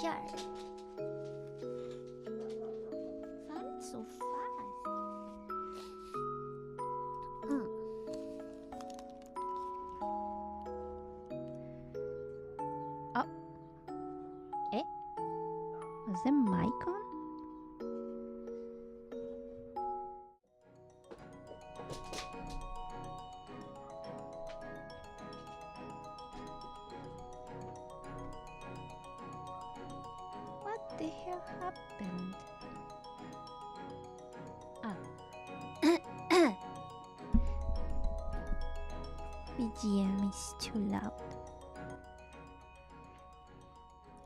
Jar. Found it so fast. Oh. Eh? Was the mic on? What the hell happened? BGM is too loud.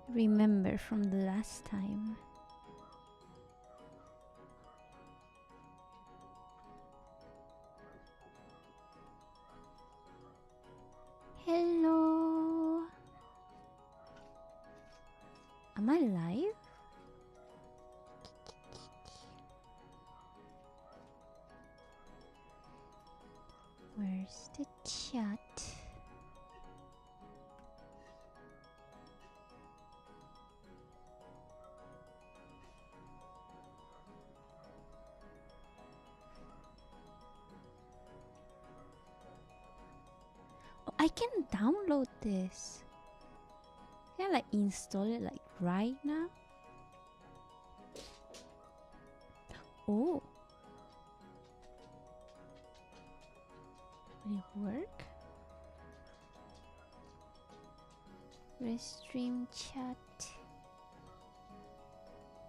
Remember from the last time. Hello. Am I live? Where's the chat? Oh, I can download this. Can I like install it like right now? Oh. Will it work? Restream chat.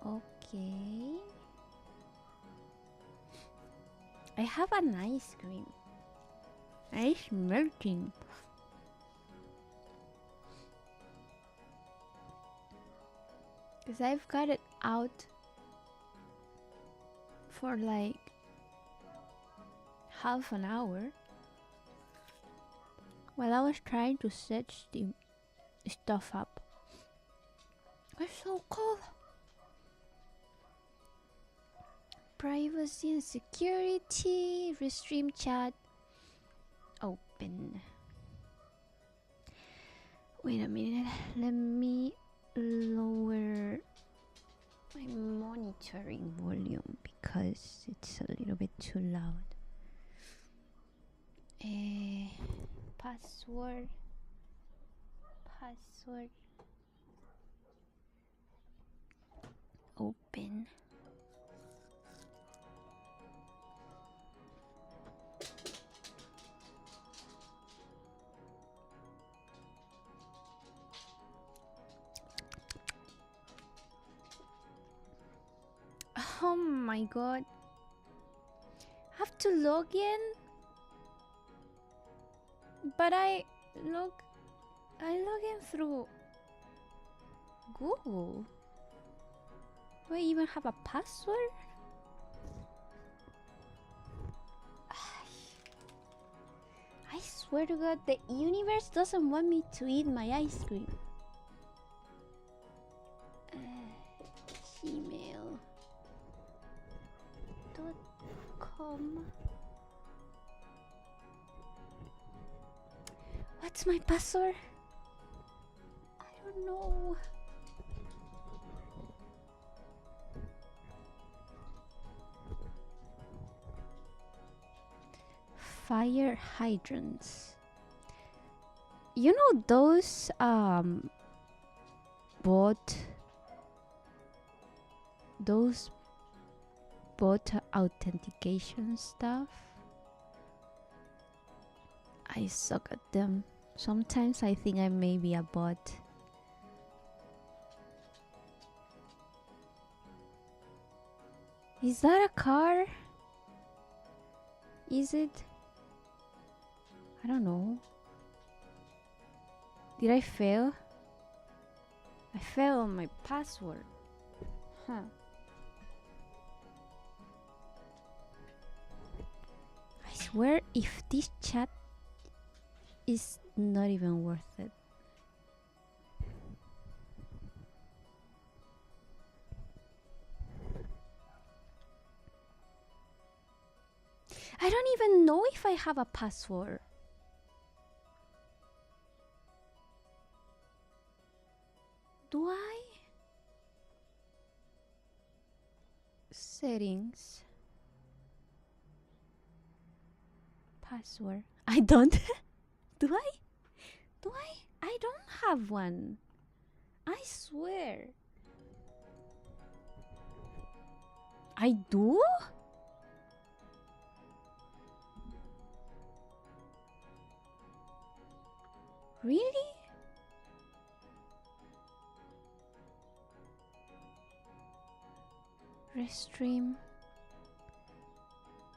Okay. I have an ice cream. It's melting. Because I've got it out for like half an hour while I was trying to set the stuff up. It's so cold. Privacy and security. Restream chat. Open. Wait a minute. Let me lower my monitoring volume because it's a little bit too loud. Password. Open. Oh my god. Have to log in? But I log in through Google. Do I even have a password? I swear to God, the universe doesn't want me to eat my ice cream. Gmail.com. What's my password? I don't know. Fire hydrants. You know those bot authentication stuff? I suck at them. Sometimes I think I may be a bot. Is that a car? Is it? I don't know. Did I fail? I failed on my password. Huh. I swear if this chat is not even worth it. I don't even know if I have a password. Settings. Password. I don't. Do I? Do I? I don't have one. I swear. I do? Really? Restream.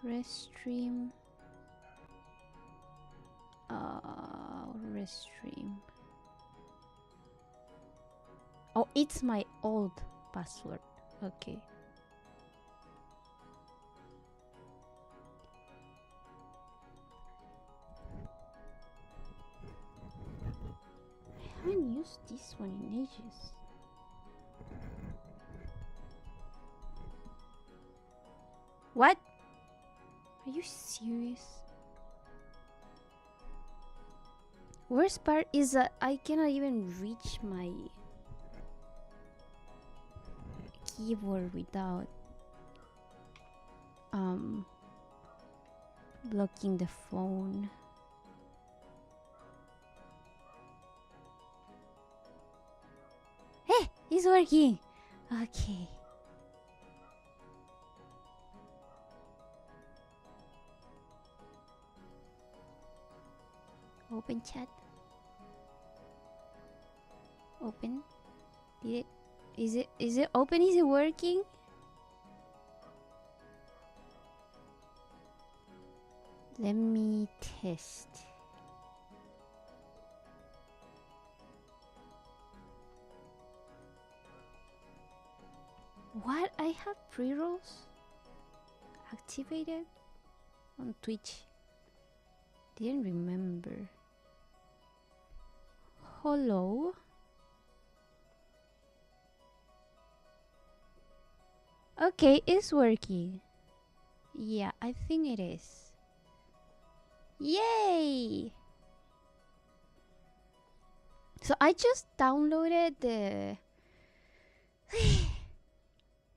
Restream. Restream. Oh, it's my old password. Okay. I haven't used this one in ages. What? Are you serious? Worst part is that I cannot even reach my keyboard without blocking the phone. Hey, it's working. Okay. Open chat. Open. Did it? Is it open? Is it working? Let me test. What? I have pre-rolls activated on Twitch. Didn't remember. Hello? Okay, it's working. Yeah, I think it is. Yay! So I just downloaded the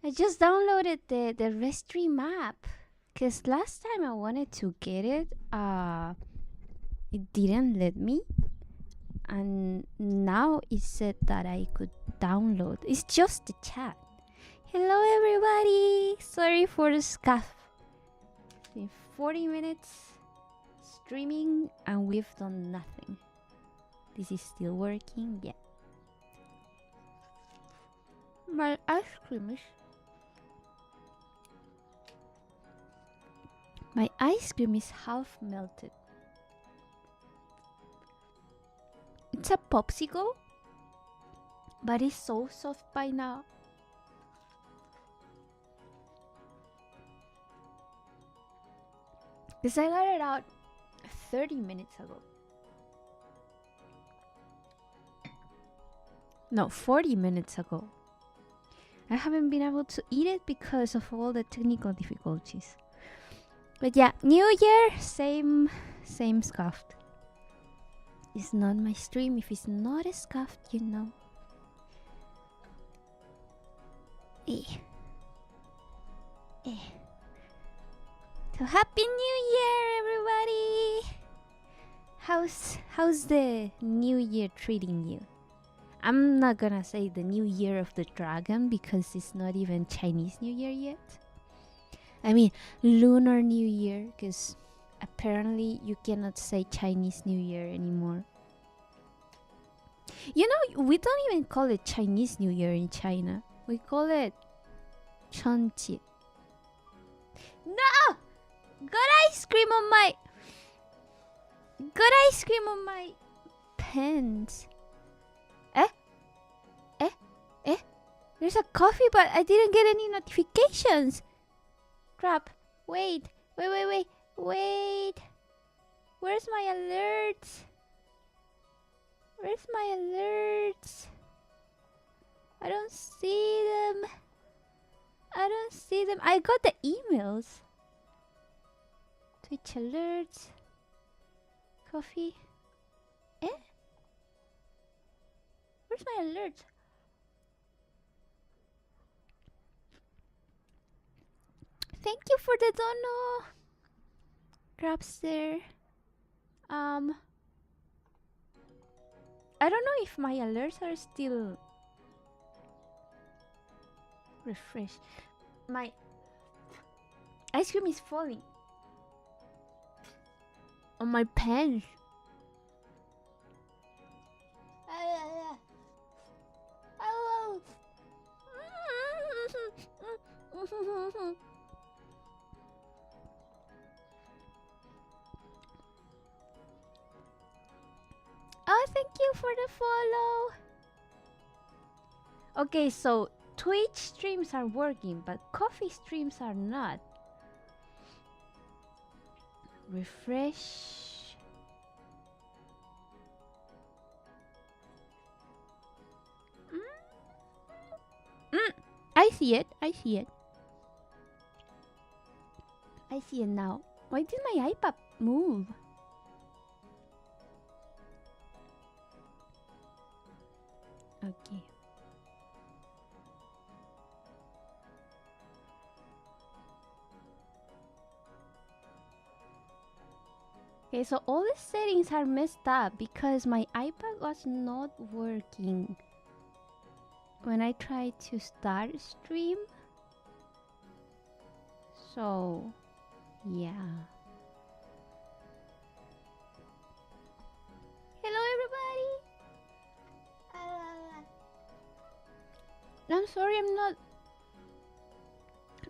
the Restream app, cause last time I wanted to get it, it didn't let me, and now it said that I could download. It's just the chat. Hello everybody! Sorry for the scuff. It's been 40 minutes streaming and we've done nothing. This is still working? Yeah. My ice cream is half melted. It's a popsicle, but it's so soft by now. Because I got it out 30 minutes ago. No, 40 minutes ago. I haven't been able to eat it because of all the technical difficulties. But yeah, New Year, same scuffed. It's not my stream if it's not a scuffed, you know. So happy New Year, everybody! How's the New Year treating you? I'm not gonna say the New Year of the Dragon because it's not even Chinese New Year yet. I mean Lunar New Year, because apparently you cannot say Chinese New Year anymore. You know, we don't even call it Chinese New Year in China. We call it Chunchi. No! Got ice cream on my pants. There's a coffee, but I didn't get any notifications. Crap. Wait. Where's my alerts? I don't see them. I got the emails. Twitch alerts. Coffee. Where's my alert? Thank you for the dono, Grabster. I don't know if my alerts are still refreshed. My ice cream is falling on my pen. Oh, thank you for the follow. Okay, so Twitch streams are working, but coffee streams are not. Refresh. I see it. I see it. I see it now. Why did my iPad move? Okay. Okay, so all the settings are messed up because my iPad was not working when I tried to start stream. So, yeah. Hello, everybody. I'm sorry, I'm not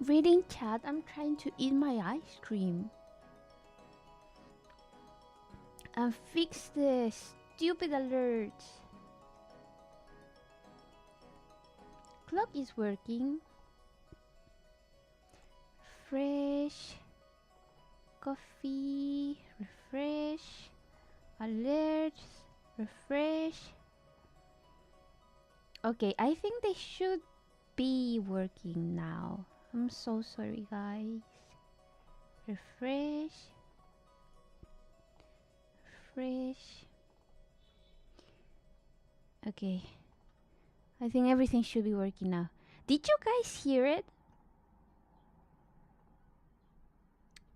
reading chat. I'm trying to eat my ice cream and fix the stupid alerts. Clock is working. Refresh. Coffee. Refresh. Alerts. Refresh. Okay, I think they should be working now. I'm so sorry, guys. Refresh. Refresh. Okay. I think everything should be working now. Did you guys hear it?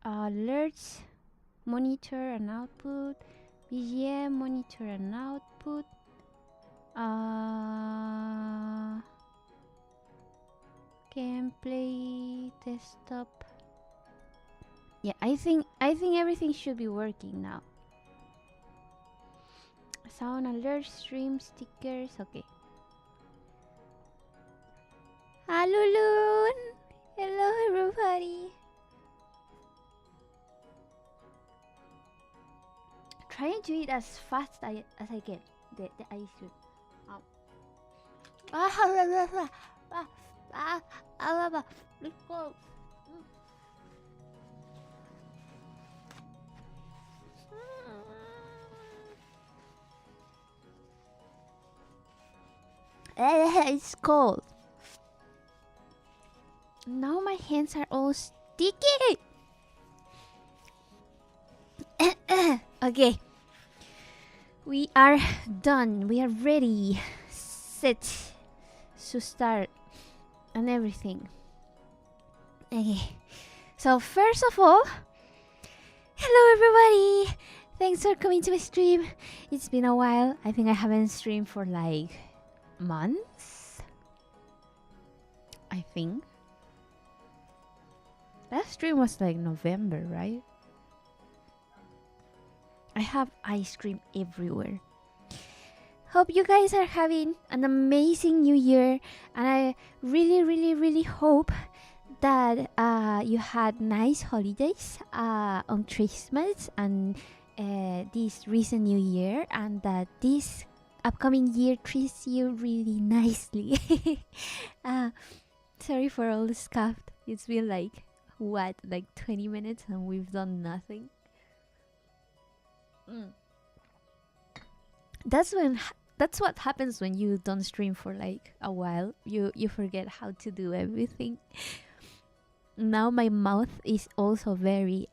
Alerts, monitor and output, BGM, monitor and output. Gameplay, desktop. Yeah, I think everything should be working now. Sound alert, stream stickers. Okay. Halulun! Hello, everybody. Trying to eat as fast as I can the ice cream. Let's go. It's cold. Now my hands are all sticky. Okay. We are done. We are ready. Set to start and everything. Okay. So first of all, hello everybody. Thanks for coming to my stream. It's been a while. I think I haven't streamed for like months. I think. Last stream was like November, right? I have ice cream everywhere. Hope you guys are having an amazing new year, and I really hope that you had nice holidays on Christmas and this recent new year, and that this upcoming year treats you really nicely. Sorry for all the stuff. It's been like 20 minutes and we've done nothing. That's what happens when you don't stream for like a while. You forget how to do everything. Now my mouth is also very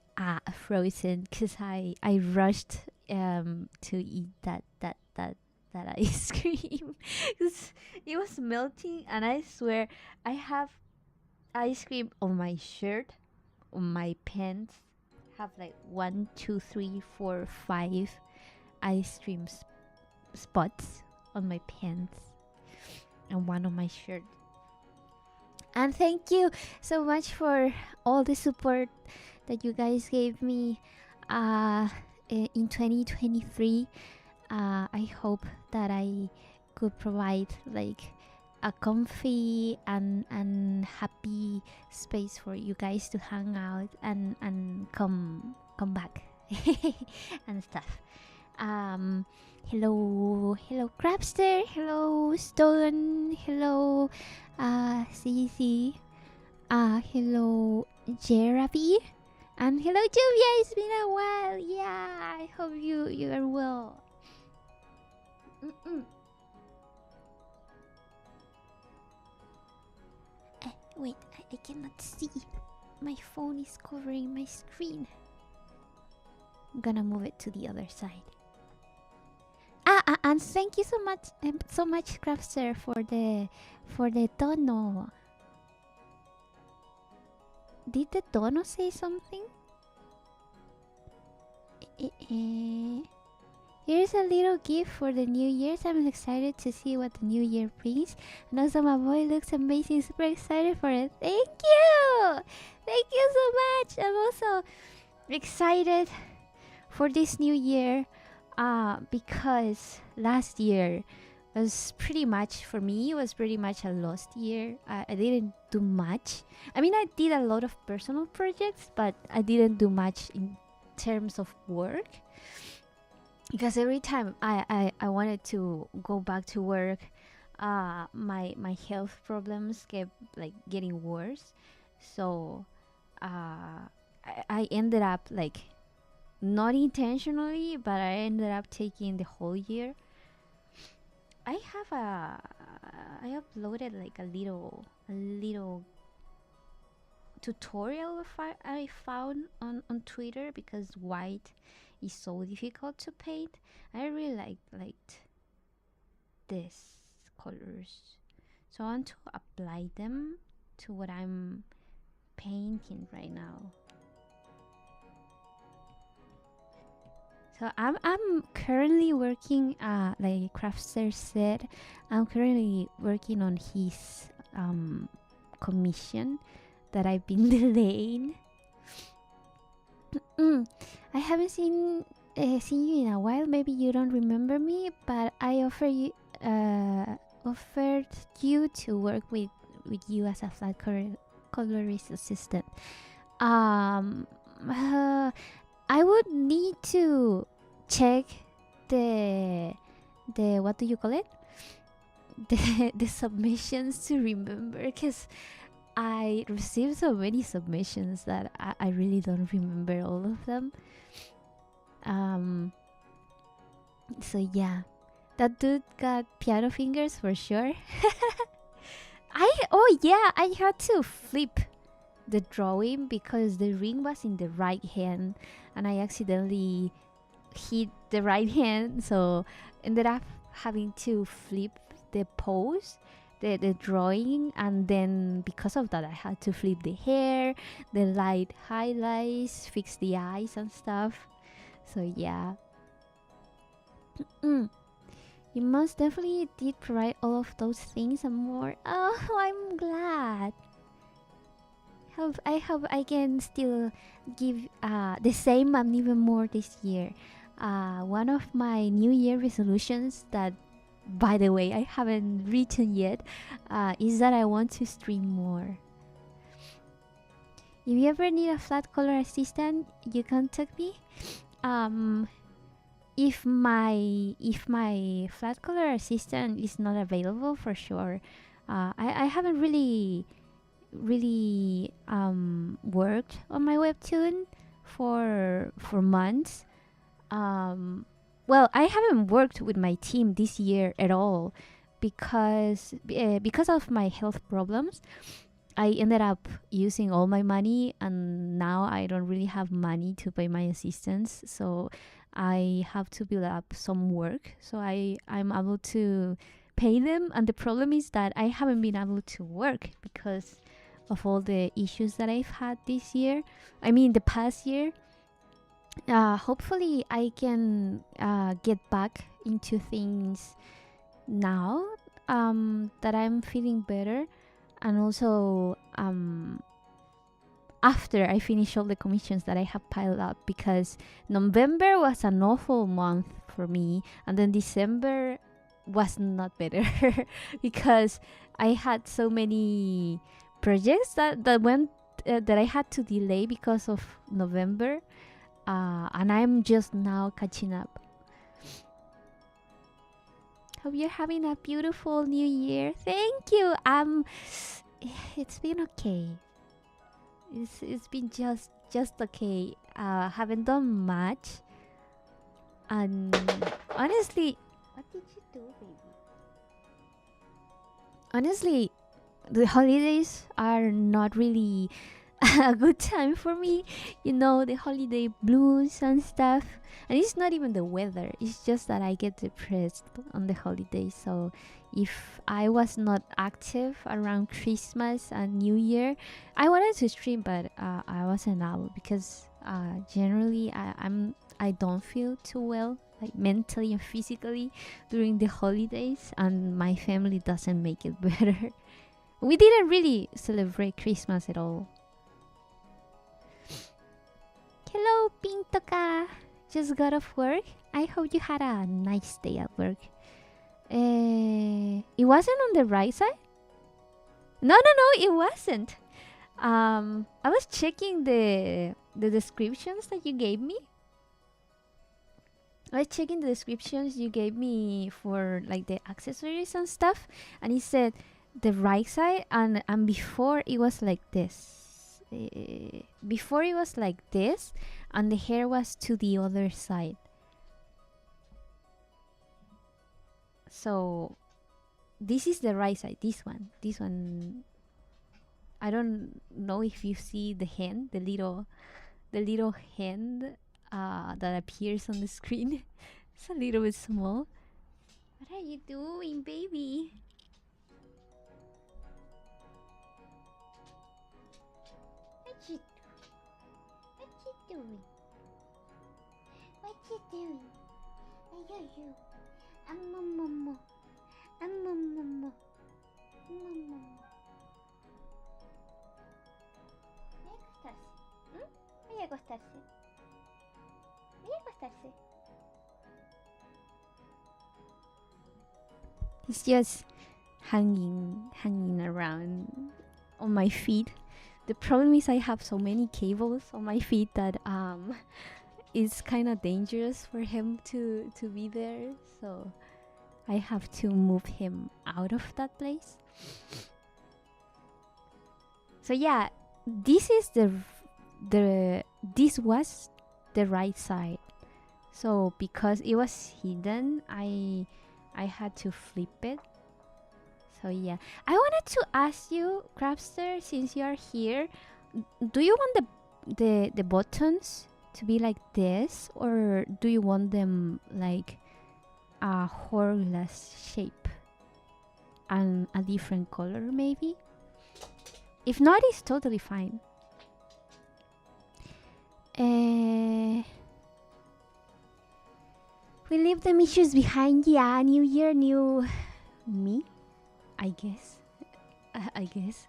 frozen because I rushed to eat that ice cream because it was melting, and I swear I have ice cream on my shirt my pants have like 1, 2, 3, 4, 5 ice cream spots on my pants and one on my shirt. And thank you so much for all the support that you guys gave me in 2023. I hope that I could provide like a comfy and happy space for you guys to hang out and come back and stuff. Hello Crabster, hello Stolen, hello CC, hello Jerabi, and hello Juvia. It's been a while. Yeah, I hope you are well. Wait, I cannot see. My phone is covering my screen. I'm gonna move it to the other side. And thank you so much, Crafter, for the dono. Did the dono say something? Here's a little gift for the New Year's. I'm excited to see what the New Year brings. And also, my boy looks amazing. Super excited for it. Thank you! Thank you so much! I'm also excited for this new year because last year was pretty much, for me, it was pretty much a lost year. I didn't do much. I mean, I did a lot of personal projects, but I didn't do much in terms of work. Because every time I wanted to go back to work, my health problems kept like getting worse. So I ended up like not intentionally, but I ended up taking the whole year. I uploaded like a little tutorial I found on Twitter because white is so difficult to paint. I really liked these colors, so I want to apply them to what I'm painting right now. So I'm currently working, like Crafter said, I'm currently working on his commission that I've been delaying. I haven't seen you in a while. Maybe you don't remember me, but I offered you to work with you as a flat colorist assistant. I would need to check the what do you call it? The submissions to remember, because I received so many submissions that I really don't remember all of them. So yeah, that dude got piano fingers for sure. I had to flip the drawing because the ring was in the right hand and I accidentally hit the right hand, so ended up having to flip the pose, the drawing, and then because of that I had to flip the hair, the light highlights, fix the eyes and stuff. So yeah. You most definitely did provide all of those things and more. Oh, I'm glad. I hope I can still give the same and even more this year. One of my New Year resolutions that, by the way, I haven't written yet, is that I want to stream more. If you ever need a flat color assistant, you contact me. If my flat color assistant is not available, for sure, I haven't really worked on my webtoon for months. Well, I haven't worked with my team this year at all because of my health problems. I ended up using all my money, and now I don't really have money to pay my assistants, so I have to build up some work so I'm able to pay them. And the problem is that I haven't been able to work because of all the issues that I've had this year. I mean, the past year. Hopefully, I can get back into things now that I'm feeling better, and also after I finish all the commissions that I have piled up, because November was an awful month for me, and then December was not better because I had so many projects that went that I had to delay because of November, and I'm just now catching up. Hope you're having a beautiful new year. Thank you. It's been okay. It's been just okay. Haven't done much, and honestly, what did you do, baby? Honestly, the holidays are not really a good time for me. You know, the holiday blues and stuff. And it's not even the weather. It's just that I get depressed on the holidays. So if I was not active around Christmas and New Year, I wanted to stream, but I wasn't out because generally I don't feel too well, like mentally and physically, during the holidays, and my family doesn't make it better. We didn't really celebrate Christmas at all. Hello, Pintoka. Just got off work. I hope you had a nice day at work. It wasn't on the right side? No, it wasn't. I was checking the descriptions that you gave me. I was checking the descriptions you gave me for like the accessories and stuff, and it said the right side, and before it was like this. Before it was like this, and the hair was to the other side. So this is the right side. This one. I don't know if you see the hand, the little hand that appears on the screen. It's a little bit small. What are you doing, baby? What you doing? What you doing? You. Momo. Momo. Voy a acostarse. Voy a acostarse. It's just hanging around on my feet. The problem is I have so many cables on my feet that it's kind of dangerous for him to be there, so I have to move him out of that place. So yeah, this is this was the right side. So because it was hidden, I had to flip it. So yeah, I wanted to ask you, Crabster, since you are here, do you want the buttons to be like this, or do you want them like a hourglass shape and a different color maybe? If not, it's totally fine. We leave the issues behind. Yeah, new year, new me, I guess. I guess.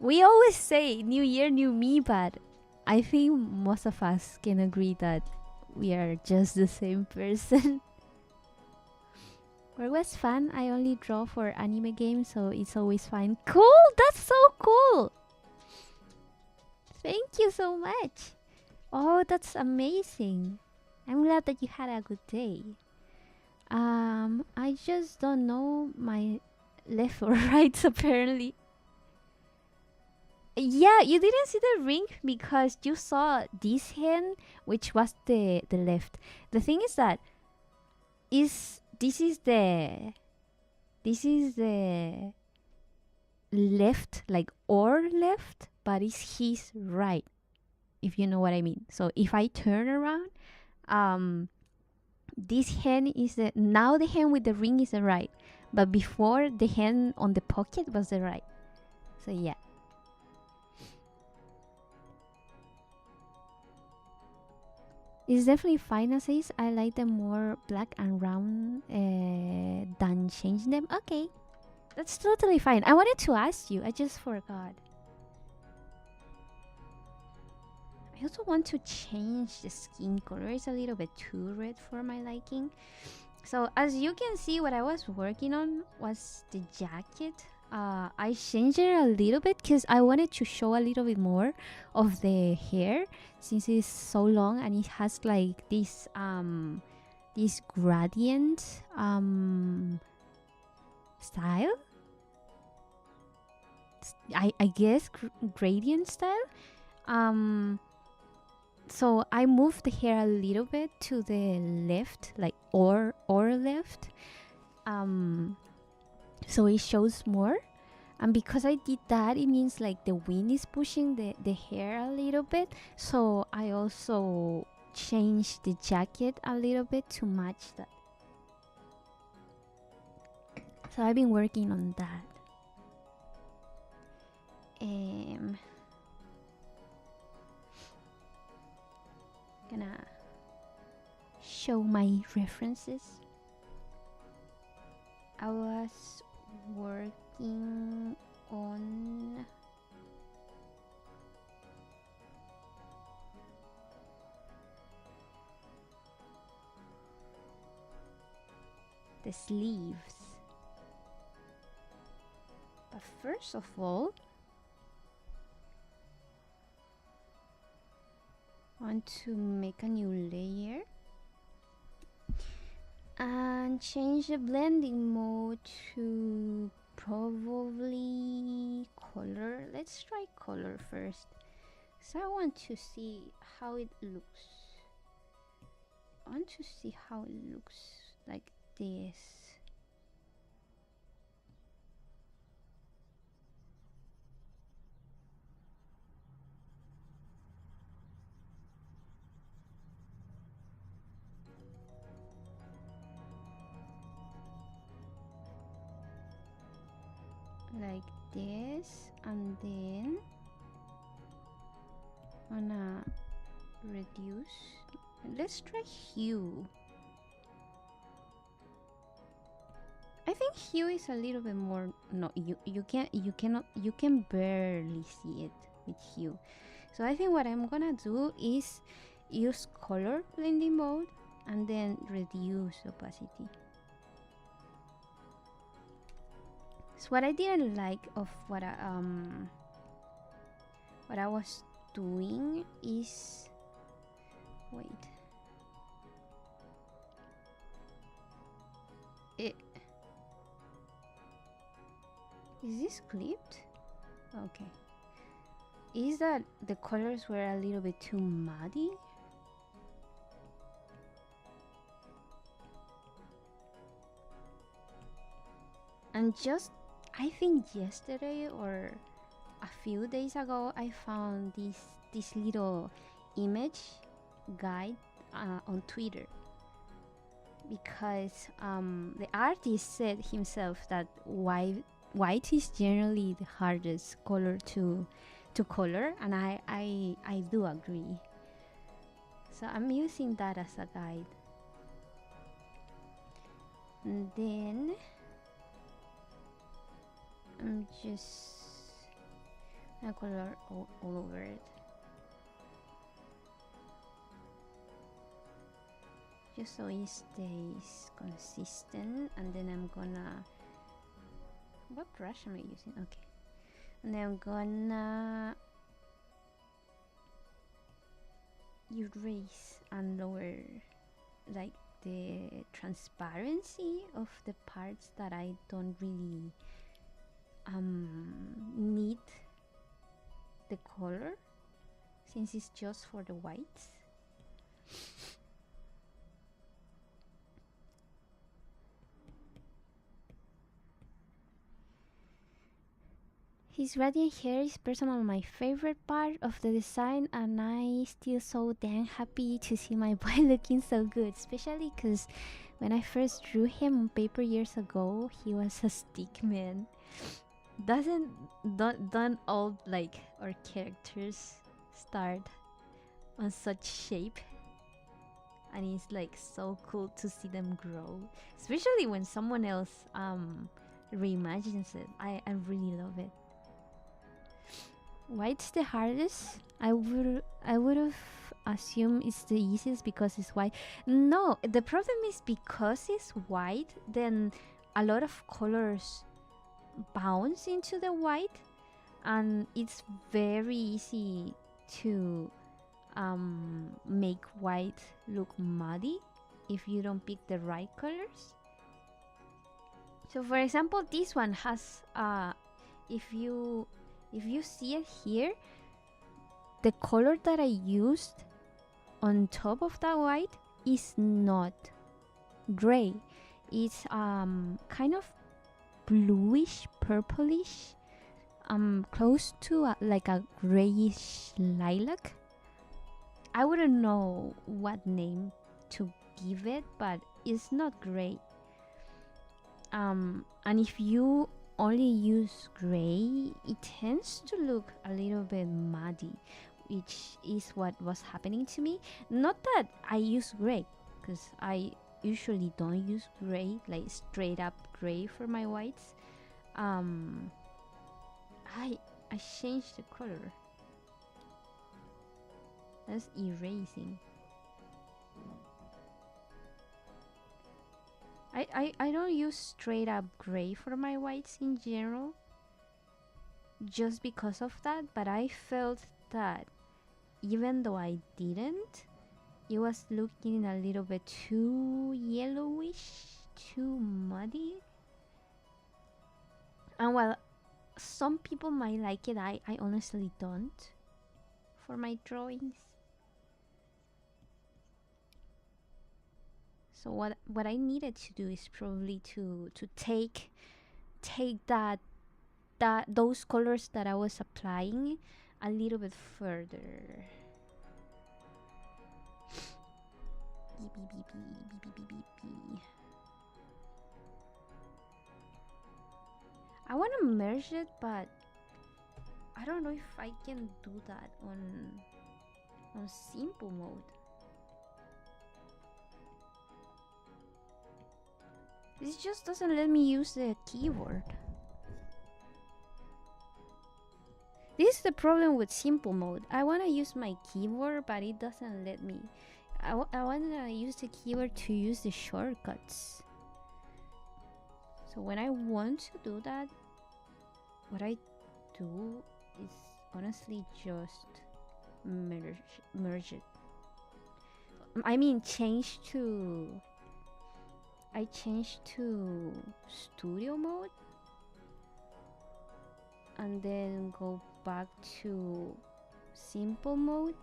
We always say new year, new me, but I think most of us can agree that we are just the same person. Work was fun. I only draw for anime games, so it's always fine. Cool! That's so cool! Thank you so much. Oh, that's amazing. I'm glad that you had a good day. I just don't know my left or rights apparently. Yeah, you didn't see the ring because you saw this hand, which was the left. The thing is that this is the left, like our left, but it's his right, if you know what I mean. So if I turn around, this hand is the hand with the ring is the right, but before the hand on the pocket was the right. So yeah. It's definitely fine as is. I like them more black and round than change them. Okay, that's totally fine. I wanted to ask you. I just forgot. I also want to change the skin color. It's a little bit too red for my liking. So as you can see, what I was working on was the jacket. I changed it a little bit because I wanted to show a little bit more of the hair since it's so long and it has like this gradient style. I guess gradient style. So I moved the hair a little bit to the left, like or left, so it shows more. And because I did that, it means like the wind is pushing the hair a little bit. So I also changed the jacket a little bit to match that. So I've been working on that. Gonna show my references. I was working on the sleeves. But first of all, I want to make a new layer and change the blending mode to probably color. Let's try color first. So I want to see how it looks. I want to see how it looks like this. Like this, and then I'm gonna reduce. Let's try hue. I think hue is a little bit more. No, you can barely see it with hue. So I think what I'm gonna do is use color blending mode and then reduce opacity. So what I didn't like of what I was doing is, wait, is this clipped? Okay, is that the colors were a little bit too muddy? And just, I think yesterday or a few days ago, I found this little image guide on Twitter, because the artist said himself that white is generally the hardest color to color, and I do agree. So I'm using that as a guide. And then I'm just gonna color all over it, just so it stays consistent. And then I'm gonna, what brush am I using? Okay, and then I'm gonna erase and lower like the transparency of the parts that I don't really need the color, since it's just for the whites. His radiant hair is personally my favorite part of the design, and I still so damn happy to see my boy looking so good, especially because when I first drew him on paper years ago, he was a stick man. Doesn't don't all like our characters start on such shape, and it's like so cool to see them grow, especially when someone else reimagines it. I really love it. White's the hardest. I would have assumed it's the easiest because it's white. No, the problem is because it's white, then a lot of colors bounce into the white, and it's very easy to make white look muddy if you don't pick the right colors. So for example, this one has if you see it here, the color that I used on top of that white is not gray. It's kind of bluish purplish, close to like a grayish lilac. I wouldn't know what name to give it, but it's not gray. And if you only use gray, it tends to look a little bit muddy, which is what was happening to me. Not that I use gray, because I usually don't use gray, like straight up gray for my whites. um I changed the color. That's erasing. I don't use straight up gray for my whites in general, just because of that, but I felt that even though I didn't, it was looking a little bit too yellowish, too muddy. And while some people might like it, I honestly don't for my drawings. So what I needed to do is probably to take that those colors that I was applying a little bit further. Beep, beep, beep, beep, beep, beep, beep, beep. I want to merge it, but I don't know if I can do that on simple mode. This just doesn't let me use the keyboard. This is the problem with simple mode. I want to use my keyboard, but it doesn't let me. I want to use the keyboard to use the shortcuts. So when I want to do that, what I do is honestly just merge it. I mean, I changed to studio mode and then go back to simple mode.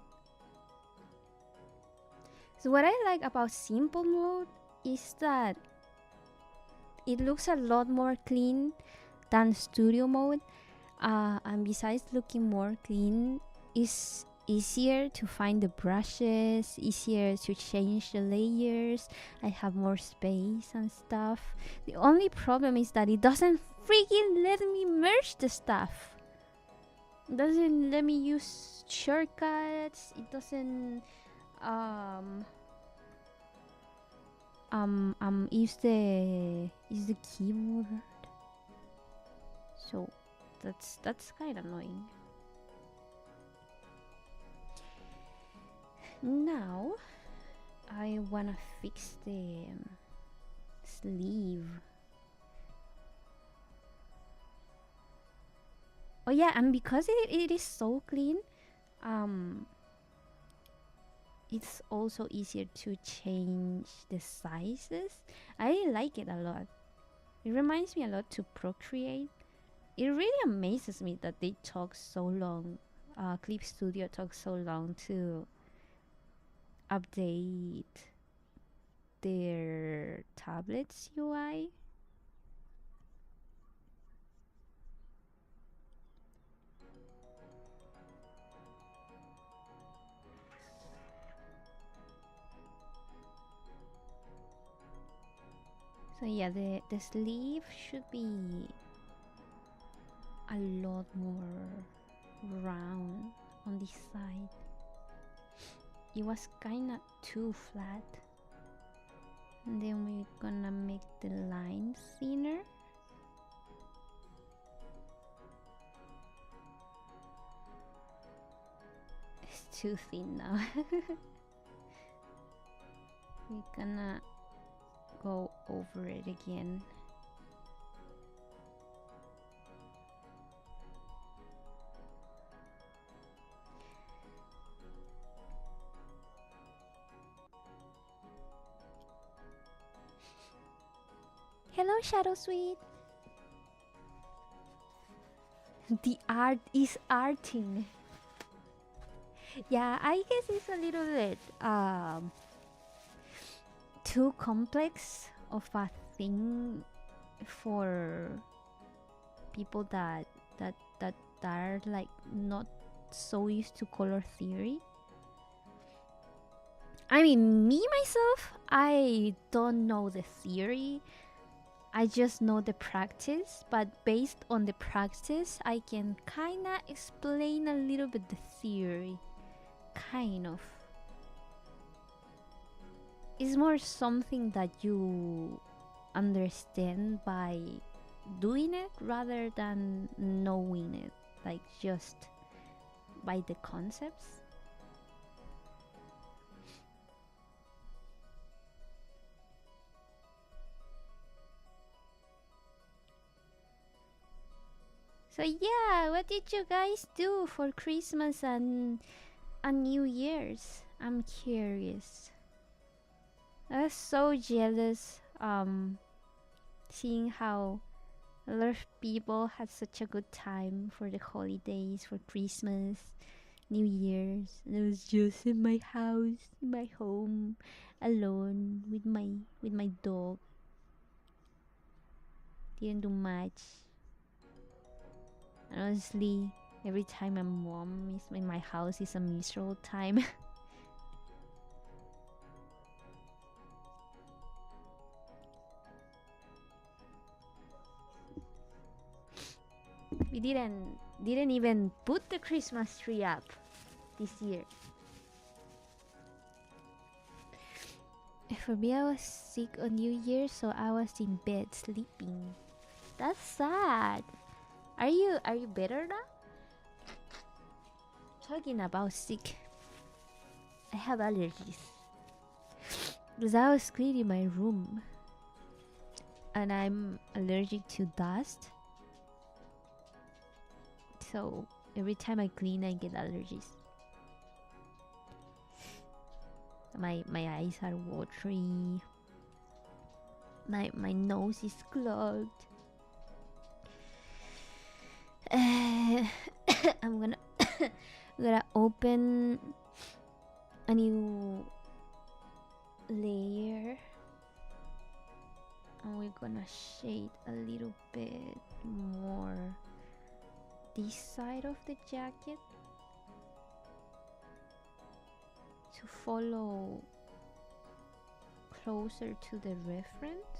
So what I like about simple mode is that it looks a lot more clean than studio mode, and besides looking more clean, it's easier to find the brushes, easier to change the layers. I have more space and stuff. The only problem is that it doesn't freaking let me merge the stuff. It doesn't let me use shortcuts. It doesn't use the keyboard. So that's kind of annoying. Now I wanna fix the sleeve. Oh yeah, and because it is so clean, it's also easier to change the sizes. I really like it a lot. It reminds me a lot to Procreate. It really amazes me that they took so long. Clip Studio took so long to update their tablets UI. So yeah, the sleeve should be a lot more round on this side. It was kinda too flat. And then we're gonna make the lines thinner. It's too thin now. We're gonna go over it again. Hello, Shadow Sweet. The art is arting. Yeah, I guess it's a little bit too complex of a thing for people that are like not so used to color theory. I mean, me myself, I don't know the theory. I just know the practice, but based on the practice, I can kinda explain a little bit the theory. Kind of. It's more something that you understand by doing it rather than knowing it, like just by the concepts. So yeah, what did you guys do for Christmas and New Year's? I'm curious. I was so jealous seeing how a lot of people had such a good time for the holidays, for Christmas, New Year's, and I was just in my house, in my home, alone with my dog. Didn't do much. Honestly, every time my mom is in my house is a miserable time. We didn't even put the Christmas tree up this year. For me, I was sick on New Year, so I was in bed sleeping. That's sad. Are you better now? Talking about sick, I have allergies because I was cleaning my room, and I'm allergic to dust. So every time I clean, I get allergies. My eyes are watery. My nose is clogged. I'm gonna open a new layer, and we're gonna shade a little bit more this side of the jacket to follow closer to the reference.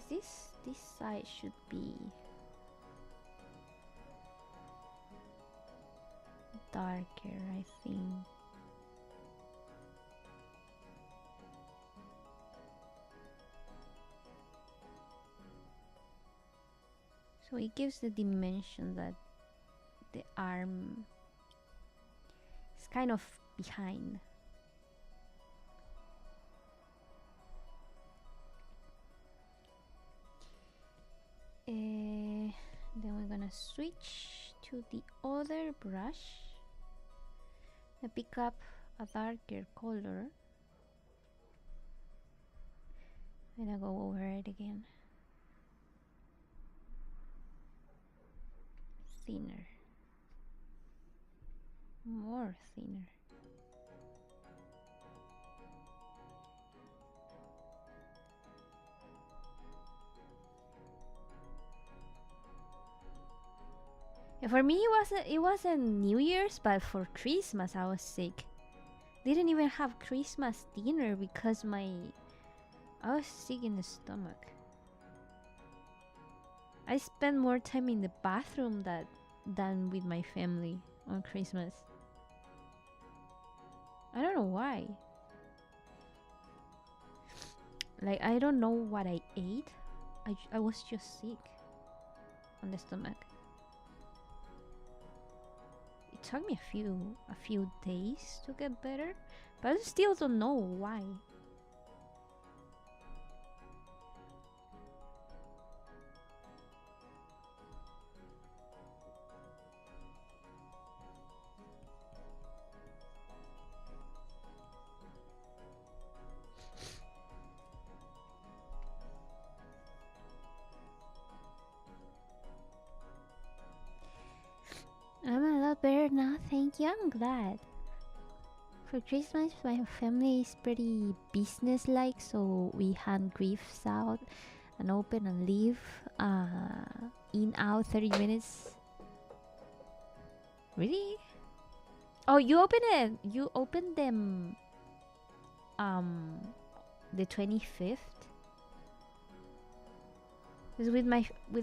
This side should be darker, I think. So it gives the dimension that the arm is kind of behind. Then we're gonna switch to the other brush and pick up a darker color. I'm gonna go over it again. Thinner. More thinner. For me, it wasn't New Year's, but for Christmas I was sick. didn't even have Christmas dinner because I was sick in the stomach. I spent more time in the bathroom than with my family on Christmas. I don't know why. Like, I don't know what I ate. I was just sick on the stomach. It took me a few days to get better, but I still don't know why. I'm a lot better now, thank you. I'm glad. For Christmas, my family is pretty business-like, so we hand gifts out and open and leave. In out 30 minutes. Really? Oh, you open it. You opened them. The 25th. Because with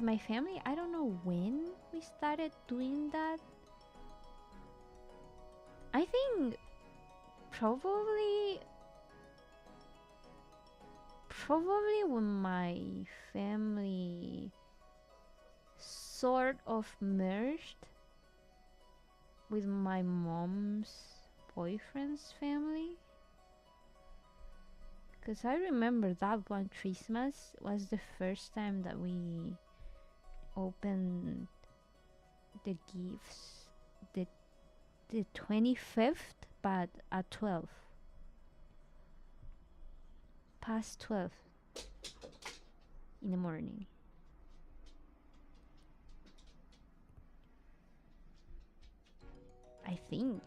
my family, I don't know when we started doing that. I think probably when my family sort of merged with my mom's boyfriend's family. Because I remember that one Christmas was the first time that we opened the gifts. The 25th, but at 12. Past 12 in the morning. I think.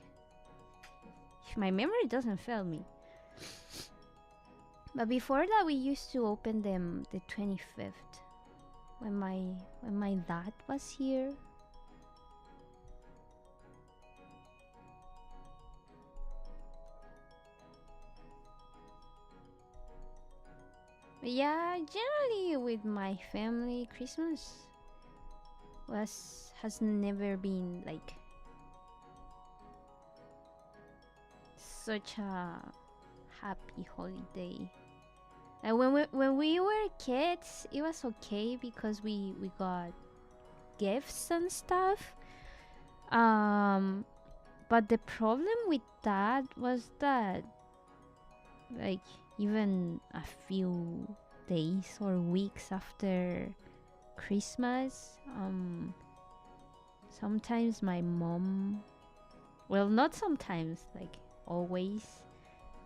If my memory doesn't fail me. But before that, we used to open them the 25th when my dad was here. But yeah, generally with my family, Christmas has never been like such a happy holiday. And when we were kids, it was okay because we got gifts and stuff. But the problem with that was that, like, even a few days or weeks after Christmas, sometimes my mom, well, not sometimes, like always,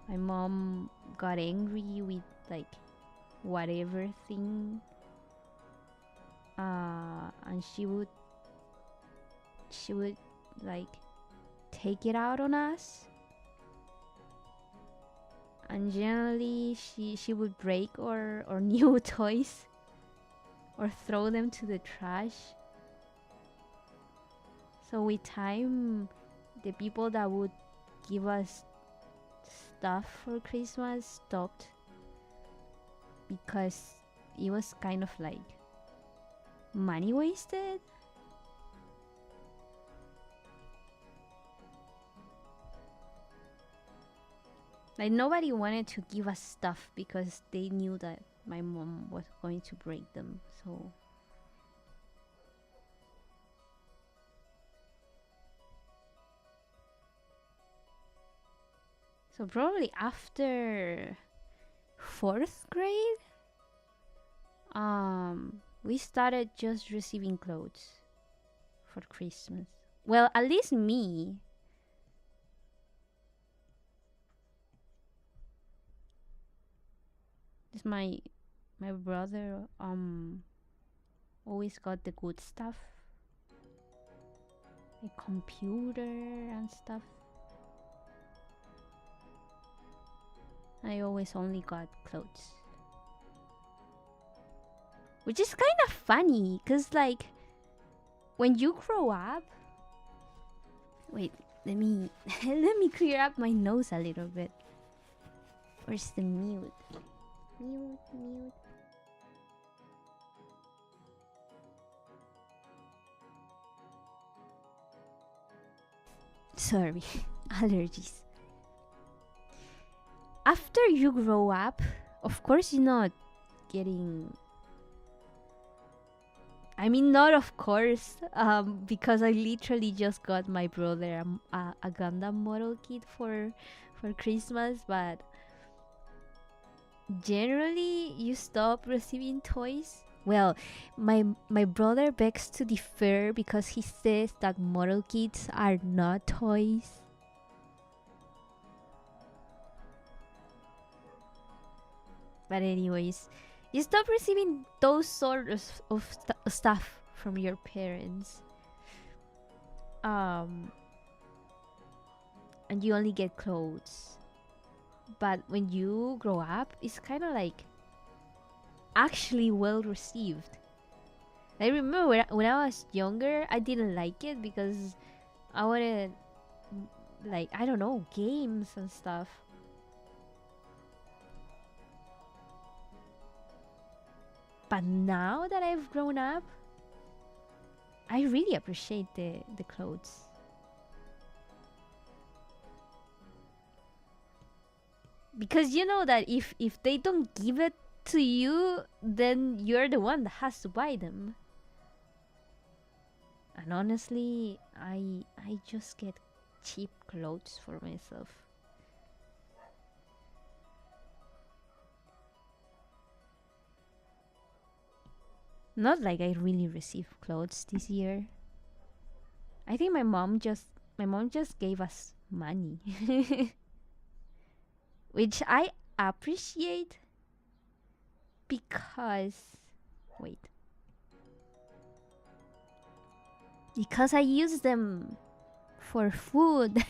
my mom got angry with like whatever thing, and she would like take it out on us. And generally she would break or new toys or throw them to the trash. So with time, the people that would give us stuff for Christmas stopped, because it was kind of like money wasted. Like, nobody wanted to give us stuff because they knew that my mom was going to break them. So probably after 4th grade, we started just receiving clothes for Christmas. Well, at least me. It's my brother always got the good stuff, like computer and stuff. I always only got clothes, which is kind of funny, cause like when you grow up, wait, Let me let me clear up my nose a little bit. Where's the mute? Mute, mute. Sorry, allergies. After you grow up, of course you're not getting. I mean, not of course, because I literally just got my brother a Gundam model kit for Christmas, but generally you stop receiving toys. Well, my brother begs to differ because he says that model kits are not toys. But anyways, you stop receiving those sort of stuff from your parents. And you only get clothes. But when you grow up, it's kind of like actually well received. I remember when I was younger, I didn't like it because I wanted, like, I don't know, games and stuff. But now that I've grown up, I really appreciate the clothes. Because you know that if they don't give it to you, then you're the one that has to buy them. And honestly, I just get cheap clothes for myself. Not like I really received clothes this year. I think my mom just gave us money. Which I appreciate because wait. Because I use them for food.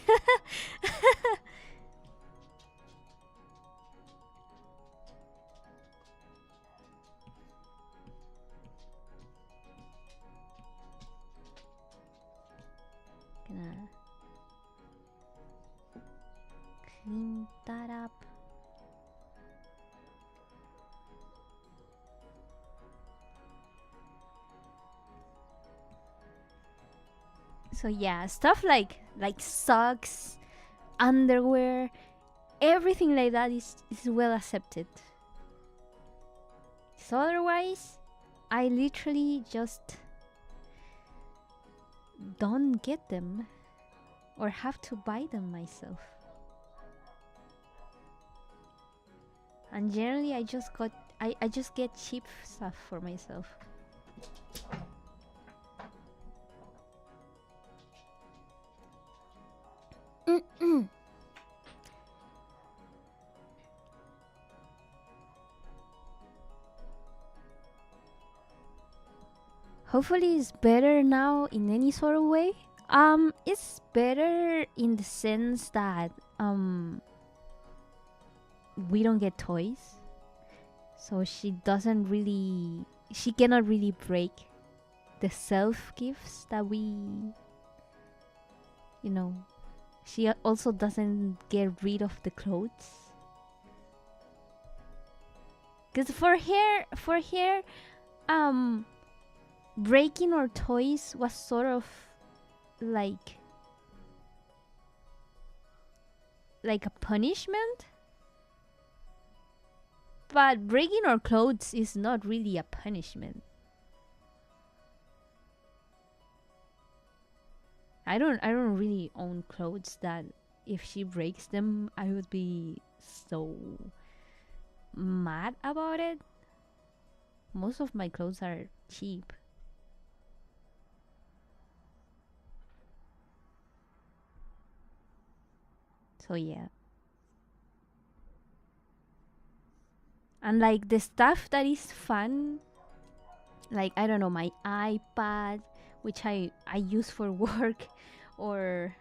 Gonna clean that up. So yeah, stuff like socks, underwear, everything like that is well accepted. So otherwise, I literally just don't get them or have to buy them myself. And generally I just get cheap stuff for myself. Hopefully it's better now in any sort of way. It's better in the sense that we don't get toys. So she cannot really break the self gifts that we, you know. She also doesn't get rid of the clothes. Cause for her, breaking our toys was sort of like a punishment. But breaking our clothes is not really a punishment. I don't really own clothes that if she breaks them I would be so mad about it. Most of my clothes are cheap. So yeah. And like the stuff that is fun, like I don't know, my iPad, which I use for work, or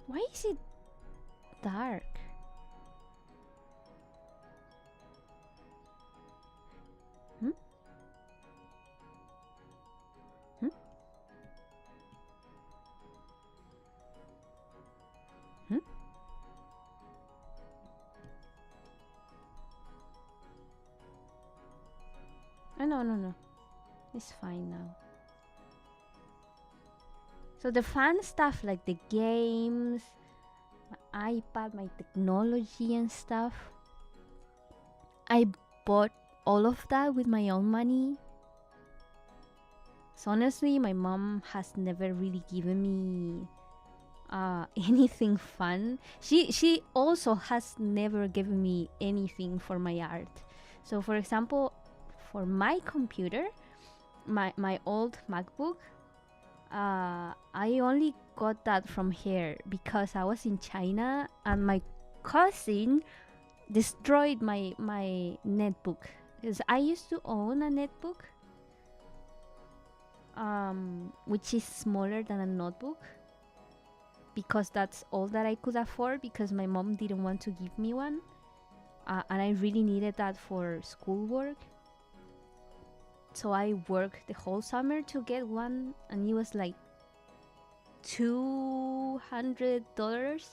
why is it dark? No. It's fine now. So the fun stuff like the games, my iPad, my technology and stuff, I bought all of that with my own money. So honestly, my mom has never really given me anything fun. She also has never given me anything for my art. So for example, for my computer, my old MacBook, I only got that from her because I was in China and my cousin destroyed my netbook, because I used to own a netbook, which is smaller than a notebook, because that's all that I could afford, because my mom didn't want to give me one, and I really needed that for schoolwork. So I worked the whole summer to get one, and it was like $200.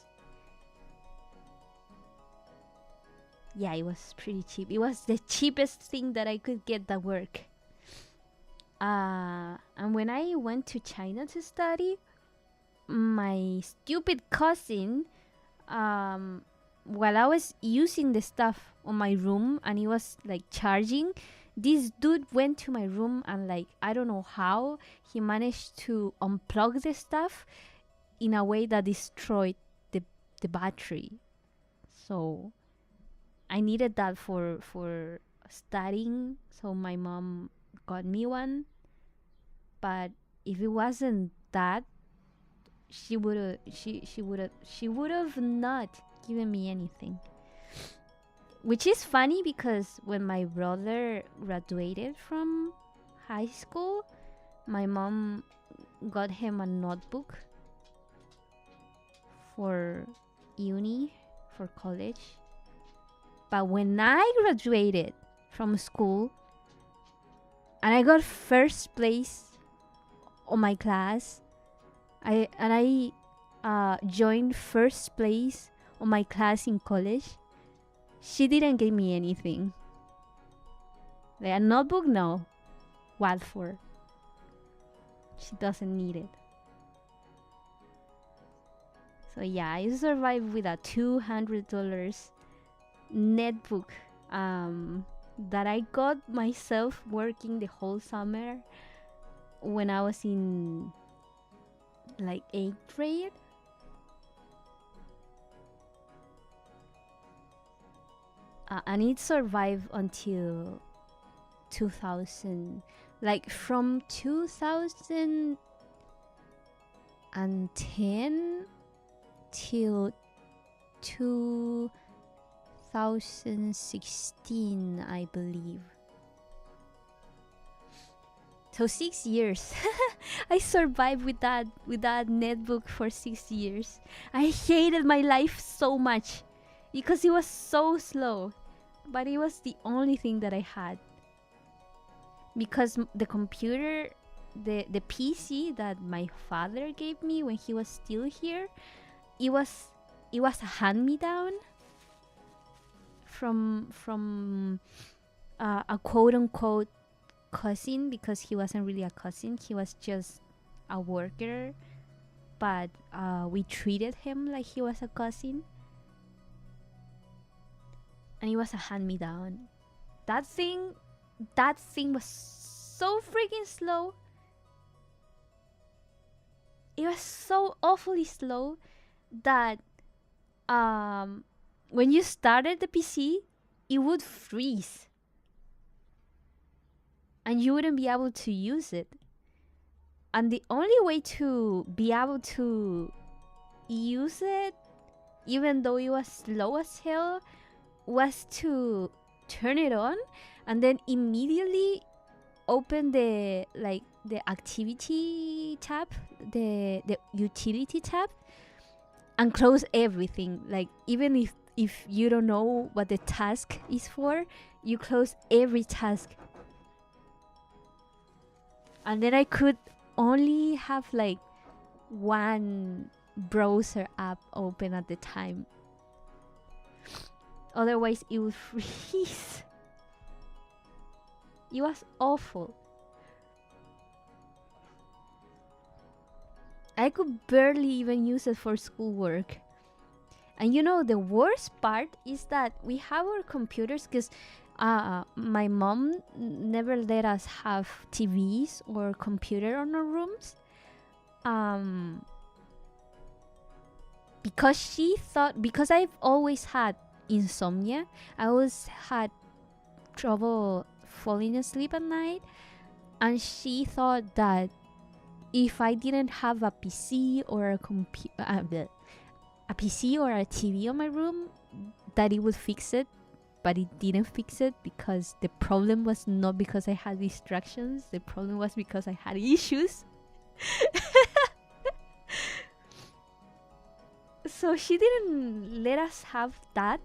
Yeah, it was pretty cheap. It was the cheapest thing that I could get that work. And when I went to China to study, my stupid cousin, while I was using the stuff on my room and it was like charging, this dude went to my room and, like, I don't know how he managed to unplug the stuff in a way that destroyed the battery. So I needed that for studying, so my mom got me one. But if it wasn't that, she would have not given me anything. Which is funny because when my brother graduated from high school, my mom got him a notebook for uni, for college. But when I graduated from school and I got first place on my class, I joined first place on my class in college, she didn't give me anything. Like a notebook, no. What for? She doesn't need it. So yeah, I survived with a $200 netbook that I got myself working the whole summer when I was in like 8th grade. And it survived until 2000, like from 2010 till 2016, I believe. So 6 years. I survived with that netbook for 6 years. I hated my life so much because it was so slow, but it was the only thing that I had. Because the computer, the PC that my father gave me when he was still here, it was a hand-me-down from a quote-unquote cousin, because he wasn't really a cousin, he was just a worker, but we treated him like he was a cousin. And it was a hand-me-down. That thing was so freaking slow. It was so awfully slow that when you started the PC, it would freeze and you wouldn't be able to use it. And the only way to be able to use it, even though it was slow as hell, was to turn it on and then immediately open the activity tab, the utility tab, and close everything. Like, even if you don't know what the task is for, you close every task. And then I could only have like one browser app open at the time. Otherwise, it would freeze. It was awful. I could barely even use it for schoolwork. And you know, the worst part is that we have our computers because my mom never let us have TVs or computer on our rooms. Because she thought, because I've always had insomnia, I always had trouble falling asleep at night, and she thought that if I didn't have a PC or a PC or a TV on my room, that it would fix it. But it didn't fix it, because the problem was not because I had distractions. The problem was because I had issues. So she didn't let us have that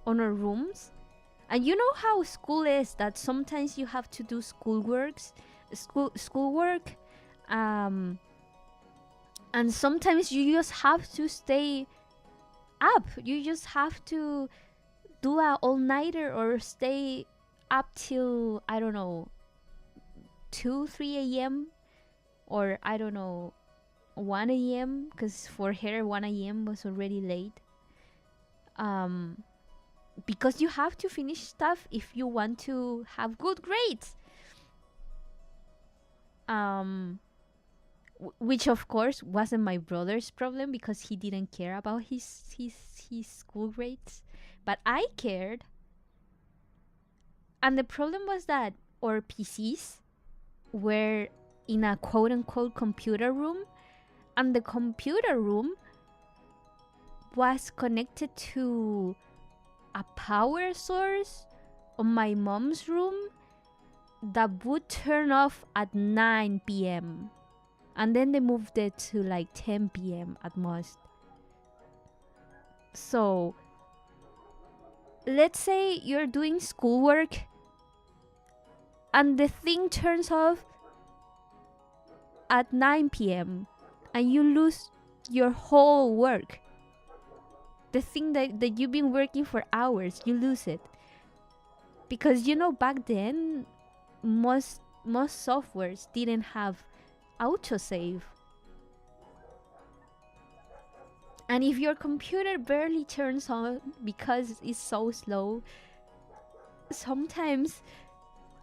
on our rooms. And you know how school is, that sometimes you have to do schoolwork, and sometimes you just have to stay up. You just have to do a all-nighter or stay up till, I don't know, 2 3 a.m. or I don't know, 1 a.m. because for her 1 a.m. was already late. Because you have to finish stuff if you want to have good grades. Which of course wasn't my brother's problem, because he didn't care about his school grades, but I cared. And the problem was that our PCs were in a quote-unquote computer room, and the computer room was connected to a power source on my mom's room that would turn off at 9 p.m. and then they moved it to like 10 p.m. at most. So let's say you're doing schoolwork and the thing turns off at 9 p.m. and you lose your whole work. The thing that you've been working for hours, you lose it. Because you know, back then most softwares didn't have autosave. And if your computer barely turns on because it's so slow, sometimes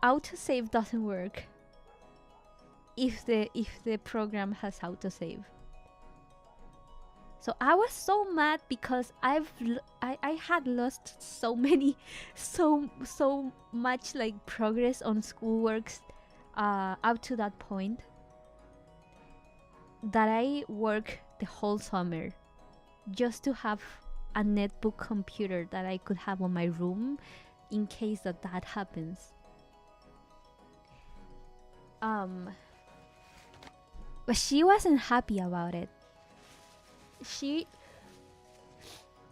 autosave doesn't work if the program has autosave. So I was so mad because I had lost so much like progress on schoolworks up to that point, that I worked the whole summer just to have a netbook computer that I could have on my room in case that happens. But she wasn't happy about it. She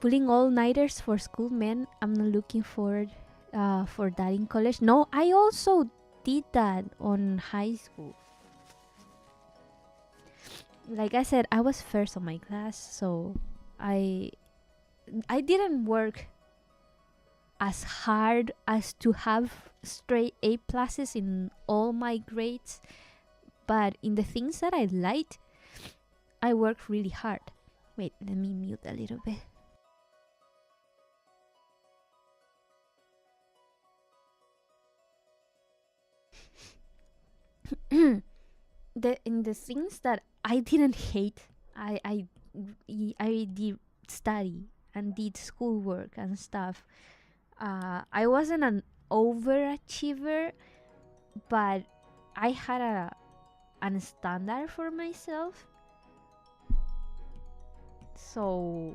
pulling all-nighters for school, man. I'm not looking forward for that in college. No, I also did that on high school. Like I said, I was first on my class, so I didn't work as hard as to have straight A pluses in all my grades, but in the things that I liked, I worked really hard. Wait, let me mute a little bit. In the things that I didn't hate, I did study and did schoolwork and stuff. I wasn't an overachiever, but I had a standard for myself. So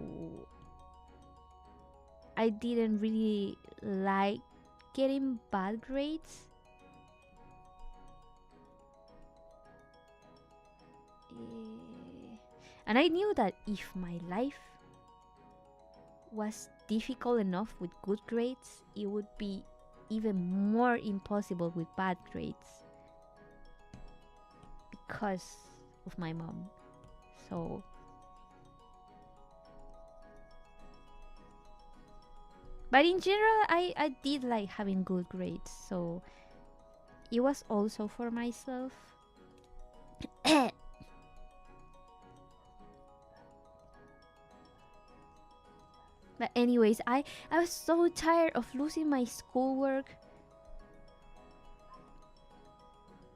I didn't really like getting bad grades. And I knew that if my life was difficult enough with good grades, it would be even more impossible with bad grades because of my mom. So but in general, I did like having good grades. So it was also for myself. But anyways, I was so tired of losing my schoolwork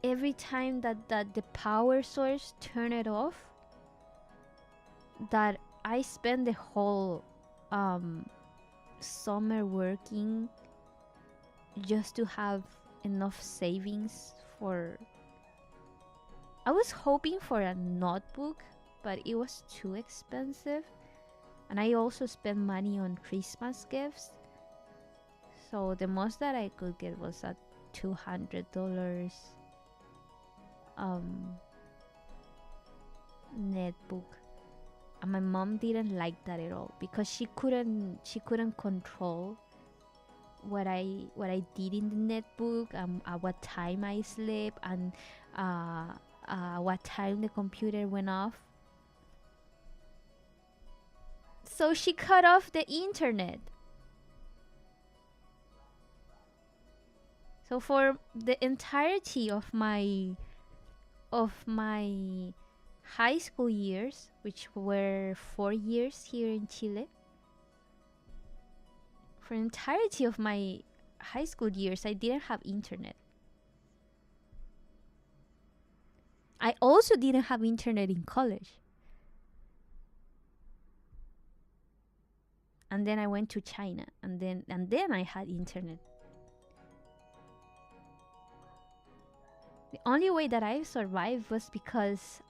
every time that the power source turned it off, that I spent the whole summer working just to have enough savings for. I was hoping for a notebook, but it was too expensive, and I also spent money on Christmas gifts, so the most that I could get was a $200 netbook, and my mom didn't like that at all because she couldn't control what I did in the netbook, at what time I slept, and what time the computer went off. So she cut off the internet. So for the entirety of my high school years, which were 4 years here in Chile, for the entirety of my high school years, I didn't have internet. I also didn't have internet in college. And then I went to China, and then I had internet. The only way that I survived was because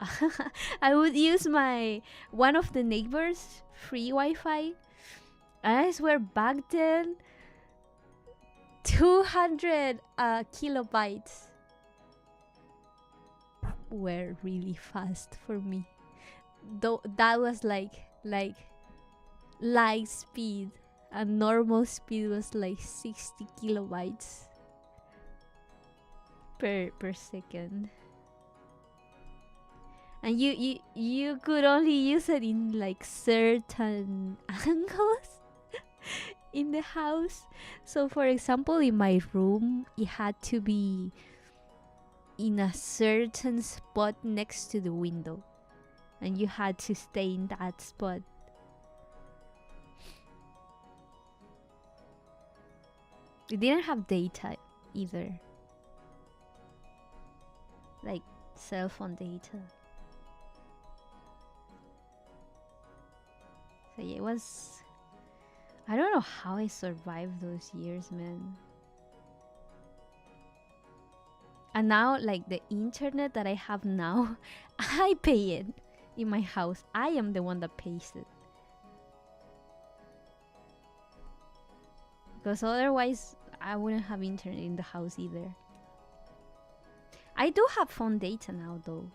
I would use one of the neighbors' free Wi-Fi. And I swear back then, 200 kilobytes were really fast for me. Though that was like light speed, and normal speed was like 60 kilobytes per second. And you could only use it in like certain angles in the house. So for example, in my room, it had to be in a certain spot next to the window, and you had to stay in that spot. It didn't have data either, like cell phone data. So yeah, it was. I don't know how I survived those years, man. And now, like the internet that I have now, I pay it in my house. I am the one that pays it. Because otherwise, I wouldn't have internet in the house either. I do have phone data now, though.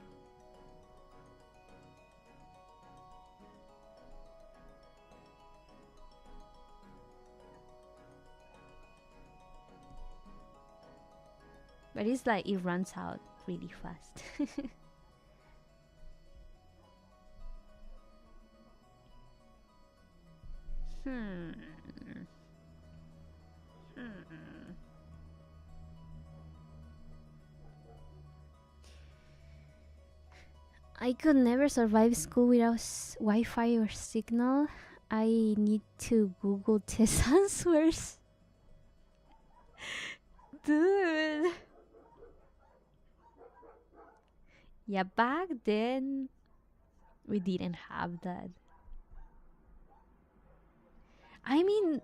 But it's like it runs out really fast. I could never survive school without Wi-Fi or signal. I need to Google test answers. Dude. Yeah, back then we didn't have that. I mean,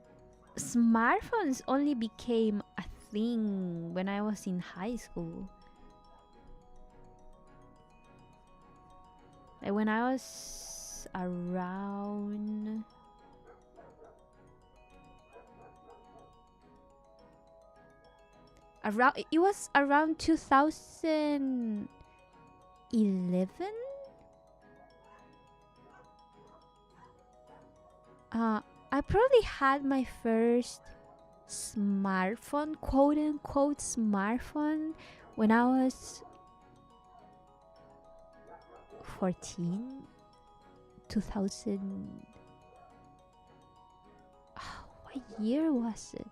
smartphones only became a thing when I was in high school. Like when I was around it was around 2011. I probably had my first smartphone, quote unquote smartphone, when I was 14. 2000. What year was it?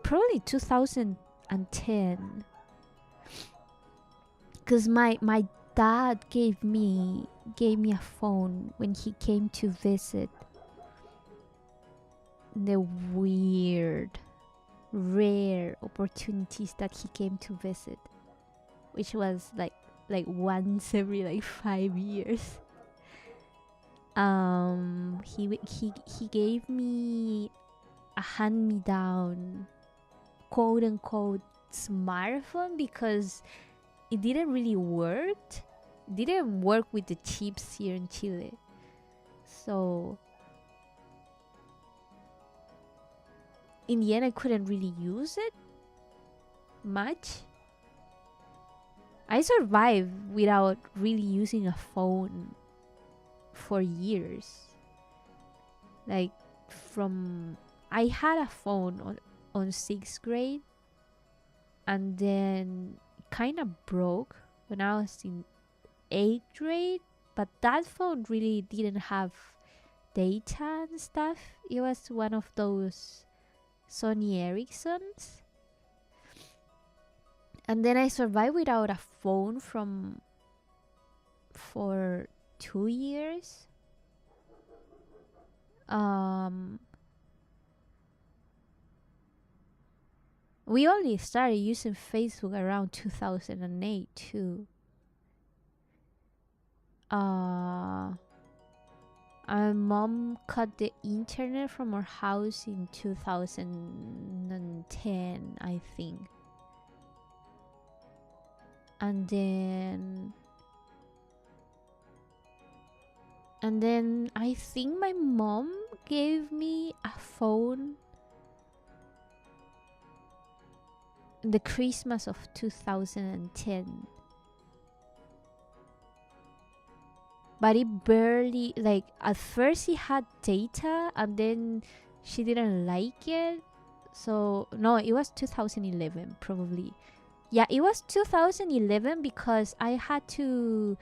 probably 2010. Because my dad gave me a phone when he came to visit. The weird, rare opportunities that he came to visit, which was like once every like 5 years. He gave me a hand-me-down, quote unquote, smartphone because it didn't really work. It didn't work with the chips here in Chile. So in the end, I couldn't really use it much. I survived without really using a phone for years. Like I had a phone on 6th grade, and then it kind of broke when I was in 8th grade. But that phone really didn't have data and stuff. It was one of those Sony Ericssons. And then I survived without a phone for 2 years. We only started using Facebook around 2008 too. My mom cut the internet from our house in 2010, I think. And then I think my mom gave me a phone the Christmas of 2010. But it barely, like, at first it had data and then she didn't like it. So, no, it was 2011 probably. Yeah, it was 2011 because I had to,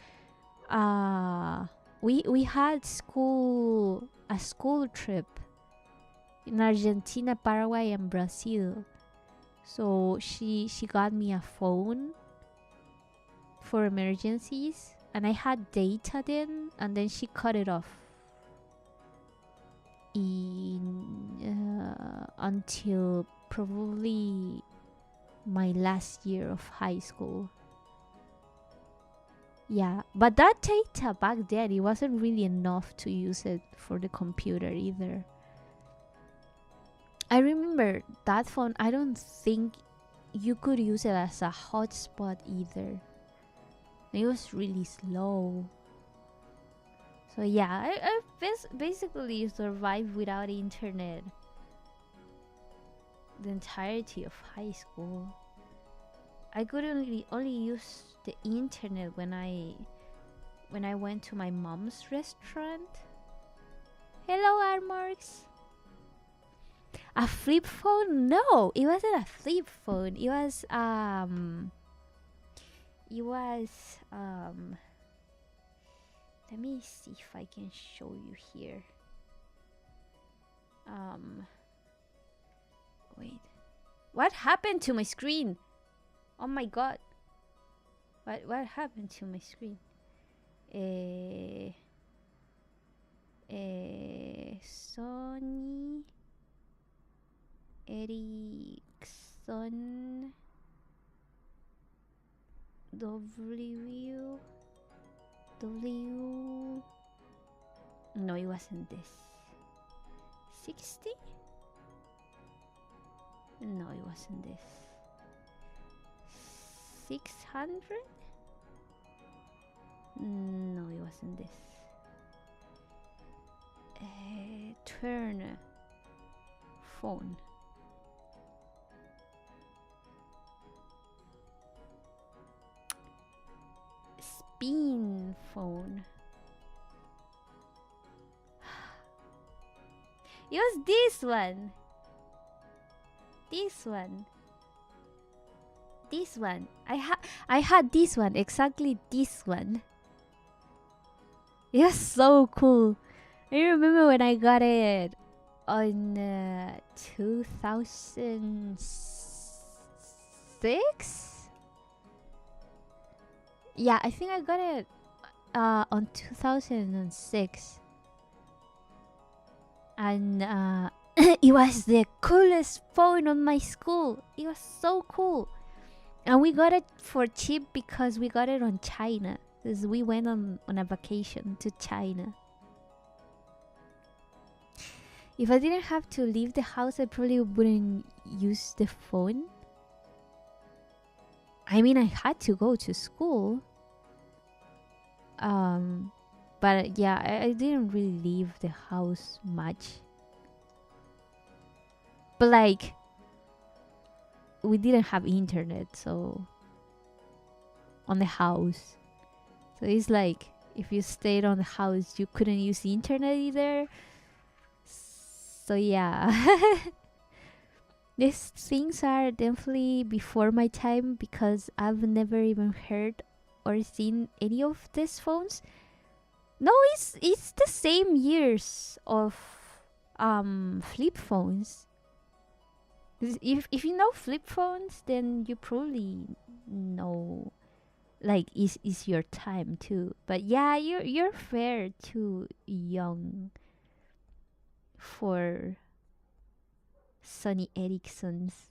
we had a school trip in Argentina, Paraguay, and Brazil. So she got me a phone for emergencies, and I had data then, and then she cut it off until probably my last year of high school. Yeah, but that data back then, it wasn't really enough to use it for the computer either. I remember that phone, I don't think you could use it as a hotspot either. It was really slow. So yeah, I basically survived without internet the entirety of high school. I could only use the internet when I went to my mom's restaurant. Hello, Armarks. A flip phone? No, it wasn't a flip phone. It was let me see if I can show you here. Wait. What happened to my screen? Oh my god. What happened to my screen? Sony Ericsson W. No, it wasn't this. 60? No, it wasn't this. 600? No, it wasn't this. Turn phone. Spin phone. It was this one. This one. This one. I had this one, exactly this one. It was so cool. I remember when I got it. on 2006. Yeah, I think I got it on 2006, and it was the coolest phone on my school. It was so cool, and we got it for cheap because we got it on China. Because we went on a vacation to China. If I didn't have to leave the house, I probably wouldn't use the phone. I mean, I had to go to school. But yeah, I didn't really leave the house much. But like, we didn't have internet, so on the house. So it's like, if you stayed on the house, you couldn't use the internet either. So yeah. These things are definitely before my time because I've never even heard or seen any of these phones. No, it's the same years of flip phones. If you know flip phones, then you probably know, like, is your time too. But yeah, you're fair too young for Sony Ericssons.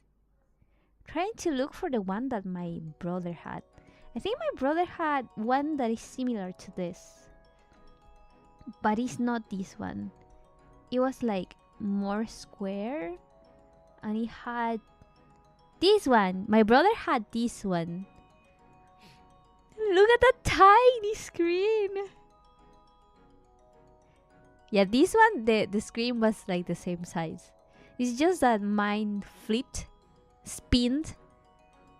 Trying to look for the one that my brother had. I think my brother had one that is similar to this, but it's not this one. It was like more square, and it had this one. My brother had this one. Look at that tiny screen. Yeah, this one, the screen was like the same size. It's just that mine flipped, spinned.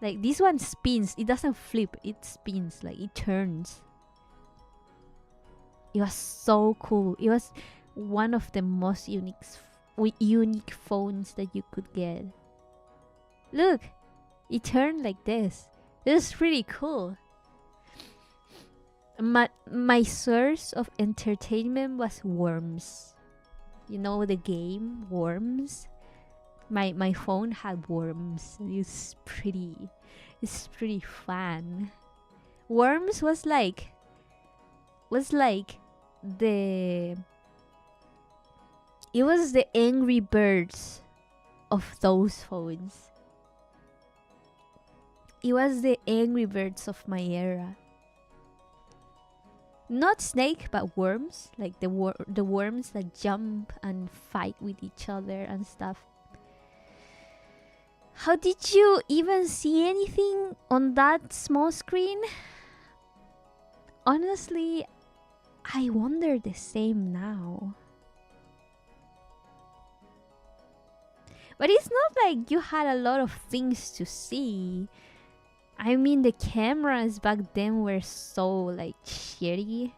Like this one spins. It doesn't flip. It spins. Like it turns. It was so cool. It was one of the most unique phones that you could get. Look, it turned like this. This is pretty cool. My source of entertainment was Worms. You know the game Worms? My phone had Worms. It's pretty fun. Worms was like the it was the Angry Birds of those phones. It was the Angry Birds of my era. Not snake, but worms, like the worms that jump and fight with each other and stuff. How did you even see anything on that small screen? Honestly, I wonder the same now. But it's not like you had a lot of things to see. I mean, the cameras back then were so like shitty.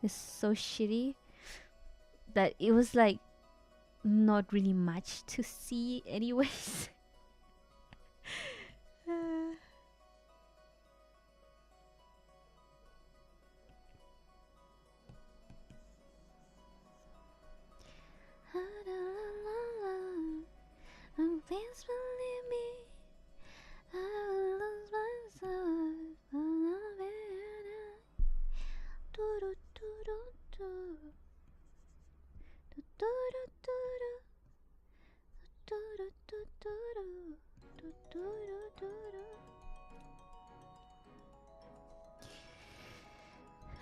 It's so shitty that it was like not really much to see anyways. Please believe me, I will lose myself.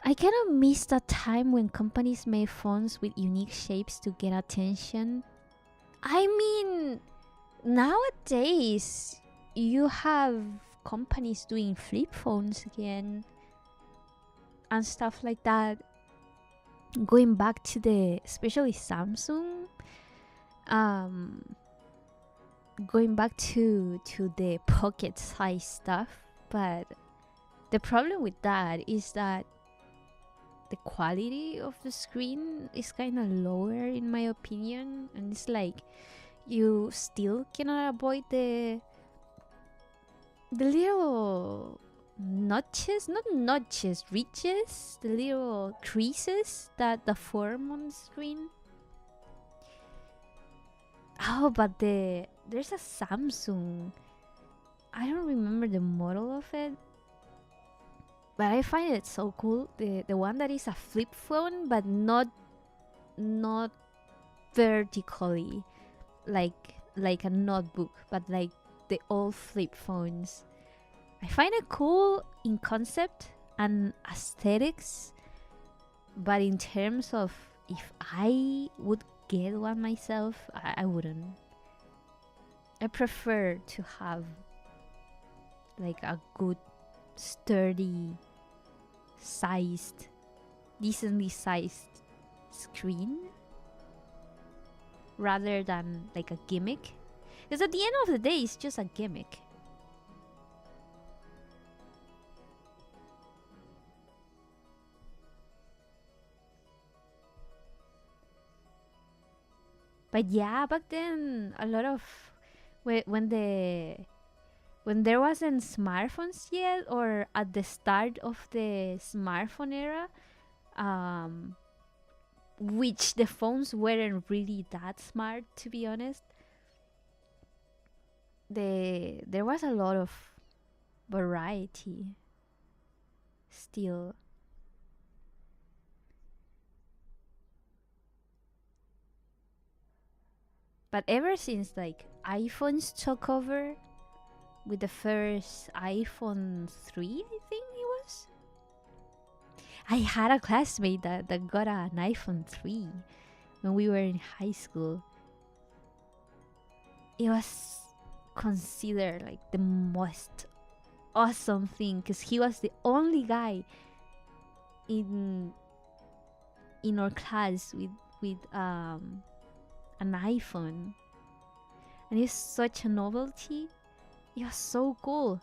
I kind of miss that time when companies made phones with unique shapes to get attention. I mean, nowadays you have companies doing flip phones again and stuff like that. Going back to especially Samsung, going back to the pocket size stuff. But the problem with that is that the quality of the screen is kind of lower in my opinion, and it's like you still cannot avoid the little notches, not notches, ridges, the little creases that form on the screen. Oh, but there's a Samsung. I don't remember the model of it, but I find it so cool. The one that is a flip phone, but not vertically, like a notebook, but like the old flip phones. I find it cool in concept and aesthetics, but in terms of if I would get one myself, I wouldn't. I prefer to have like a good, sturdy, sized, decently sized screen rather than like a gimmick. Because at the end of the day, it's just a gimmick. But yeah, back then, a lot of when there wasn't smartphones yet, or at the start of the smartphone era, um, which the phones weren't really that smart, to be honest. There was a lot of variety still. But ever since like iPhones took over with the first iPhone 3, I think it was. I had a classmate that got an iPhone 3 when we were in high school. It was considered like the most awesome thing because he was the only guy in our class with an iPhone, and it's such a novelty. It was so cool.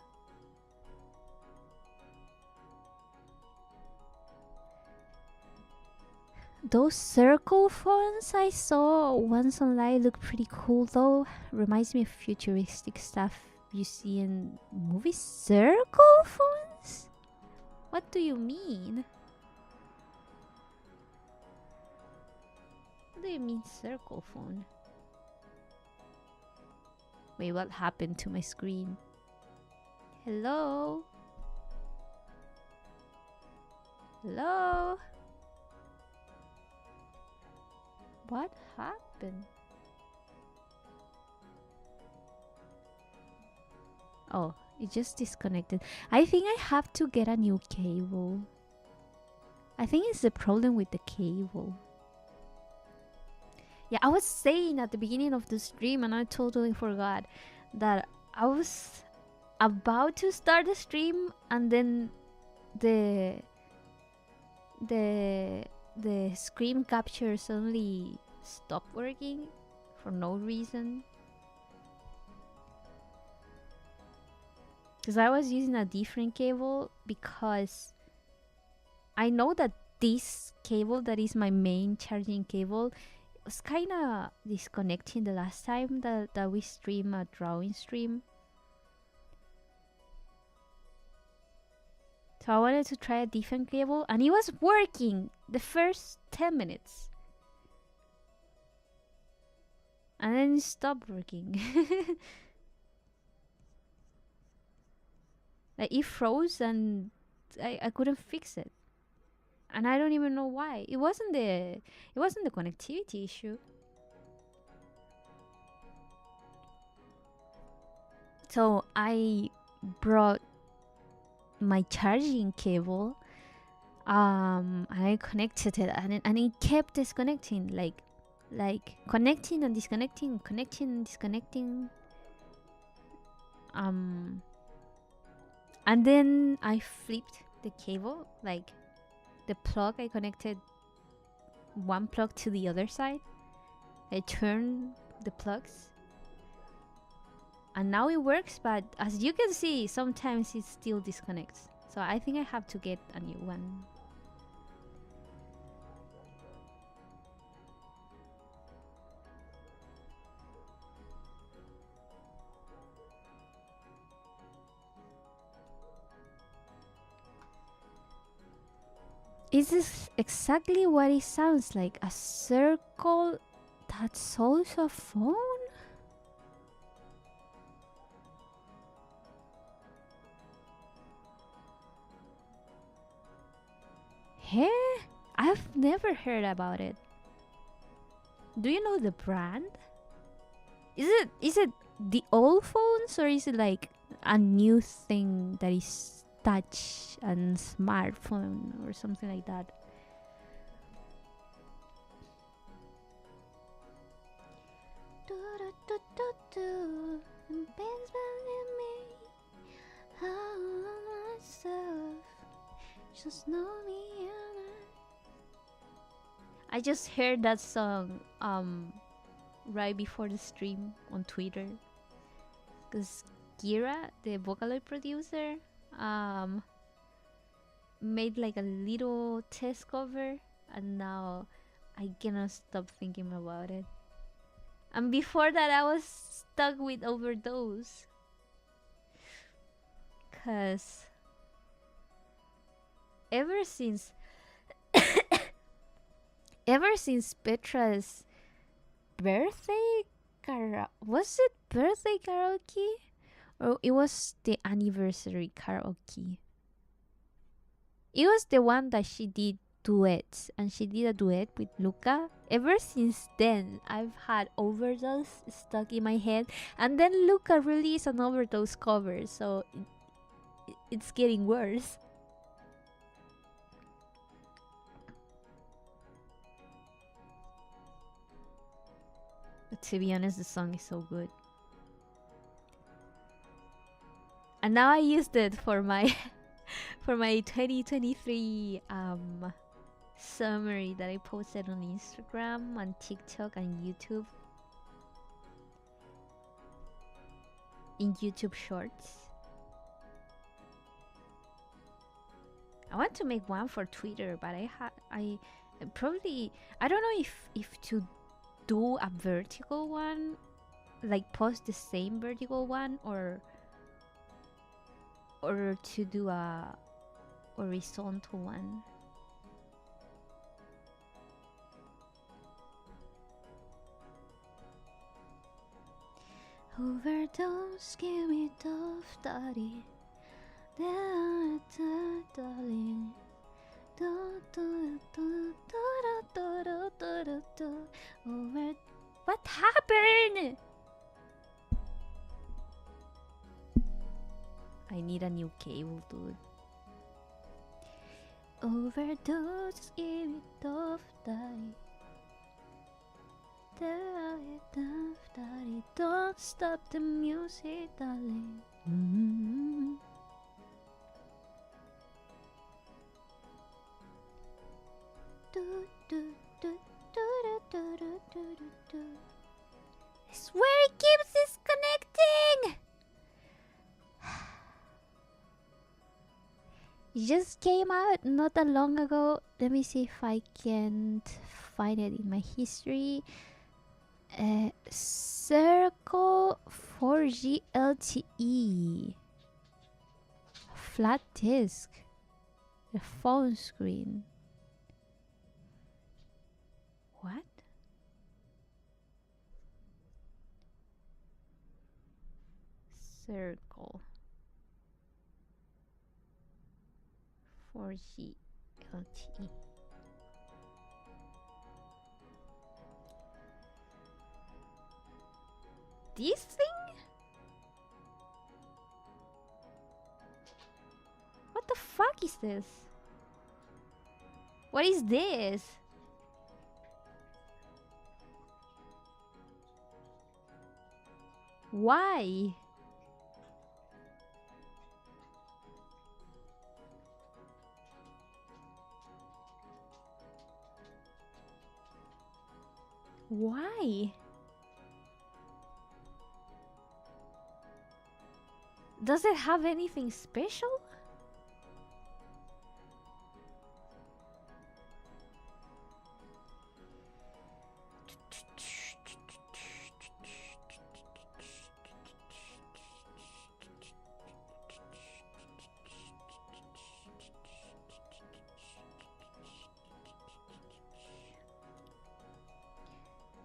Those circle phones I saw once online look pretty cool though. Reminds me of futuristic stuff you see in movies. Circle phones? What do you mean? What do you mean circle phone? Wait, what happened to my screen? Hello? Hello? What happened? Oh, it just disconnected. I think I have to get a new cable. I think it's the problem with the cable. Yeah, I was saying at the beginning of the stream, and I totally forgot that I was about to start the stream, and then the screen capture suddenly stopped working for no reason. Because I was using a different cable, because I know that this cable that is my main charging cable was kind of disconnecting the last time that we stream a drawing stream. So I wanted to try a different cable, and it was working the first 10 minutes. And then it stopped working. Like it froze, and I couldn't fix it. And I don't even know why. It wasn't the connectivity issue. So I brought my charging cable, and I connected it, and it kept disconnecting, like connecting and disconnecting, connecting and disconnecting. And then I flipped the cable, like the plug. I connected one plug to the other side. I turned the plugs, and now it works, but as you can see, sometimes it still disconnects. So I think I have to get a new one. Is this exactly what it sounds like? A circle that's also a phone? Huh? I've never heard about it. Do you know the brand? Is it the old phones, or is it like a new thing that is touch and smartphone or something like that? Just know me. I just heard that song right before the stream on Twitter, because Kira, the Vocaloid producer, um made like a little test cover, and now I cannot stop thinking about it. And before that, I was stuck with Overdose, cause ever since ever since Petra's birthday was it birthday karaoke, or it was the anniversary karaoke? It was the one that she did duets, and she did a duet with Luca. Ever since then, I've had Overdose stuck in my head, and then Luca released an Overdose cover, so it's getting worse. But to be honest, the song is so good. And now I used it for my for my 2023 summary that I posted on Instagram, on TikTok, and YouTube. In YouTube Shorts. I want to make one for Twitter, but I probably, I don't know if to do a vertical one, like post the same vertical one, or to do a horizontal one. Overdose, give me tough daddy. Darling. Over. What happened? I need a new cable, dude. Overdose, give me tough daddy. Daddy, don't stop the music, darling. I swear it keeps disconnecting. It just came out not that long ago. Let me see if I can find it in my history. Circle 4G LTE. Flat disk. The phone screen. What? Circle 4G LTE. This thing? What the fuck is this? What is this? Why? Why? Does it have anything special?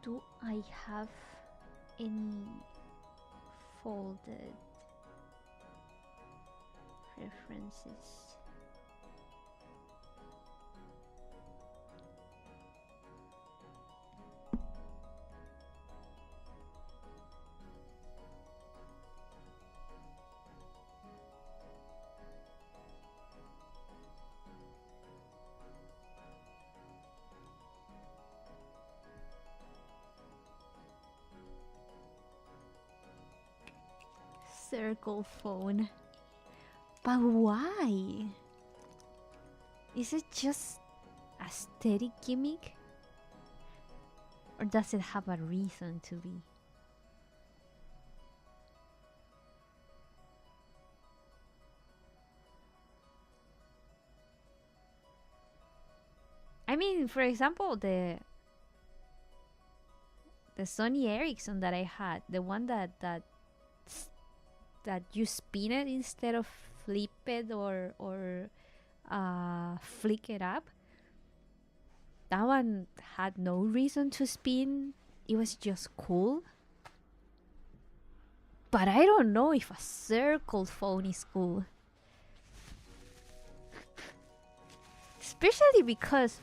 Do I have any folded preferences? circle phone. But why? Is it just aesthetic gimmick? Or does it have a reason to be? I mean, for example, the Sony Ericsson that I had, the one that you spin it instead of flip it or flick it up. That one had no reason to spin. It was just cool. But I don't know if a circle phone is cool. Especially because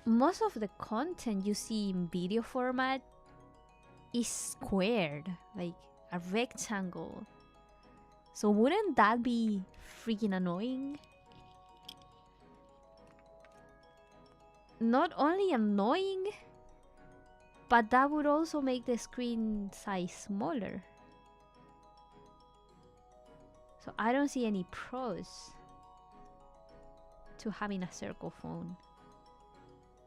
most of the content you see in video format is squared, like a rectangle. So wouldn't that be freaking annoying? Not only annoying, but that would also make the screen size smaller. So I don't see any pros to having a circle phone,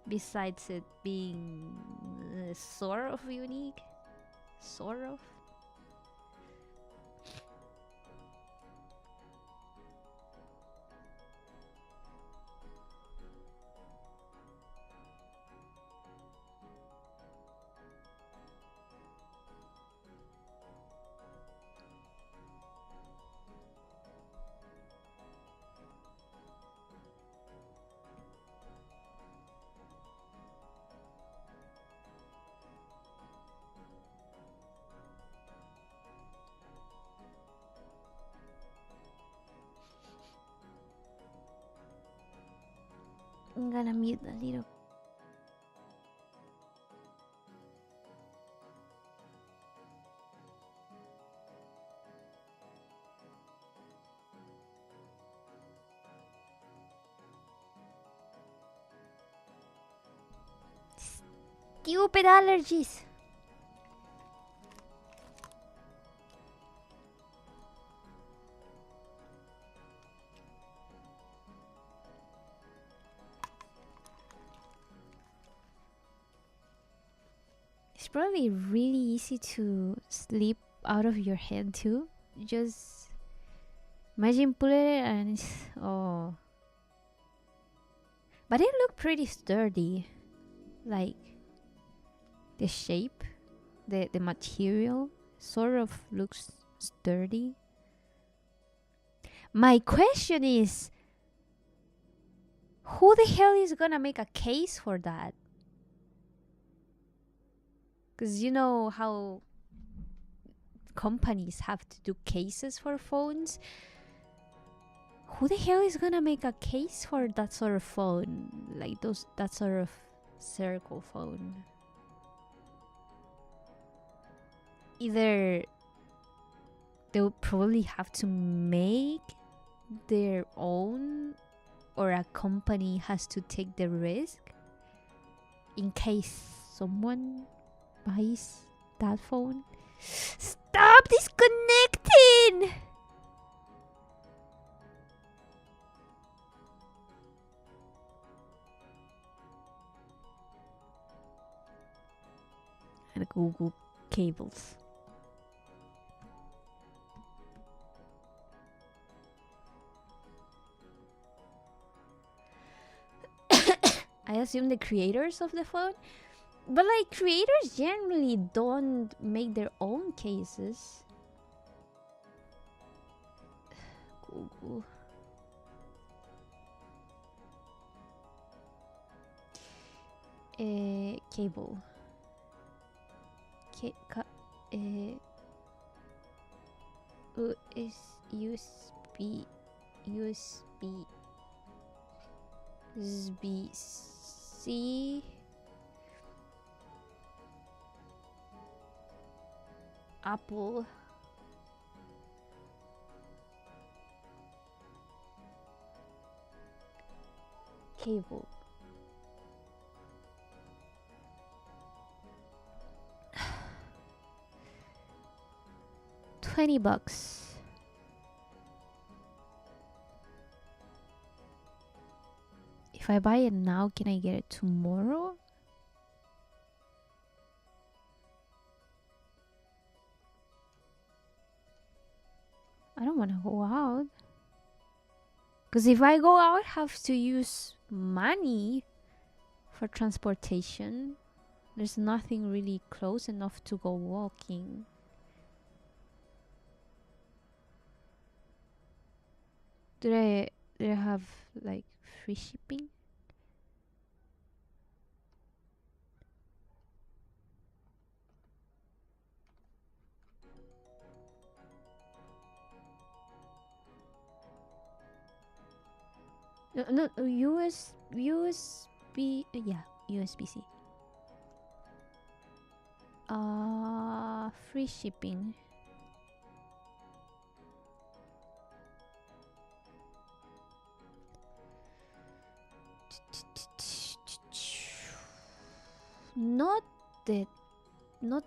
besides it being sort of unique. Sort of. I'm gonna mute a little. Stupid allergies. It's probably really easy to slip out of your head too. Just imagine pulling it and oh. But it looked pretty sturdy. Like the shape, the material sort of looks sturdy. My question is, who the hell is gonna make a case for that? Because you know how companies have to do cases for phones. Who the hell is gonna make a case for that sort of phone? Like that sort of circle phone. Either they'll probably have to make their own, or a company has to take the risk in case someone buys that phone. Stop disconnecting! And Google cables. I assume the creators of the phone. But like, creators generally don't make their own cases. Google. Cable. USB. USB-C. Apple. Cable. $20. If I buy it now, can I get it tomorrow? I don't want to go out. Because if I go out, I have to use money for transportation. There's nothing really close enough to go walking. Do they have like free shipping? No, USB, yeah, USB-C. Free shipping. Not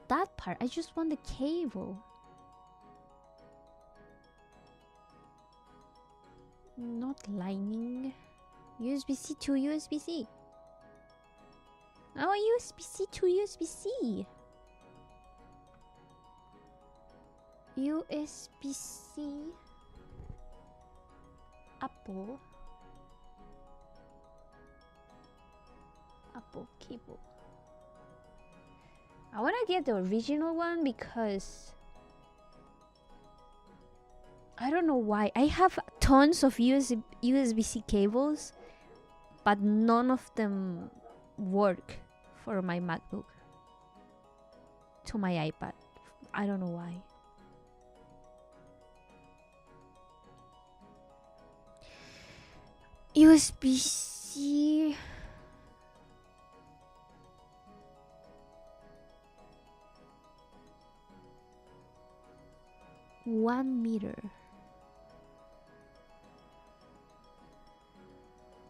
that part. I just want the cable. Not lightning. USB-C to USB-C. Oh, USB-C to USB-C. USB-C. Apple cable. I want to get the original one because I don't know why. I have tons of USB-C cables, but none of them work for my MacBook to my iPad. I don't know why. USB-C. One meter.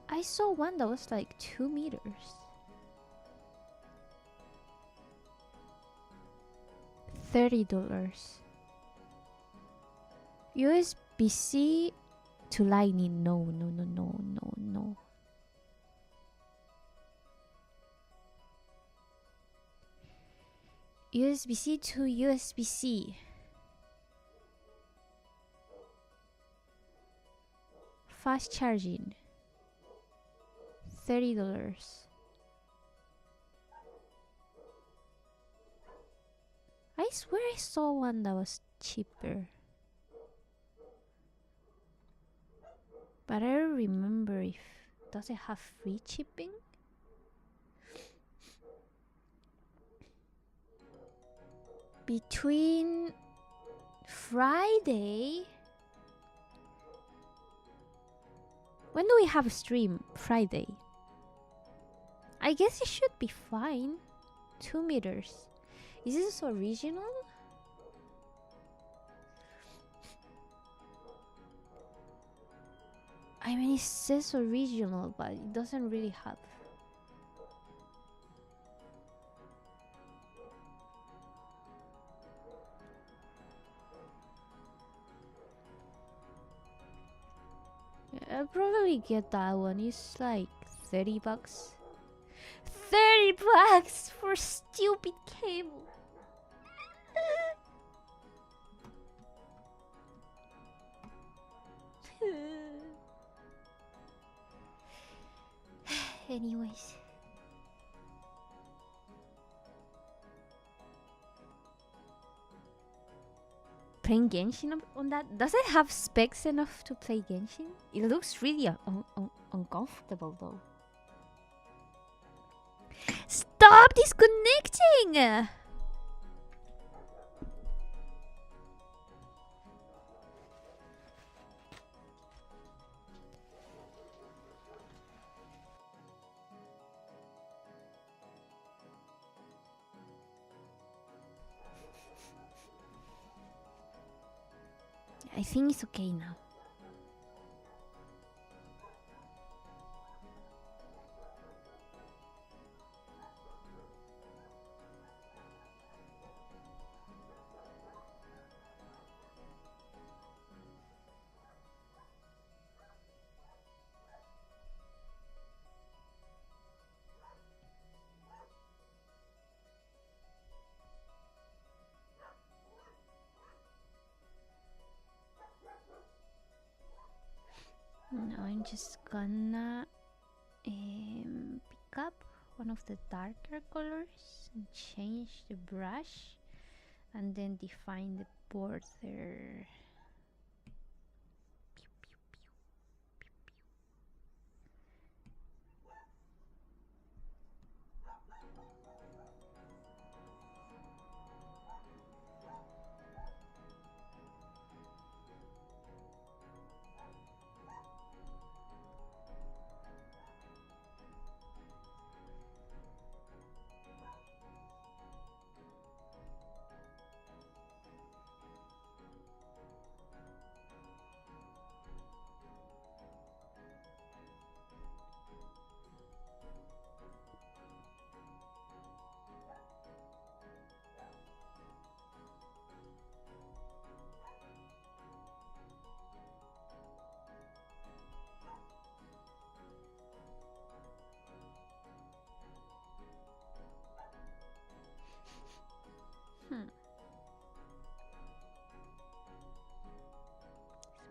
I saw one that was like 2 meters. $30. USB-C to lightning. No. USB-C to USB-C. Fast charging. $30. I swear I saw one that was cheaper, but I don't remember if does it have free shipping. Between Friday. When do we have a stream? Friday. I guess it should be fine. 2 meters. Is this original? I mean, it says original, but it doesn't really have. I'll probably get that one. It's like $30. $30 for stupid cable. Anyways. Playing Genshin on that? Does it have specs enough to play Genshin? It looks really uncomfortable though. Stop disconnecting! I think it's okay now. Now I'm just gonna pick up one of the darker colors and change the brush and then define the border. Pew, pew, pew, pew, pew.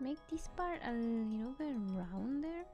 Let's make this part a little bit rounder.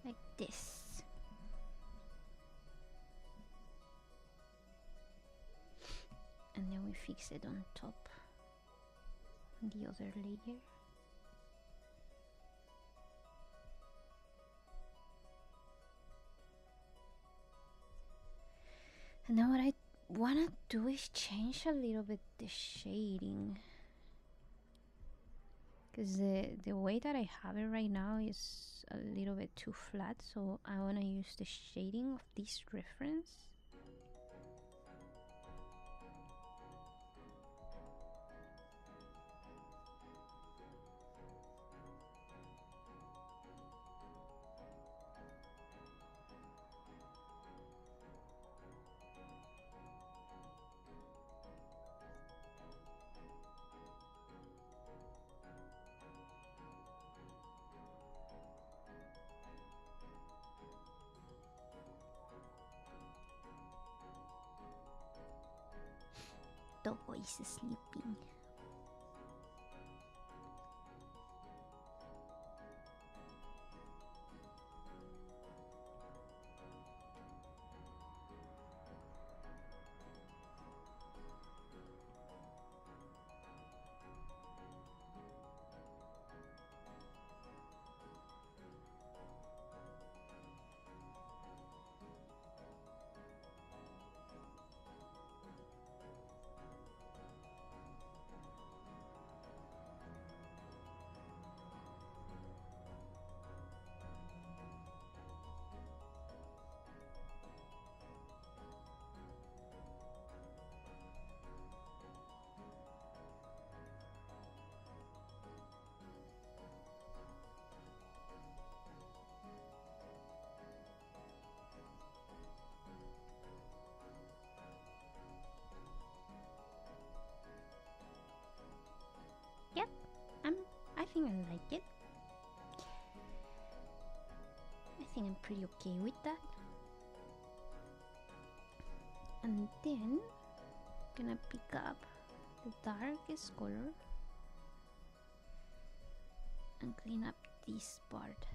Like this. And then we fix it on top, the other layer. And now what I wanna do is change a little bit the shading, because the way that I have it right now is a little bit too flat, so I wanna use the shading of this reference. Togo is sleeping. Yep, I think I like it. I think I'm pretty okay with that. And then gonna pick up the darkest color and clean up this part.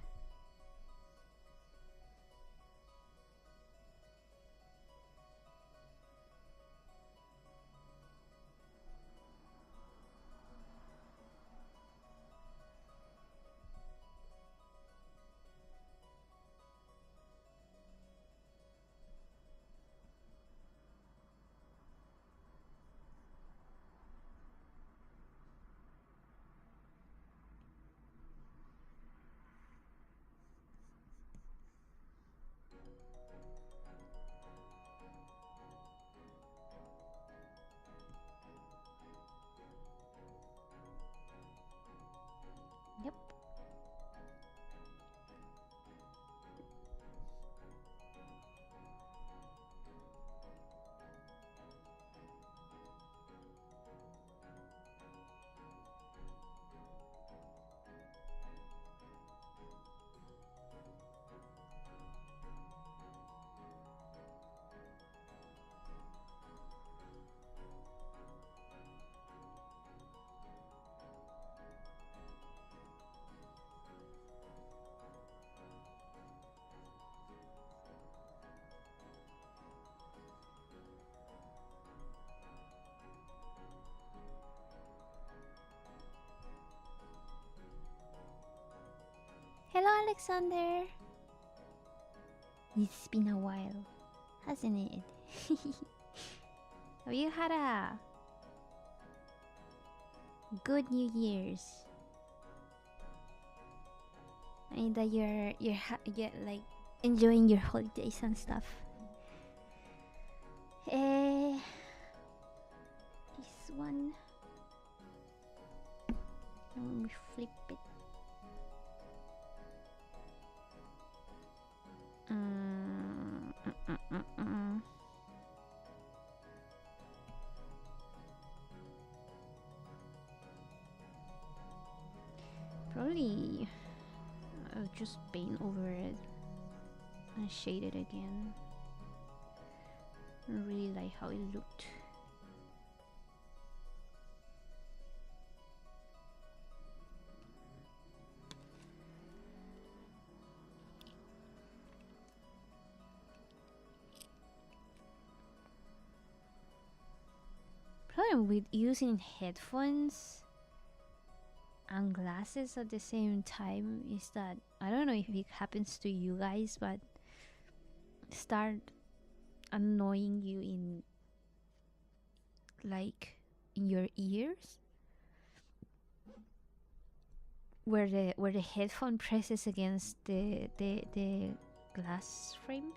Yep. Hello, Alexander. It's been a while, hasn't it? Have you had a good New Year's? I mean that you're like enjoying your holidays and stuff. Eh, this one. Let me flip it. Probably I'll just paint over it and shade it again. I really like how it looked. Problem with using headphones and glasses at the same time is that I don't know if it happens to you guys, but start annoying you in like in your ears where the headphone presses against the glass frames.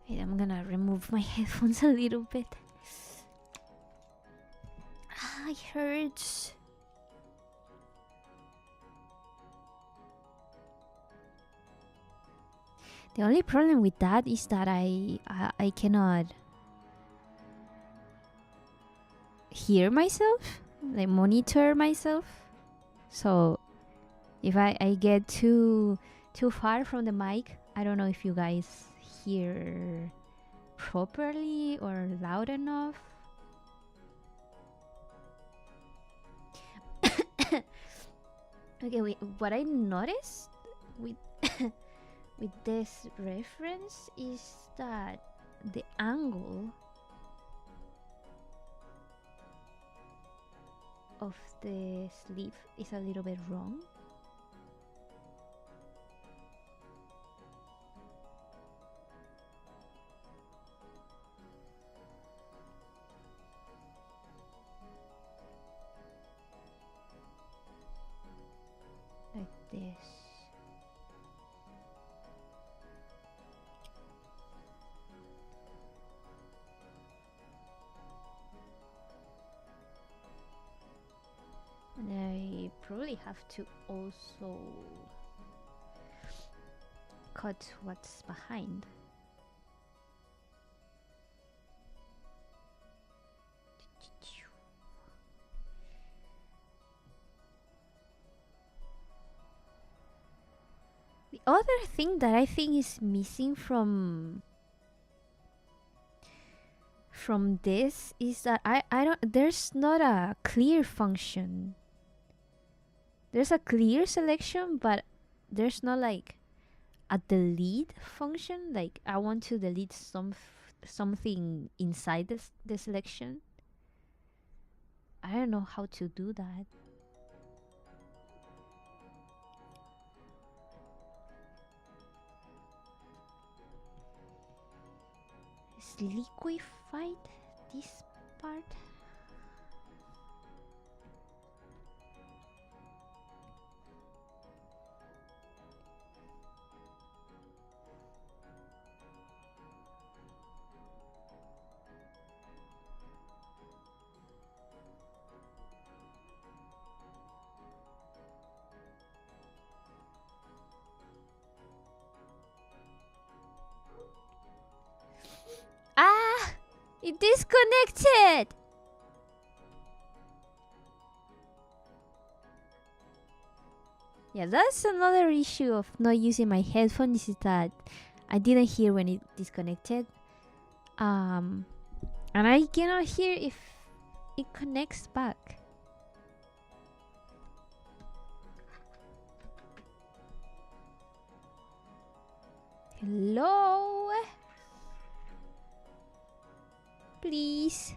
Wait, I'm gonna remove my headphones a little bit. Ah, it hurts. The only problem with that is that I cannot hear myself, like monitor myself. So if I get too far from the mic, I don't know if you guys hear properly or loud enough. Okay, wait, what I noticed with with this reference is that the angle of the sleeve is a little bit wrong. Like this. And I probably have to also cut what's behind. The other thing that I think is missing from this is that I don't there's not a clear function. There's a clear selection, but there's not like a delete function. Like I want to delete something inside the selection. I don't know how to do that. Is liquefied this part? disconnected! Yeah, that's another issue of not using my headphones, is that I didn't hear when it disconnected. And I cannot hear if it connects back. Hello? Please.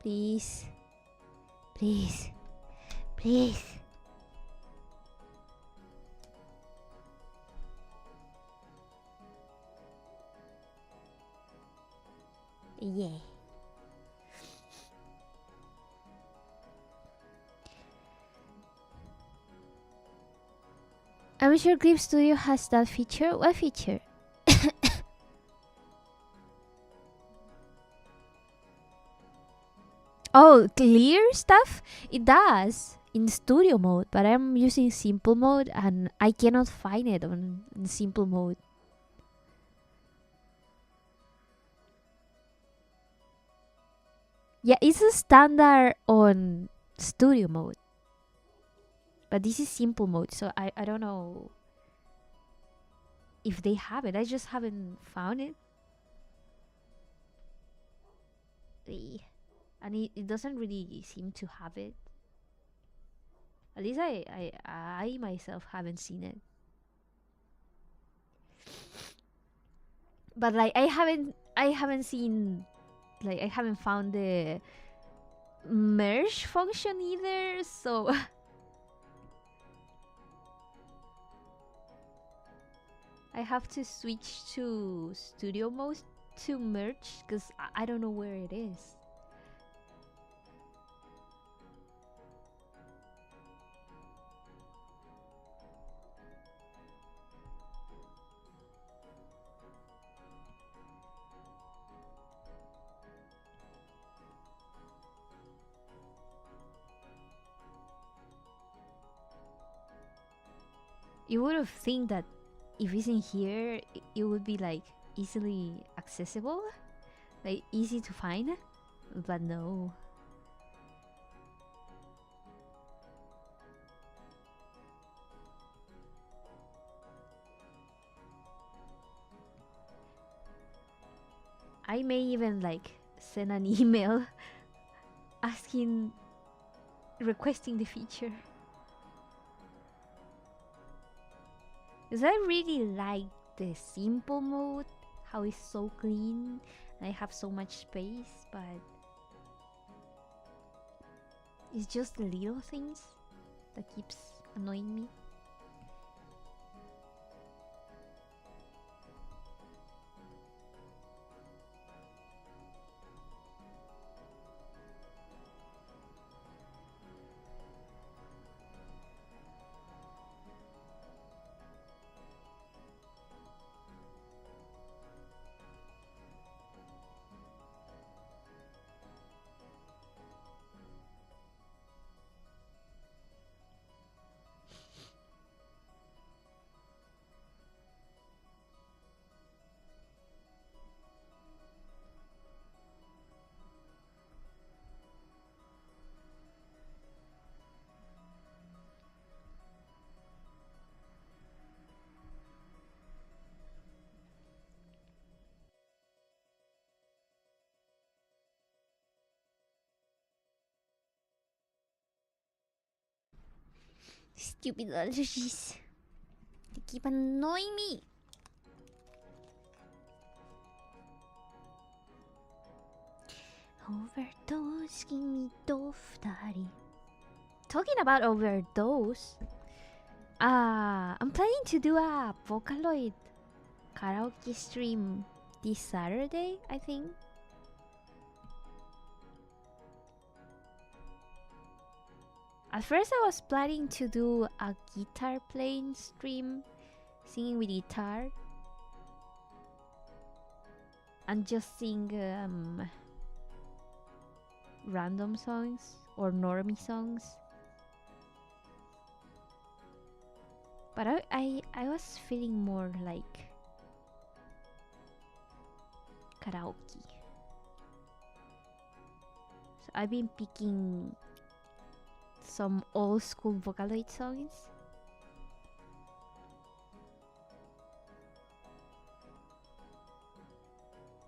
Please. Please. Please. Yeah. I'm sure Clip Studio has that feature. What feature? Oh, clear stuff? It does in studio mode, but I'm using simple mode and I cannot find it on in simple mode. Yeah, it's a standard on studio mode. But this is simple mode, so I don't know if they have it. I just haven't found it. And it doesn't really seem to have it. At least I myself haven't seen it. But like I haven't seen, like I haven't found the merge function either, so I have to switch to studio mode to merge because I don't know where it is. You would have think that if it's in here, it would be like easily accessible, like easy to find, but no. I may even like send an email asking, requesting the feature. Because I really like the simple mode, how it's so clean and I have so much space, but it's just the little things that keeps annoying me. Stupid allergies. They keep annoying me. Overdose, kimi to futari. Talking about overdose, I'm planning to do a Vocaloid karaoke stream this Saturday, I think. At first I was planning to do a guitar playing stream, singing with guitar, and just sing random songs or normie songs. But I was feeling more like karaoke. So I've been picking some old school Vocaloid songs.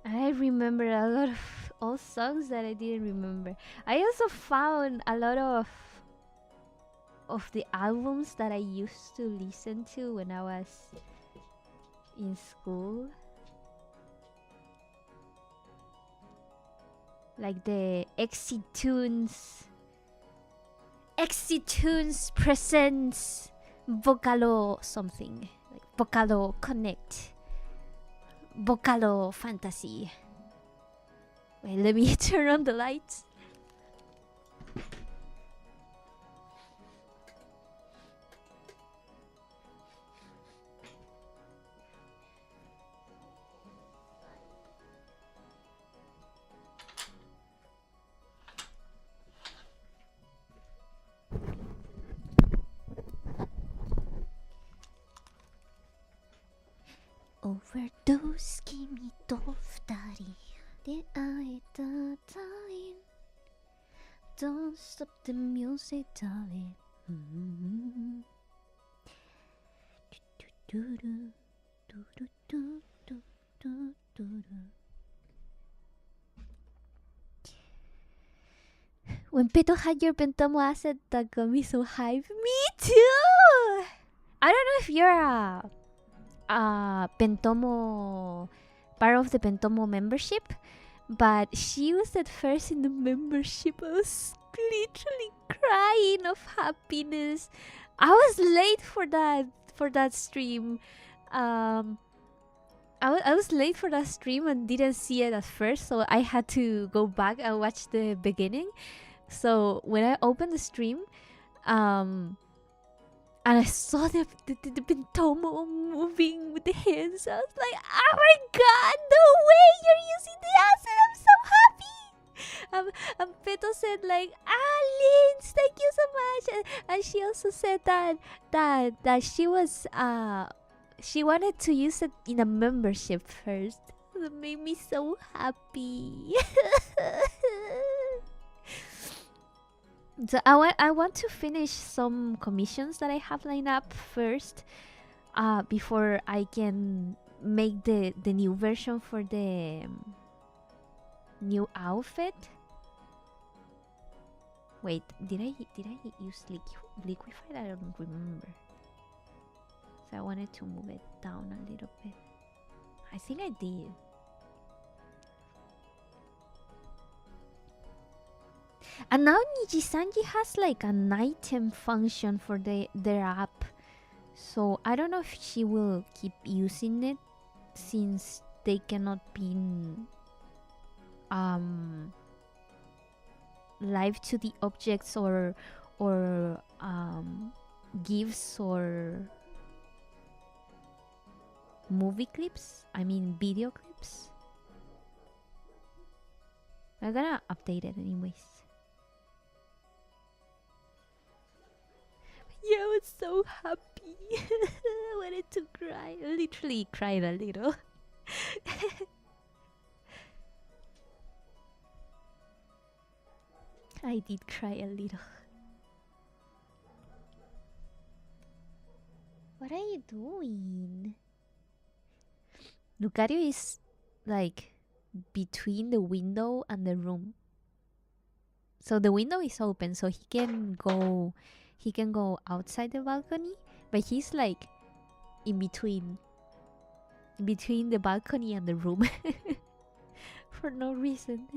I remember a lot of old songs that I didn't remember. I also found a lot of the albums that I used to listen to when I was in school. Like the Exitunes presents Vocalo something. Like Vocalo Connect. Vocalo Fantasy. Wait, let me turn on the lights. Overdose 君と二人出会えた darling Don't stop the music darling When Peto had your Pentomo asset that got me so hyped. Me too! I don't know if you're a Pentomo, part of the Pentomo membership, but she was at first in the membership. I was literally crying of happiness. I was late for that stream. I was late for that stream and didn't see it at first, so I had to go back and watch the beginning. So when I opened the stream, and I saw the Pentomo moving with the hands, I was like, oh my god, no way, you're using the asset, I'm so happy! And Peto said like, Lins, thank you so much! And she also said that she was, she wanted to use it in a membership first. That made me so happy. So I want to finish some commissions that I have lined up first, before I can make the new version for the new outfit. Wait, did I use liquefied? I don't remember. So I wanted to move it down a little bit. I think I did. And now Nijisanji has like an item function for their app. So I don't know if she will keep using it since they cannot pin live to the objects or GIFs or movie clips. I mean video clips. I'm gonna update it anyways. Yeah, I was so happy. I wanted to cry. I literally cried a little. I did cry a little. What are you doing? Lucario is like between the window and the room. So the window is open, so he can go outside the balcony, but he's like in between the balcony and the room for no reason.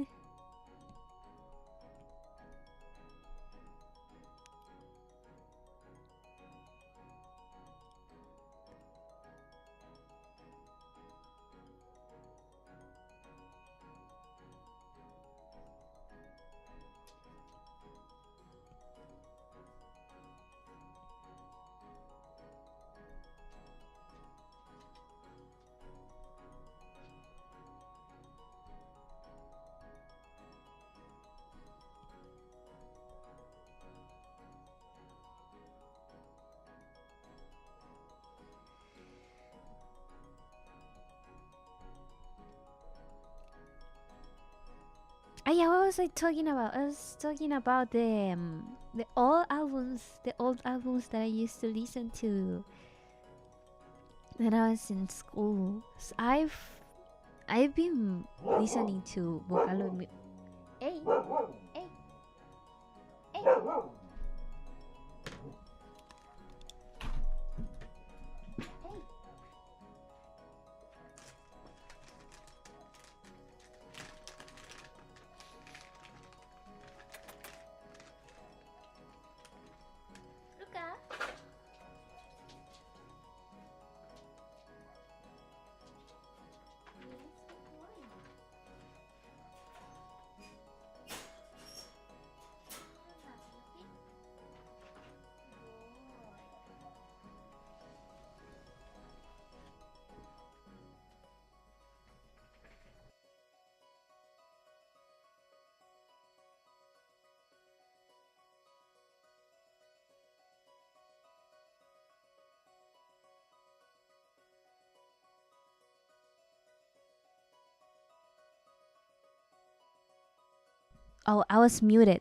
Yeah, what was I talking about? I was talking about the old albums that I used to listen to when I was in school. So I've been listening to Vocalo. Hey, hey, hey. Luca. Oh, I was muted.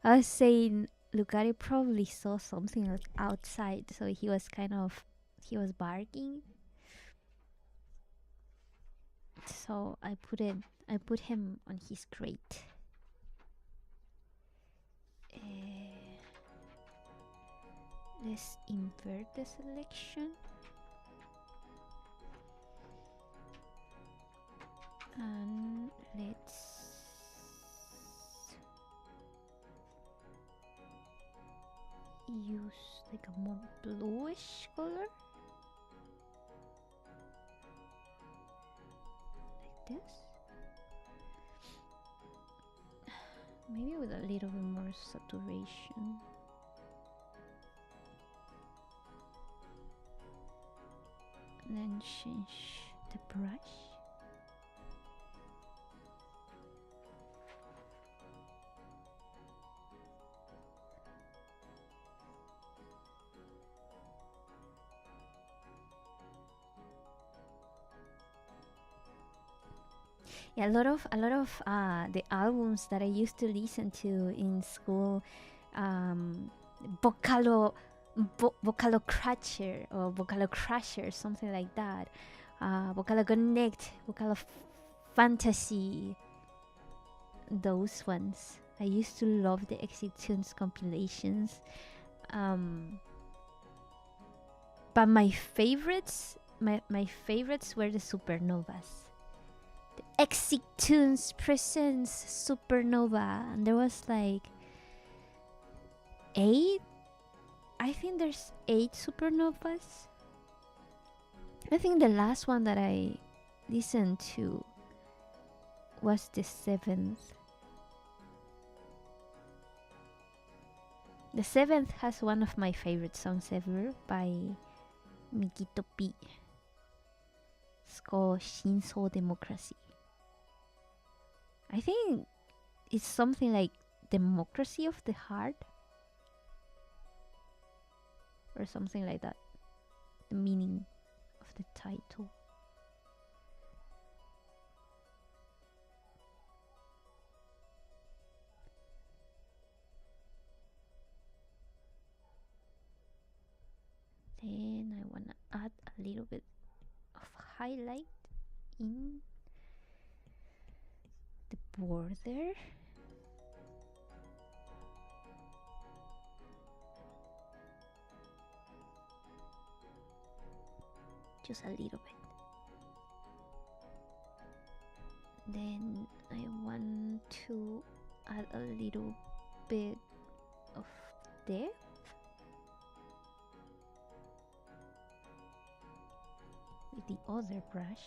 I was saying Lucari probably saw something outside, so he was barking. So I put him on his crate. Let's invert the selection. And let's use like a more bluish color. Like this. Maybe with a little bit more saturation. And then change the brush. Yeah, a lot of the albums that I used to listen to in school, um, Vocalo, Vocalo Crusher or Vocalo Crusher, something like that. Vocalo Connect, Vocalo Fantasy, those ones. I used to love the Exit Tunes compilations. But my favorites were the Supernovas. Exit Tunes presents Supernova, and there was like 8. I think there's 8 Supernovas. I think the last one that I listened to was the 7th. The 7th has one of my favorite songs ever by Mikito P. It's called Shinso Democracy. I think it's something like Democracy of the Heart or something like that. The meaning of the title. Then I wanna add a little bit of highlight in the border. Just a little bit. Then I want to add a little bit of depth with the other brush.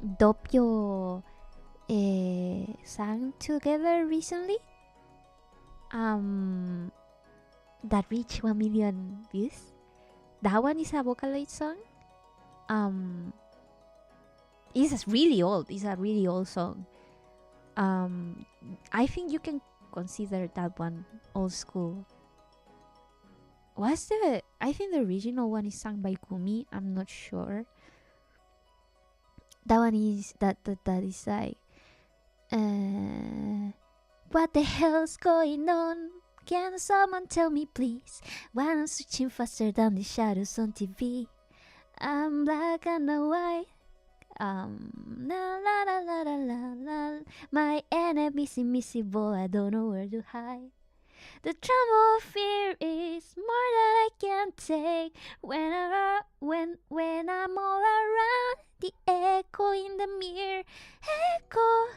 Doppio sang together recently. That reached 1 million views. That one is a Vocaloid song. It's really old. It's a really old song. I think you can consider that one old school. I think the original one is sung by Kumi. I'm not sure. That one is that is like, what the hell's going on? Can someone tell me please? Why I'm switching faster than the shadows on TV. I'm black and white. La la la la la la la. My enemy's invisible. I don't know where to hide. The tremble of fear is more than I can take. When I'm all around, the echo in the mirror, echo.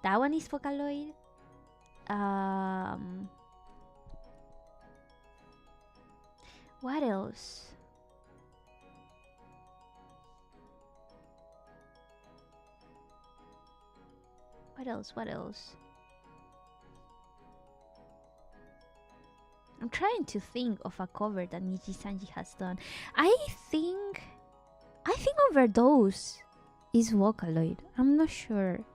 That one is Vocaloid. What else? What else? I'm trying to think of a cover that Nijisanji has done. I think Overdose is Vocaloid. I'm not sure.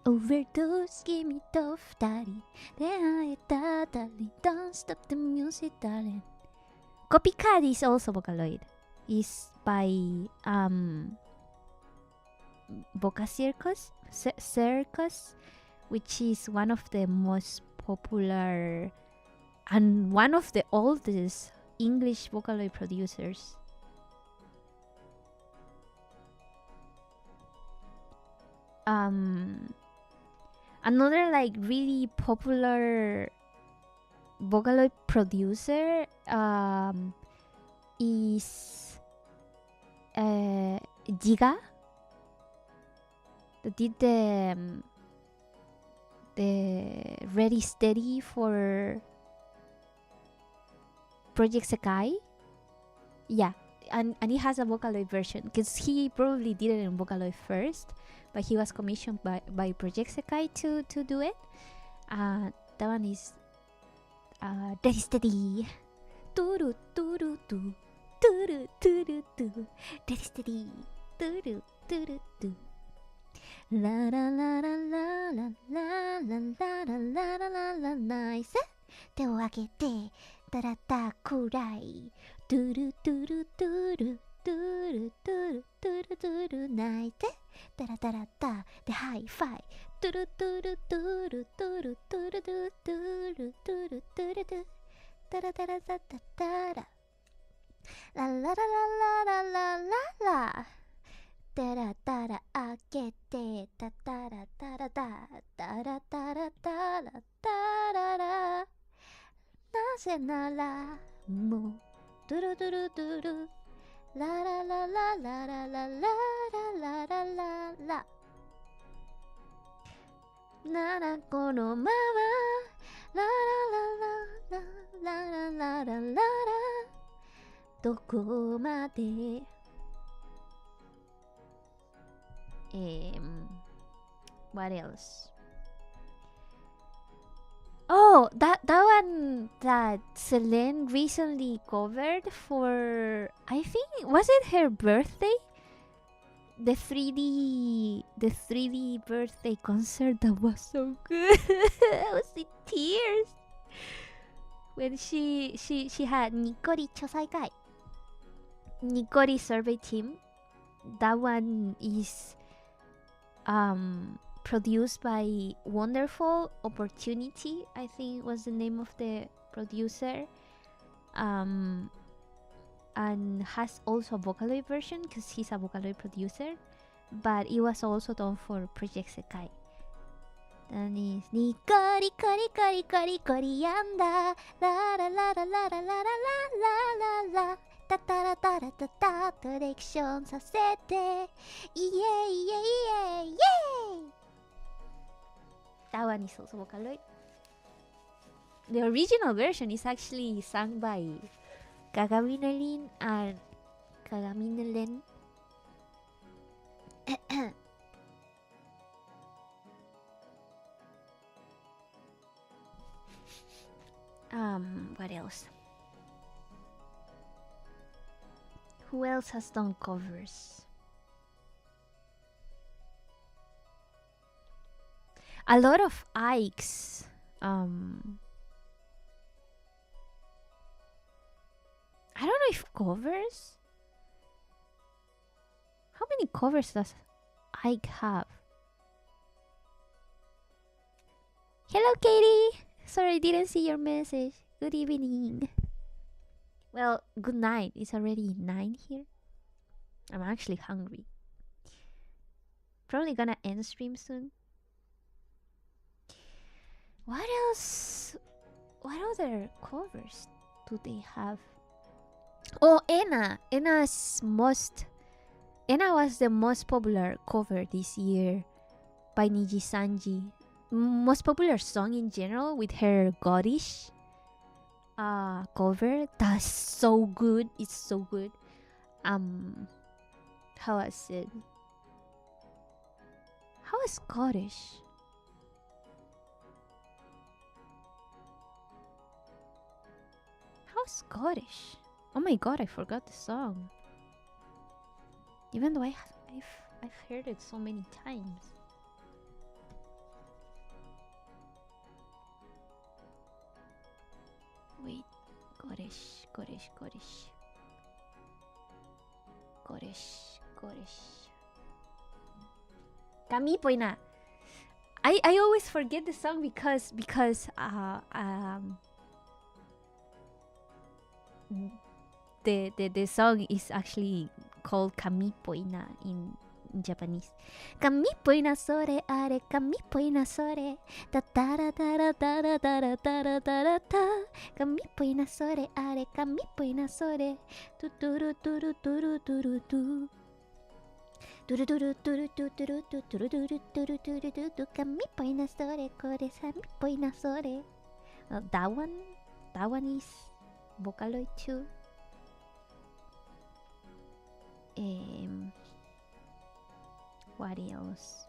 Overdose, give me the daddy. Darling, don't stop the music, darling. Copycat is also Vocaloid. Is by Boca Circus, which is one of the most popular and one of the oldest English Vocaloid producers. Another like really popular Vocaloid producer is Giga. That did the Ready Steady for Project Sekai. Yeah, and he has a Vocaloid version because he probably did it in Vocaloid first, but he was commissioned by Project Sekai to do it. That one is Ready Steady. Turu turu tu. Turu turu tu. Ready Steady. Turu turu tu. La la la la la la la la la la la la la nice. 手を上げてたらたくらい。トゥルトゥルトゥルトゥルトゥルトゥルトゥル泣いてタラタラタでハイファイ。トゥルトゥルトゥルトゥルトゥルトゥルトゥルトゥルトゥルトゥルタラタラタタタラララララララララタラタラ開けてタタラタラタタラタラタラタララなぜならもうドゥルドゥルドゥルラララララララララララララならこのままララララララララララどこまでwhat else? Oh, that one that Selene recently covered for, I think, was it her birthday? The 3D birthday concert that was so good. I was in tears when she had Nikori Chosaikai, Nikori survey team. That one is produced by Wonderful Opportunity, I think was the name of the producer, and has also a Vocaloid version because he's a Vocaloid producer, but it was also done for Project Sekai. That is Nikori Kori Kori Kori Korianda La la la la la la la la la la タタラタラタタトレクションさせてイエイイエイイエイイエイ That one is also Vocaloid. The original version is actually sung by Kagaminelin and Kagaminelen. What else? Who else has done covers? A lot of Ikes. I don't know if covers. How many covers does Ike have? Hello, Katie. Sorry, I didn't see your message. Good evening. Well, good night. It's already 9 here. I'm actually hungry. Probably gonna end stream soon. What else? What other covers do they have? Oh, Ena. Enna was the most popular cover this year by Niji Sanji. Most popular song in general with her Godish cover. That's so good. It's so good. How I said. How is Godish? How's Scottish? Oh my god, I forgot the song. Even though I've heard it so many times. Wait, Scottish. Kamipoina. I always forget the song because the song is actually called Kamipoina in Japanese. Kamipoina sore are kamipoina sore ta ta ra ta ra ta ra ta ra ta ra ta ra ta kamipoina sore are kamipoina sore tu tu ru tu ru tu ru tu ru tu kamipoina sore kore samipoina sore. That one is Vocaloid too. What else?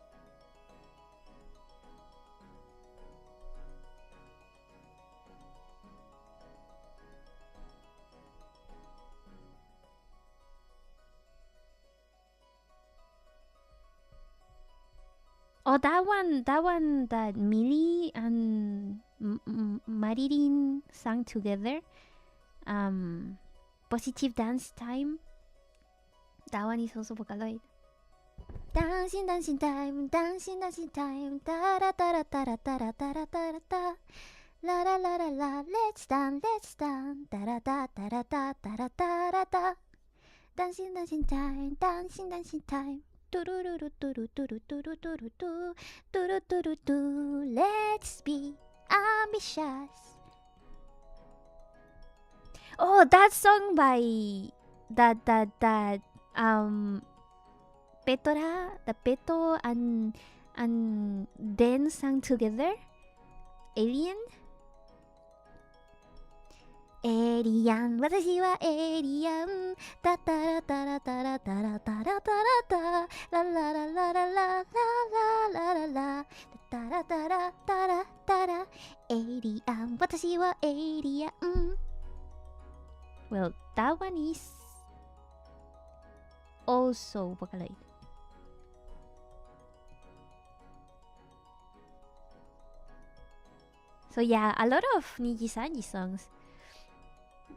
Oh, that one that Millie and Marilyn sang together. Positive Dance Time. That one is also Vocaloid. Dancing time, dancing time, da da da da da da da da da da. La la la la la, let's dance, da da da da da da da da da. Dancing time, dancing time. Let's be ambitious. Oh, that song by that Petora, the Peto and then sang together. Alien. Alien, 私はエイリアン。タタラタラタラタラタラタラタララララララララララタラタラタラタラエイリアン、私はエイリアン。Well, that one is also Vocaloid. So yeah, a lot of Niji Sanji songs.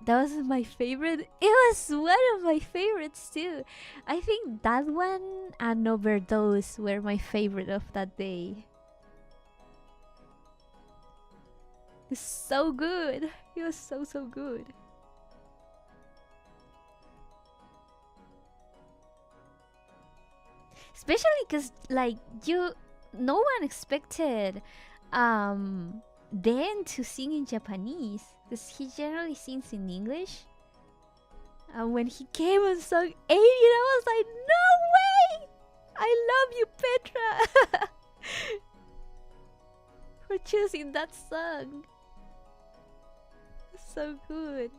That was my favorite. It was one of my favorites too. I think that one and Overdose were my favorite of that day. It's so good. It was so good. Especially because like no one expected Dan to sing in Japanese, because he generally sings in English. And when he came and sung Alien, I was like, no way! I love you, Petra! For choosing that song. It's so good.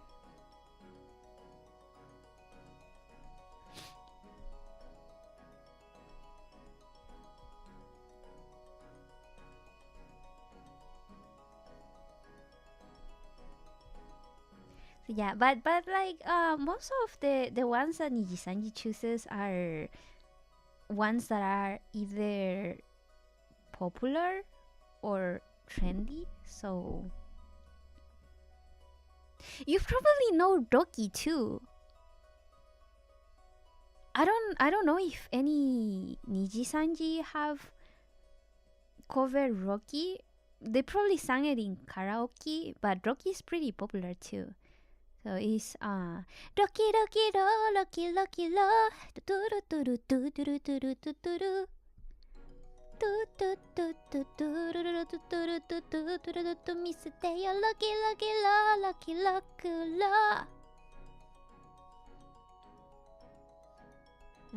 Yeah, but like most of the ones that Nijisanji chooses are ones that are either popular or trendy. So you probably know Rocky too. I don't know if any Nijisanji have covered Rocky. They probably sang it in karaoke, but Rocky is pretty popular too. So it's Rocky Rocky Ro Rocky Rocky Ro do do do do do do do do do do do.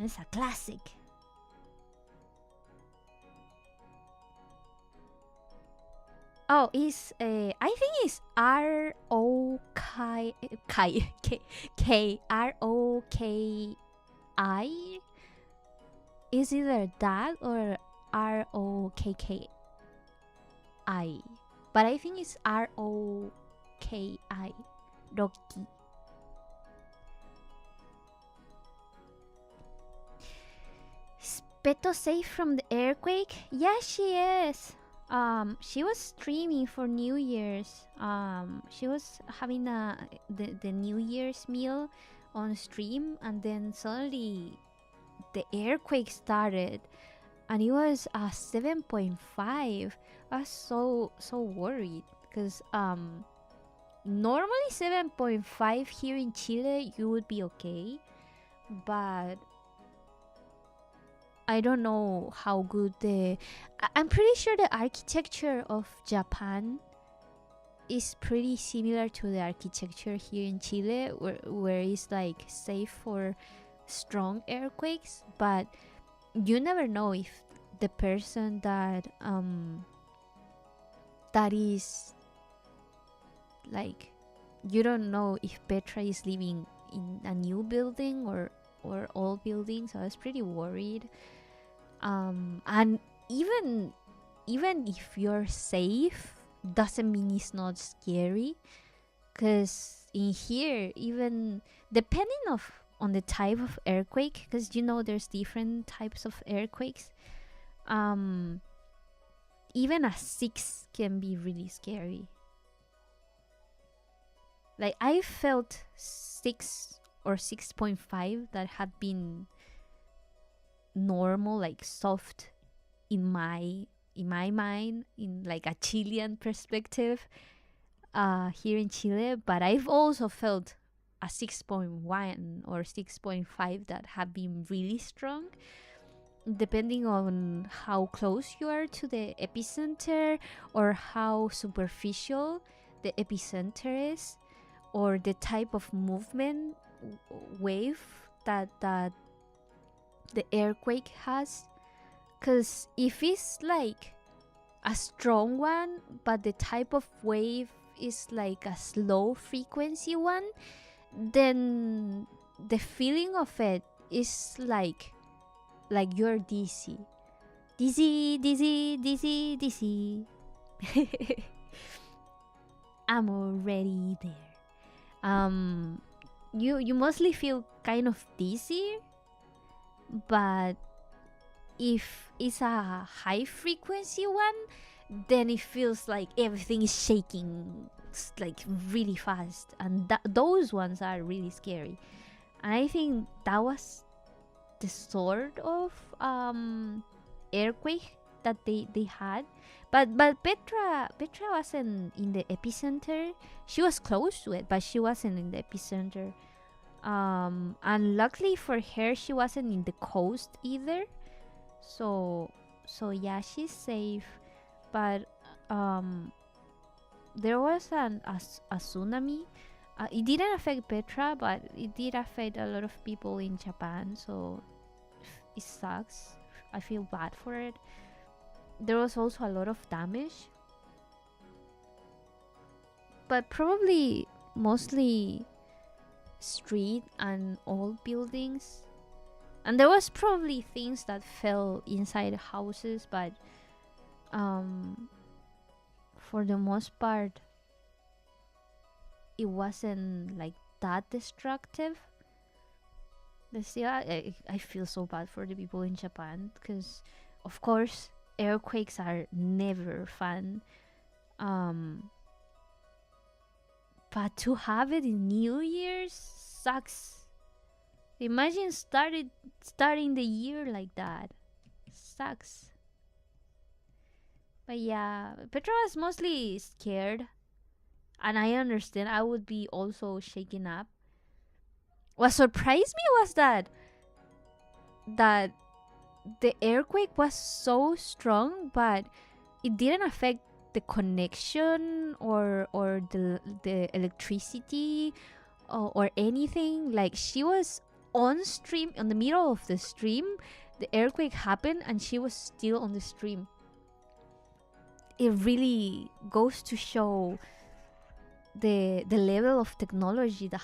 It's a classic. Oh, it's I think it's ROKI. Is either that or ROKKI. But I think it's ROKI. Rocky. Is Peto safe from the earthquake? Yeah, she is. She was streaming for New Year's. She was having the New Year's meal on stream, and then suddenly the earthquake started, and it was 7.5. I was so worried because normally 7.5 here in Chile you would be okay, but I don't know how good I'm pretty sure the architecture of Japan is pretty similar to the architecture here in Chile, where it's like safe for strong earthquakes, but you never know if the person that is like, you don't know if Petra is living in a new building or old building. So I was pretty worried. And even if you're safe doesn't mean it's not scary, because in here, even depending on the type of earthquake, because there's different types of earthquakes, even a 6 can be really scary. Like I felt 6 or 6.5 that had been normal, like soft in my mind, in like a Chilean perspective, here in Chile. But I've also felt a 6.1 or 6.5 that have been really strong, depending on how close you are to the epicenter, or how superficial the epicenter is, or the type of movement wave that the earthquake has. Because if it's like a strong one, but the type of wave is like a slow frequency one, then the feeling of it is like you're dizzy. Dizzy, dizzy, dizzy, dizzy. I'm already there. You mostly feel kind of dizzy, but if it's a high frequency one, then it feels like everything is shaking like really fast, and those ones are really scary. And I think that was the sort of earthquake that they had. But Petra wasn't in the epicenter. She was close to it, but she wasn't in the epicenter. And luckily for her, she wasn't in the coast either. So yeah, she's safe. But there was a tsunami. It didn't affect Petra, but it did affect a lot of people in Japan. So it sucks. I feel bad for it. There was also a lot of damage, but probably mostly street and old buildings. And there was probably things that fell inside houses, but for the most part, it wasn't like that destructive. But still, I feel so bad for the people in Japan because, of course, earthquakes are never fun. Um, but to have it in New Year's sucks. Imagine starting the year like that. Sucks. But yeah, Petra was mostly scared, and I understand. I would be also shaken up. What surprised me was that the earthquake was so strong, but it didn't affect the connection or the electricity or anything. Like she was on stream on the middle of the stream. The earthquake happened, and she was still on the stream. It really goes to show the level of technology that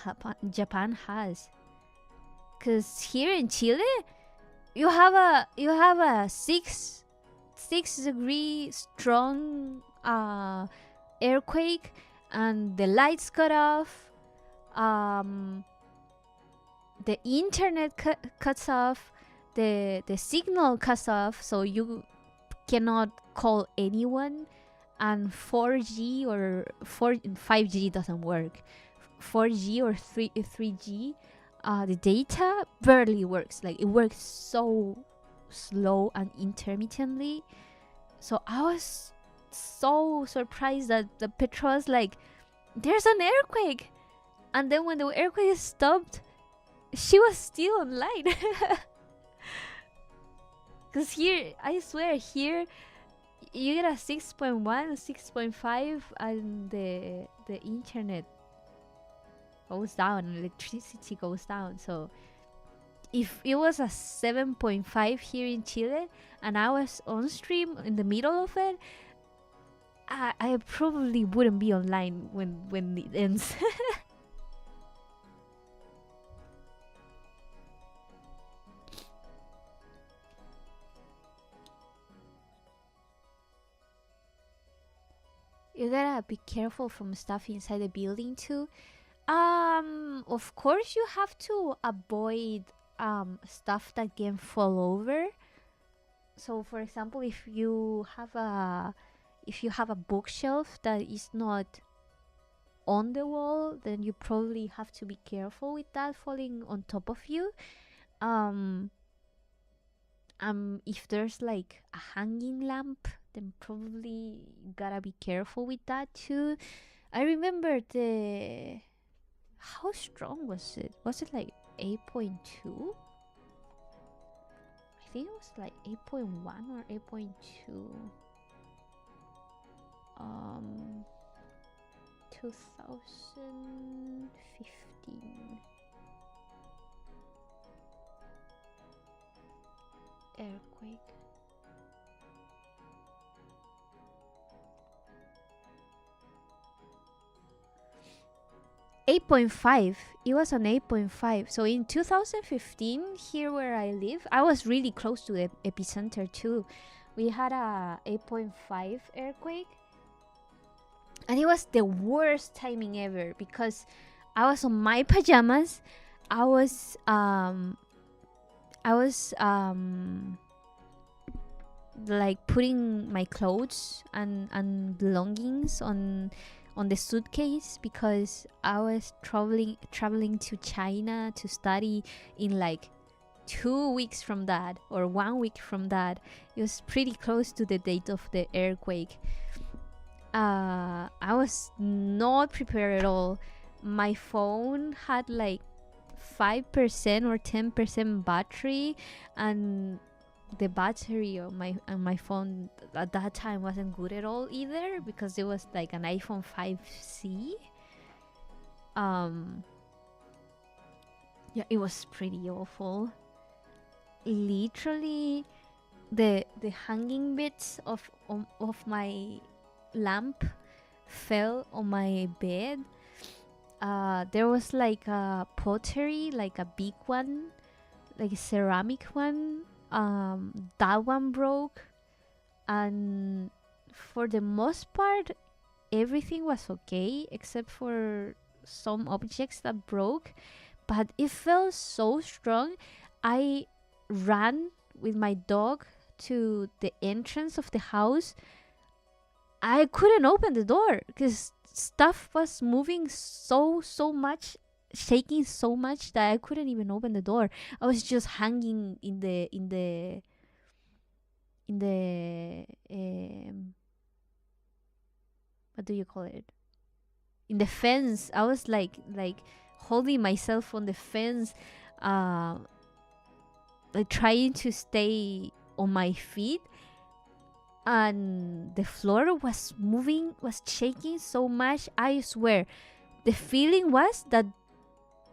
Japan has. Cause here in Chile, you have a 6 degree strong earthquake, and the lights cut off. The internet cuts off. The signal cuts off, so you cannot call anyone, and 4G or 5G doesn't work. 4G or 3G, the data barely works. Like it works so slow and intermittently. So I was so surprised that the Petro's like, there's an earthquake, and then when the earthquake stopped, she was still online. Because here, I swear, here you get a 6.1, 6.5, and the internet goes down, and electricity goes down. So if it was a 7.5 here in Chile, and I was on stream in the middle of it, I probably wouldn't be online when it ends. You gotta be careful from stuff inside the building too. Of course you have to avoid stuff that can fall over. So for example, if you have a bookshelf that is not on the wall, then you probably have to be careful with that falling on top of you. Um if there's like a hanging lamp, then probably gotta be careful with that too. I remember how strong was it? Was it like 8.2? I think it was like 8.1 or 8.2. 2015 earthquake. $8.5. It was an 8.5. So in 2015, here where I live, I was really close to the epicenter too. We had a 8.5 earthquake, and it was the worst timing ever because I was on my pajamas. I was like putting my clothes and belongings on the suitcase because I was traveling to China to study in like 2 weeks from that, or 1 week from that. It was pretty close to the date of the earthquake. I was not prepared at all. My phone had like 5% or 10% battery, and the battery on my phone at that time wasn't good at all either because it was like an iPhone 5C. Yeah, it was pretty awful. Literally, the hanging bits of my lamp fell on my bed. There was like a pottery, like a big one, like a ceramic one. That one broke, and for the most part, everything was okay except for some objects that broke, but it felt so strong. I ran with my dog to the entrance of the house. I couldn't open the door because stuff was moving so much, shaking so much that I couldn't even open the door. I was just hanging in the what do you call it, in the fence. I was like holding myself on the fence, uh like trying to stay on my feet, and the floor was moving, was shaking so much. I swear the feeling was that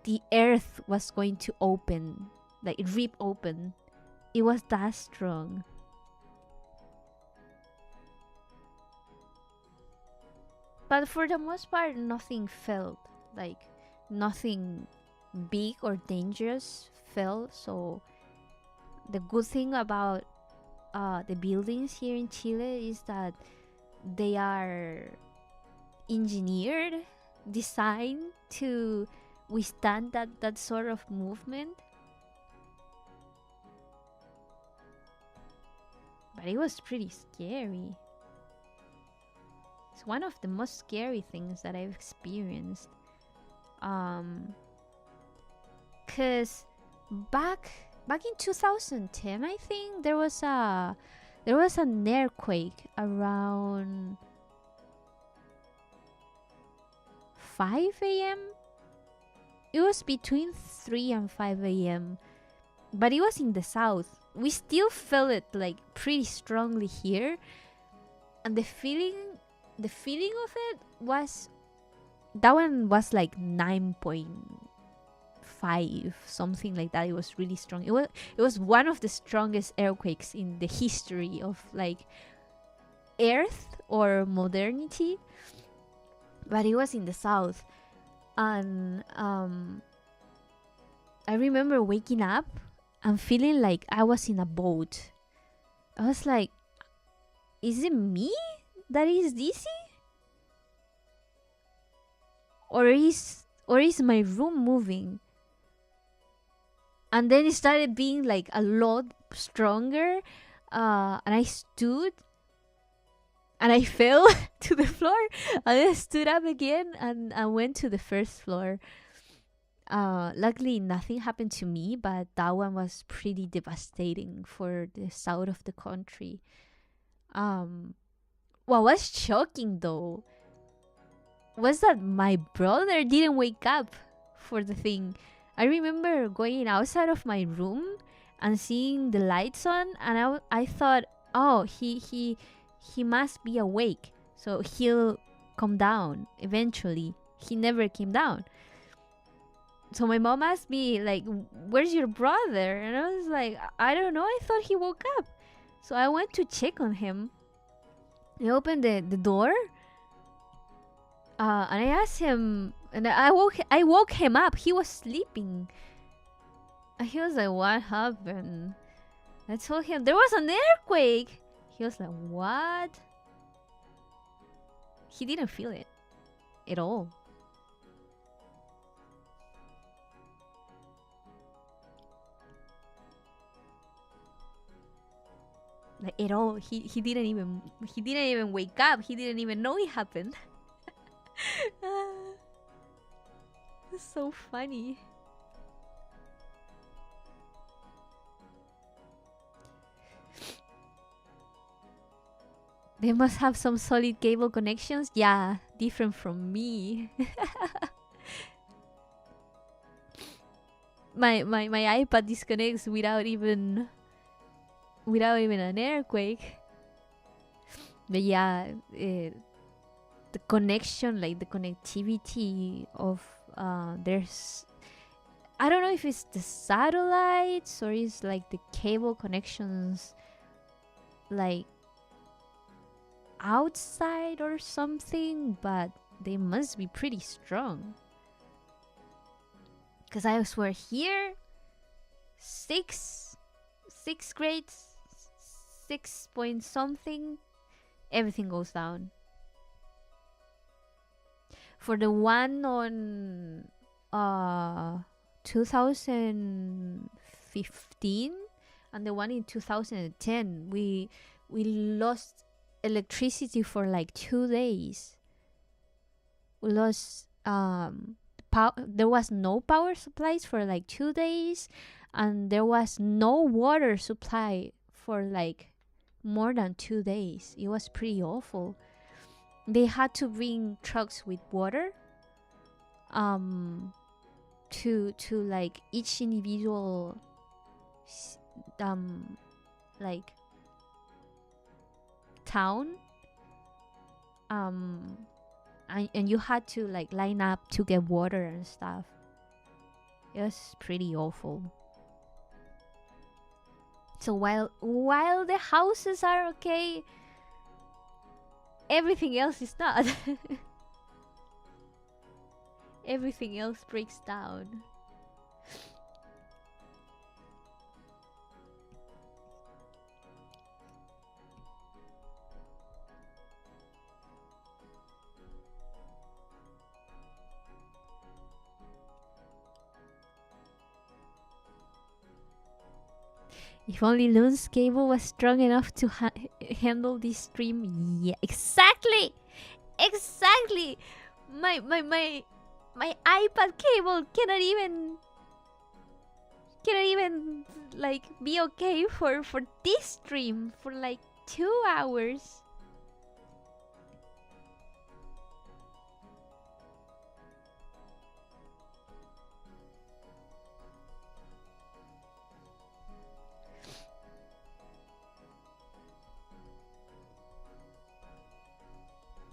the earth was going to open, like rip open. It was that strong. But for the most part, nothing felt, like nothing big or dangerous felt. So the good thing about the buildings here in Chile is that they are engineered, designed to withstand that sort of movement. But it was pretty scary. It's one of the most scary things that I've experienced. Cause back in 2010, I think there was an earthquake around 5 a.m. It was between 3 and 5 a.m. But it was in the south. We still felt it like pretty strongly here, and the feeling of it was, that one was like 9.5, something like that. It was really strong. It was one of the strongest earthquakes in the history of like Earth or modernity. But it was in the south, and I remember waking up and feeling like I was in a boat. I was like, is it me that is dizzy? Or is my room moving? And then it started being like a lot stronger, and I stood and I fell to the floor, and then I stood up again and I went to the first floor. Luckily nothing happened to me, but that one was pretty devastating for the south of the country. What was shocking though was that my brother didn't wake up for the thing. I remember going outside of my room and seeing the lights on, and I thought, oh, he must be awake, so he'll come down eventually. He never came down. So my mom asked me, like, where's your brother? And I was like, I don't know, I thought he woke up. So I went to check on him. I opened the door, and I asked him, and I woke him up. He was sleeping, and he was like, what happened? I told him there was an earthquake. He was like, what? He didn't feel it at all. Like at all. He didn't even wake up. He didn't even know it happened. It's so funny. They must have some solid cable connections. Yeah, different from me. my iPad disconnects without even an earthquake. But yeah, the connection, like the connectivity of there's, I don't know if it's the satellites or it's like the cable connections, like outside or something, but they must be pretty strong. Because I swear here, sixth grade, 6 point something, everything goes down. For the one on 2015 and the one in 2010, we lost electricity for like 2 days. We lost there was no power supplies for like 2 days, and there was no water supply for like more than 2 days. It was pretty awful. They had to bring trucks with water to like each individual like town, and you had to like line up to get water and stuff. It was pretty awful. So while the houses are okay, everything else is not. Everything else breaks down. If only Loon's cable was strong enough to handle this stream. Yeah, exactly. My iPad cable cannot even like be okay for this stream for like 2 hours.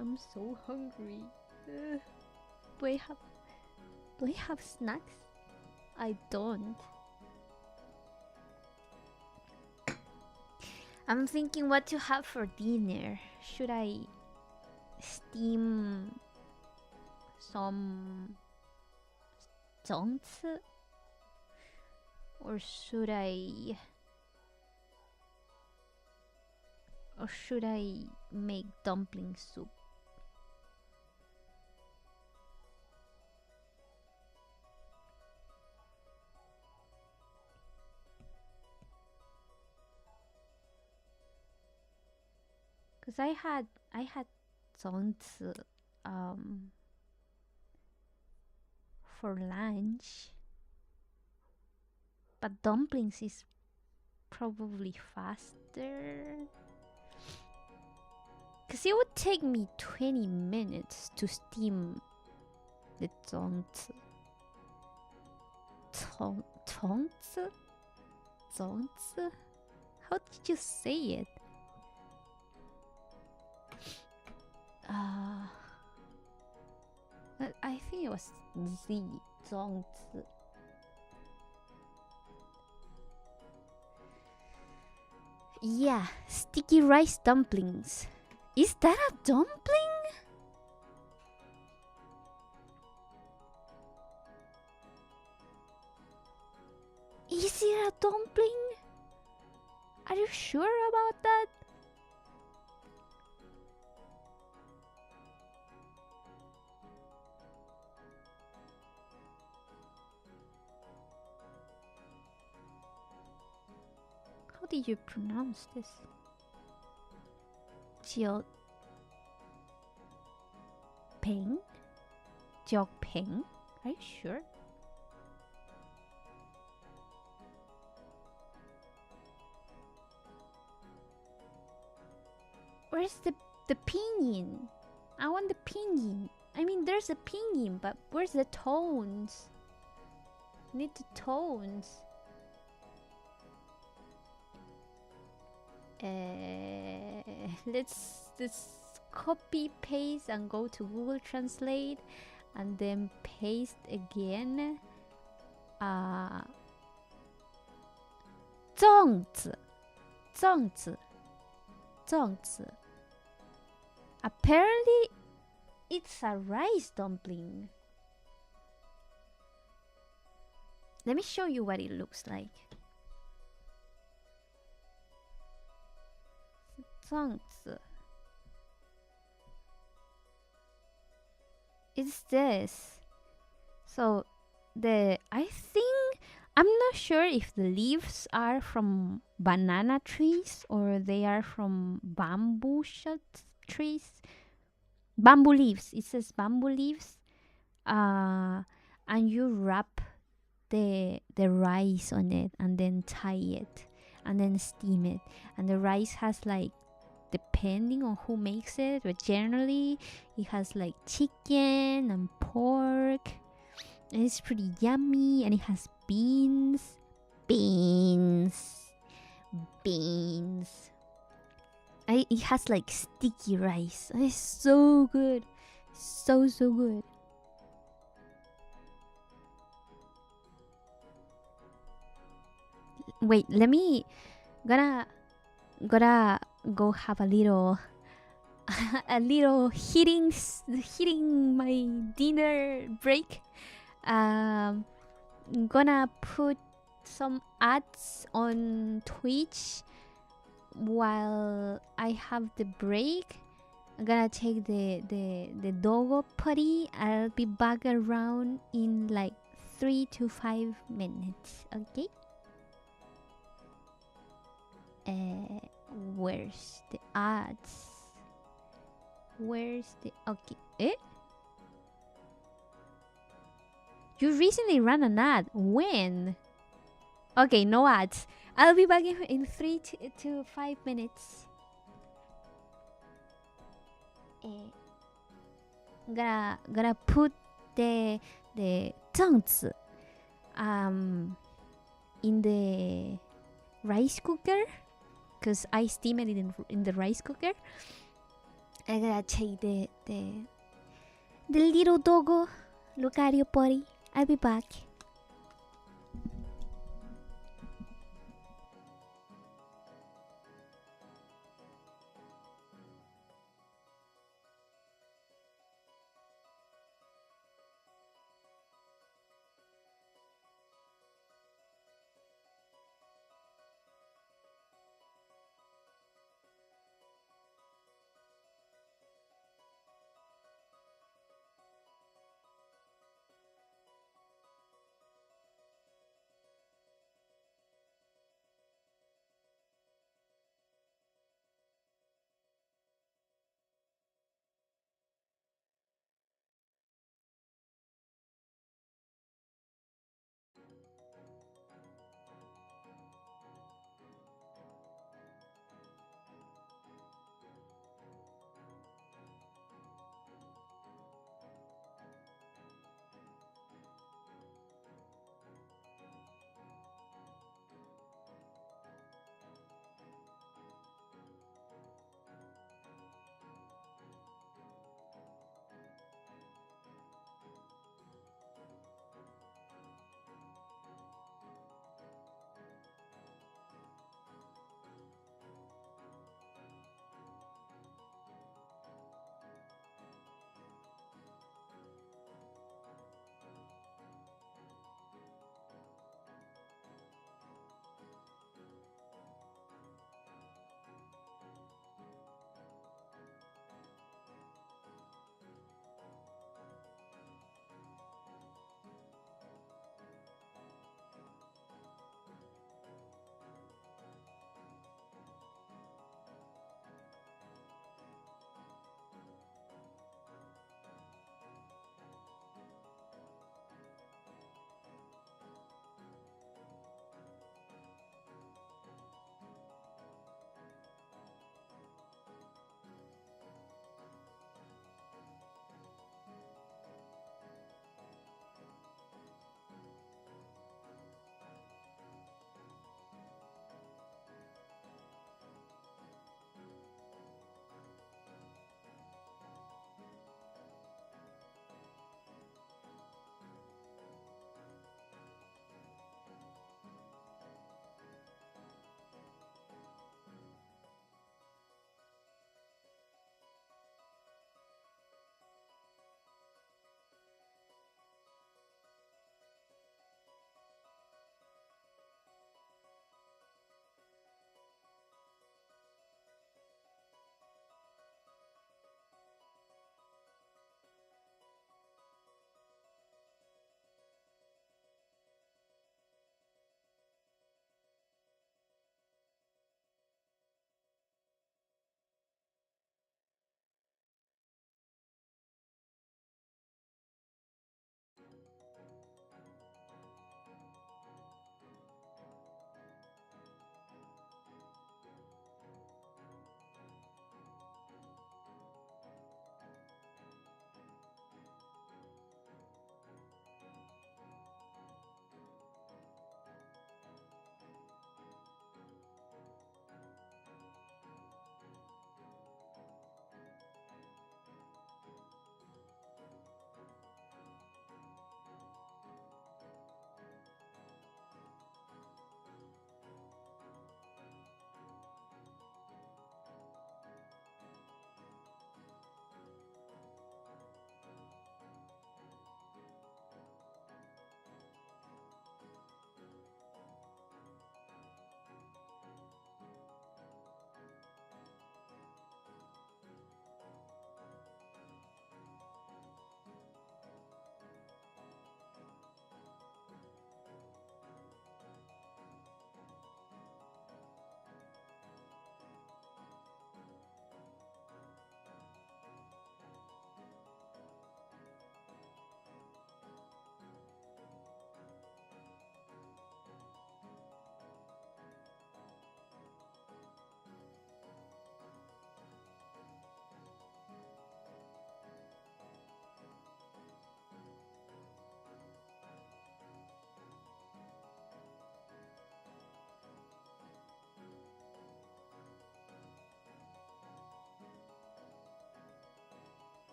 I'm so hungry. Do I have snacks? I don't. I'm thinking what to have for dinner. Should I steam some don'ts? Or should I make dumpling soup? Cause I had don'ts for lunch, but dumplings is probably faster. Cause it would take me 20 minutes to steam the don'ts. Don'ts? How did you say it? I think it was Z. Don'ts. Yeah, sticky rice dumplings. Is that a dumpling? Is it a dumpling? Are you sure about that? How did you pronounce this? Jiao-peng? Jiao-peng? Are you sure? Where's the pinyin? I want the pinyin. I mean, there's a pinyin, but where's the tones? I need the tones. Let's copy paste and go to Google Translate and then paste again. 粽子 Apparently it's a rice dumpling. Let me show you what it looks like. 粽子 It's this. So I think I'm not sure if the leaves are from banana trees or they are from bamboo shot trees. Bamboo leaves. It says bamboo leaves. And you wrap the rice on it and then tie it and then steam it. And the rice has like, depending on who makes it, but generally it has like chicken and pork. And it's pretty yummy, and it has beans. Beans. Beans. It has like sticky rice. It's so good. So, so good. Wait, let me. Gotta go have a little. A little hitting my dinner break. Gonna put some ads on Twitch while I have the break. I'm gonna take the doggo potty. I'll be back around in like 3 to 5 minutes. Okay. Where's the ads? Where's the okay? You recently ran an ad. When? Okay, no ads. I'll be back in 3 to 5 minutes. Gonna put the 粽子 in the rice cooker, because I steam it in the rice cooker. I gotta take the little doggo. Look at your potty. I'll be back.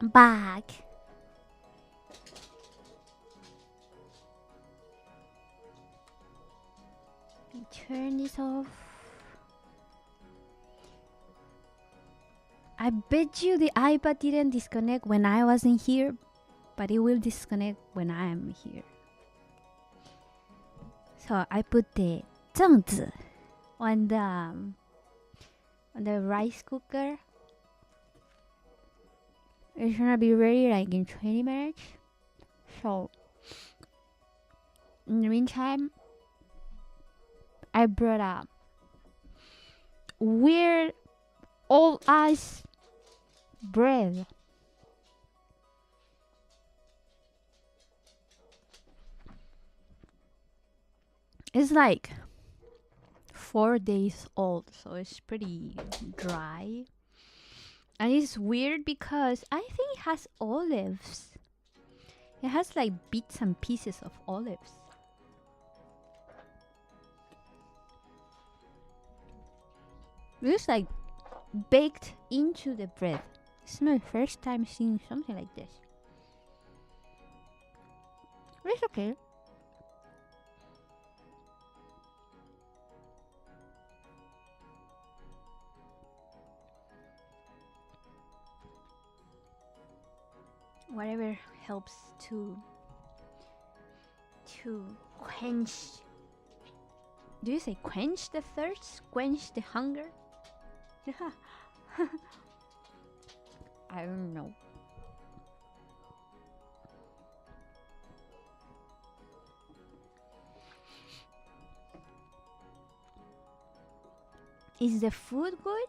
back. Turn this off. I bet you the iPad didn't disconnect when I wasn't here, but it will disconnect when I am here. So I put the 粽子 on the rice cooker. It's gonna be ready like in 20 minutes. So in the meantime, I brought up weird old ass bread. It's like 4 days old, so it's pretty dry. And it's weird because I think it has olives. It has like bits and pieces of olives. It's like baked into the bread. It's my first time seeing something like this. But it's okay. Whatever helps to quench. Do you say quench the thirst? Quench the hunger? I don't know. Is the food good?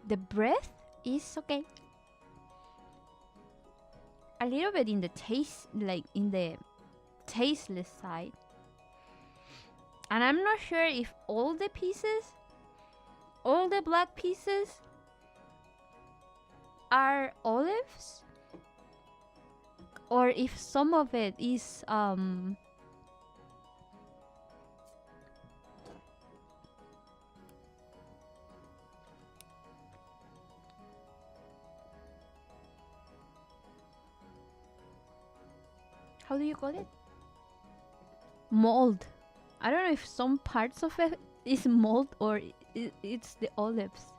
The breath is okay. A little bit in the taste, like in the tasteless side. And I'm not sure if all the pieces, all the black pieces are olives, or if some of it is how do you call it? Mold. I don't know if some parts of it is mold or it's the olives.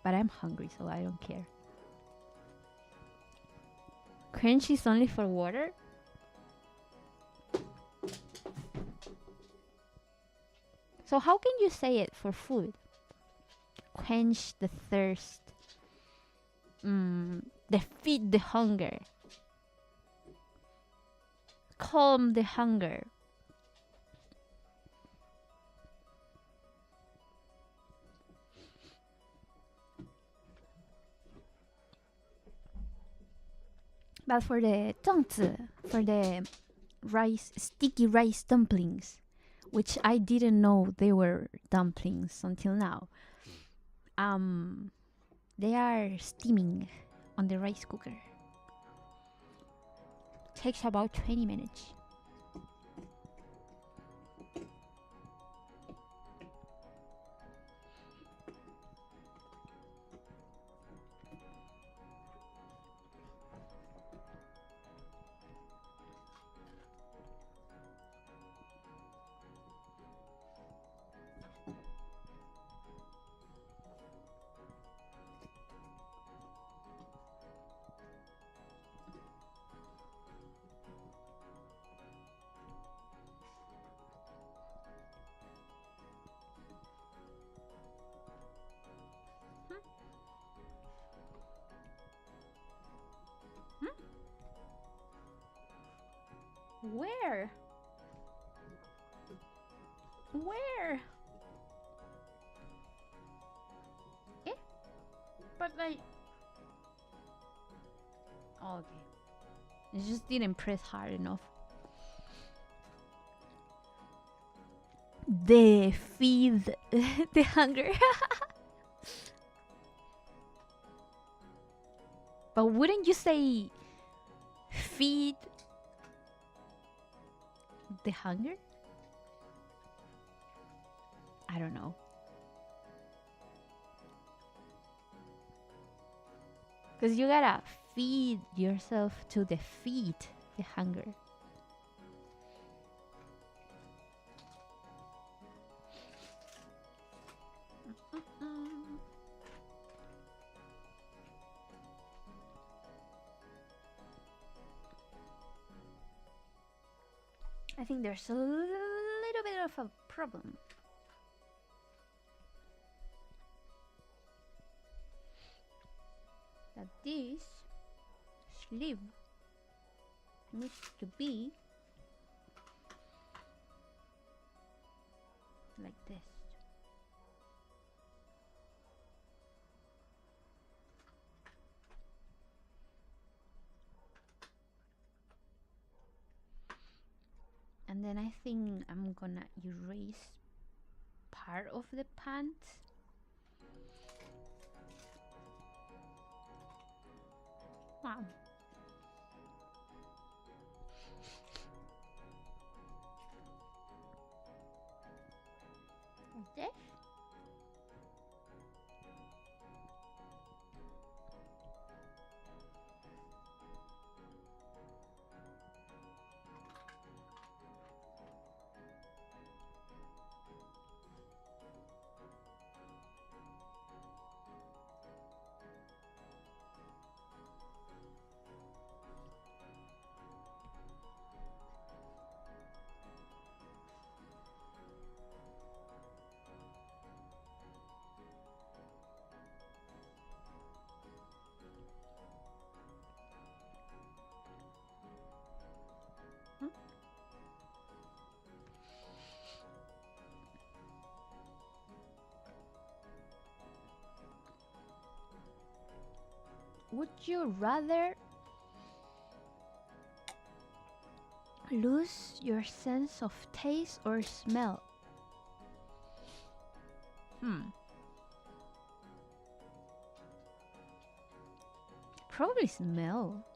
But I'm hungry, so I don't care. Quench is only for water? So how can you say it for food? Quench the thirst. Defeat the hunger. Calm the hunger. But for the 粽子, for the rice, sticky rice dumplings, which I didn't know they were dumplings until now. They are steaming on the rice cooker. Takes about 20 minutes. Where? Where? Eh? But like... Oh, okay. It just didn't press hard enough. They feed the hunger. But wouldn't you say feed the hunger? I don't know. Because you gotta feed yourself to defeat the hunger. I think there's a little bit of a problem. That this sleeve needs to be like this. And then I think I'm gonna erase part of the pants. Wow. Like this. Would you rather lose your sense of taste or smell? Probably smell.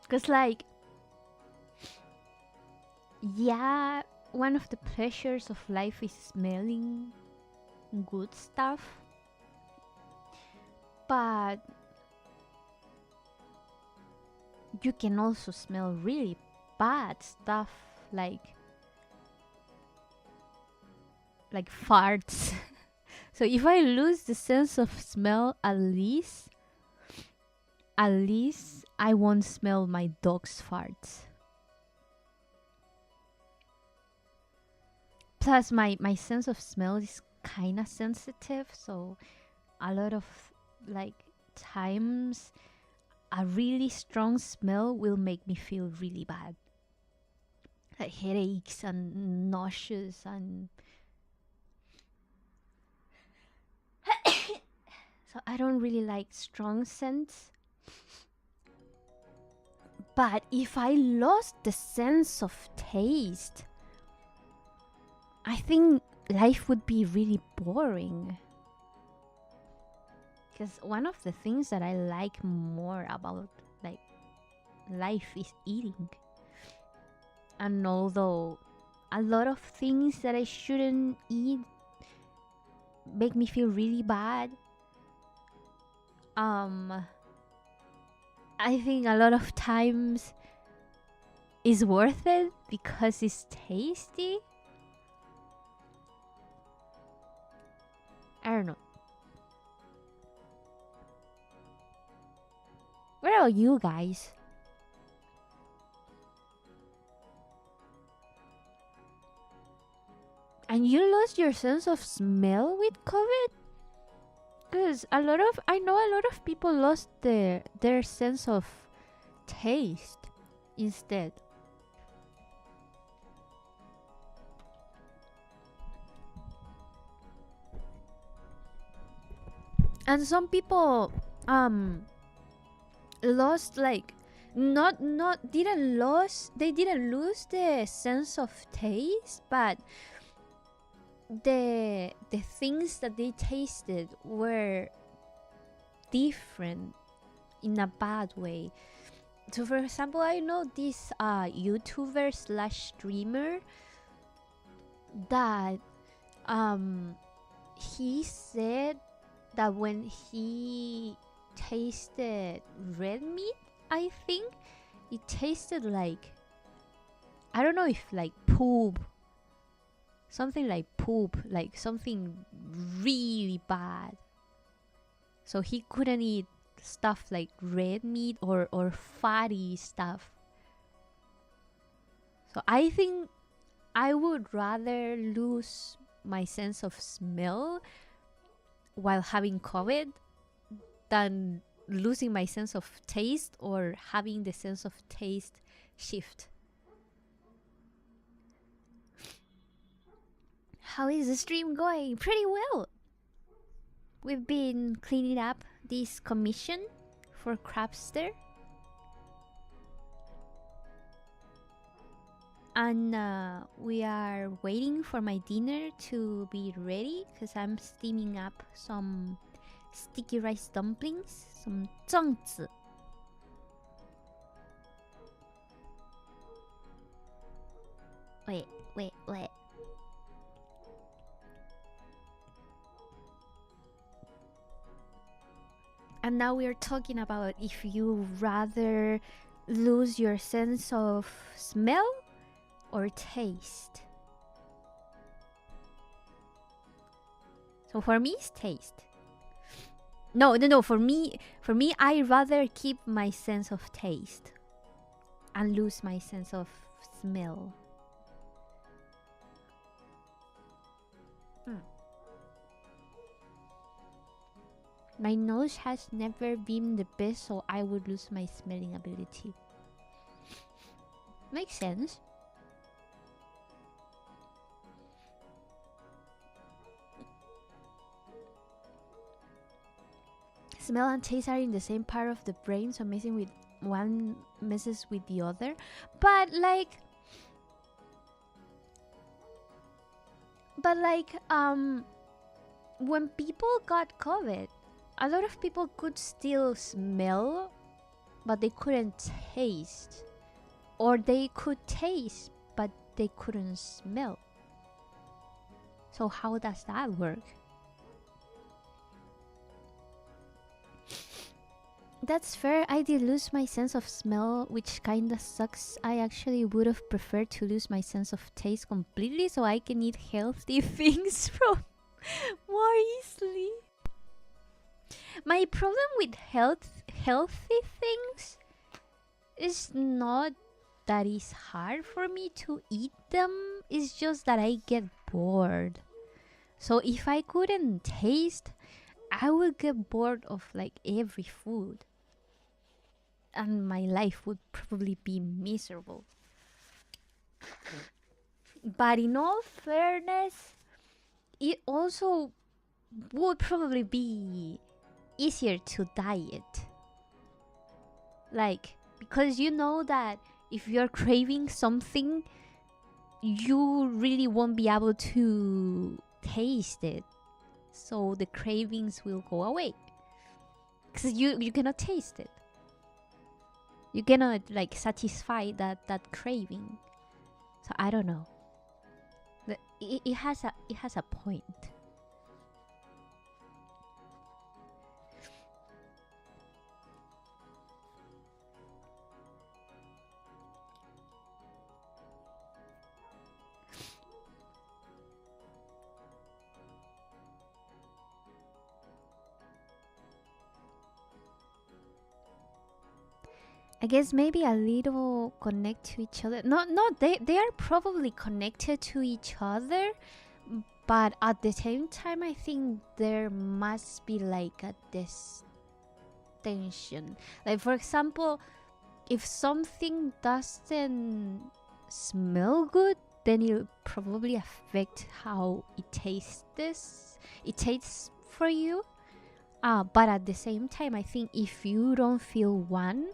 Cause like, yeah, one of the pleasures of life is smelling good stuff, but you can also smell really bad stuff like farts. So if I lose the sense of smell, at least I won't smell my dog's farts. Plus my sense of smell is kind of sensitive, so a lot of like times a really strong smell will make me feel really bad, like headaches and nauseous and so I don't really like strong scents. But if I lost the sense of taste, I think life would be really boring. Because one of the things that I like more about like life is eating. And although a lot of things that I shouldn't eat make me feel really bad, I think a lot of times is worth it because it's tasty. I don't know. What about you guys? And you lost your sense of smell with COVID? Because I know a lot of people lost their sense of taste instead. And some people lost like not didn't lose they didn't lose the sense of taste, but the things that they tasted were different in a bad way. So for example, I know this YouTuber slash streamer that he said that when he tasted red meat, I think it tasted like, I don't know if like poop, something like poop, like something really bad. So he couldn't eat stuff like red meat or fatty stuff. So I think I would rather lose my sense of smell while having COVID than losing my sense of taste or having the sense of taste shift. How is the stream going? Pretty well. We've been cleaning up this commission for Crapster. And we are waiting for my dinner to be ready because I'm steaming up some sticky rice dumplings, some 粽子. Wait. And now we're talking about if you rather lose your sense of smell or taste. So for me, it's taste. No. For me, I rather keep my sense of taste and lose my sense of smell. My nose has never been the best, so I would lose my smelling ability. Makes sense. Smell and taste are in the same part of the brain, so messing with one messes with the other. But like when people got COVID, a lot of people could still smell, but they couldn't taste. Or they could taste, but they couldn't smell. So how does that work? That's fair. I did lose my sense of smell, which kinda sucks. I actually would have preferred to lose my sense of taste completely so I can eat healthy things from more easily. My problem with healthy things is not that it's hard for me to eat them. It's just that I get bored. So if I couldn't taste, I would get bored of like every food. And my life would probably be miserable. But in all fairness, it also would probably be easier to diet. Like, because you know that if you're craving something, you really won't be able to taste it. So the cravings will go away. Because you cannot taste it. You cannot like satisfy that craving. So I don't know. It has a point. I guess maybe a little connect to each other. No, they are probably connected to each other, but at the same time, I think there must be like a distinction. Like for example, if something doesn't smell good, then it'll probably affect how it tastes. It tastes for you. But at the same time, I think if you don't feel one,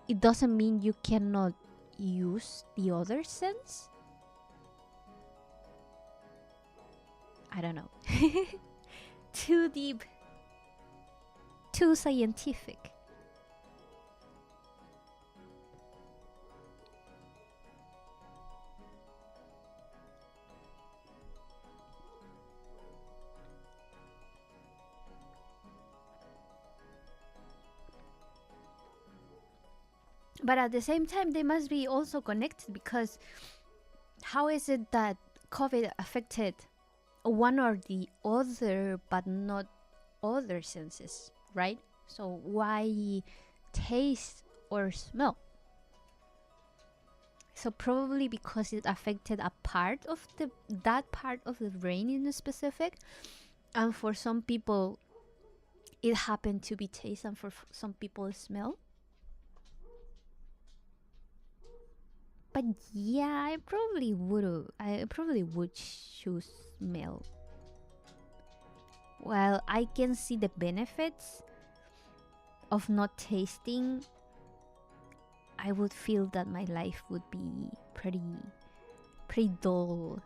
it doesn't mean you cannot use the other sense. I don't know. Too deep. Too scientific. But at the same time, they must be also connected, because how is it that COVID affected one or the other but not other senses, right? So why taste or smell? So probably because it affected a part of that part of the brain in specific, and for some people it happened to be taste, and for some people smell. But yeah, I probably would choose smell. While I can see the benefits of not tasting, I would feel that my life would be pretty dull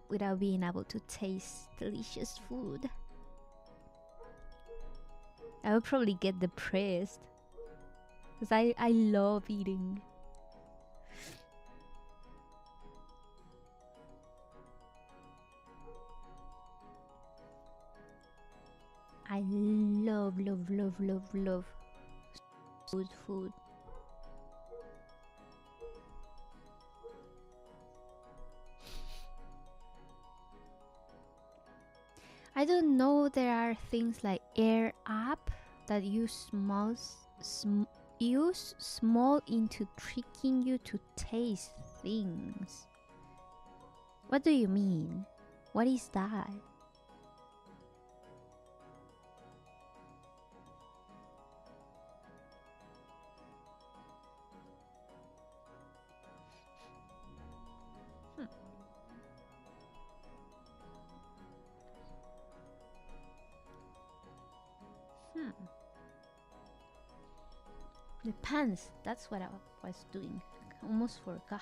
without being able to taste delicious food. I would probably get depressed, because I love eating. I love good food. I don't know, there are things like air app that use small into tricking you to taste things. What do you mean? What is that? The pants, that's what I was doing. Almost forgot.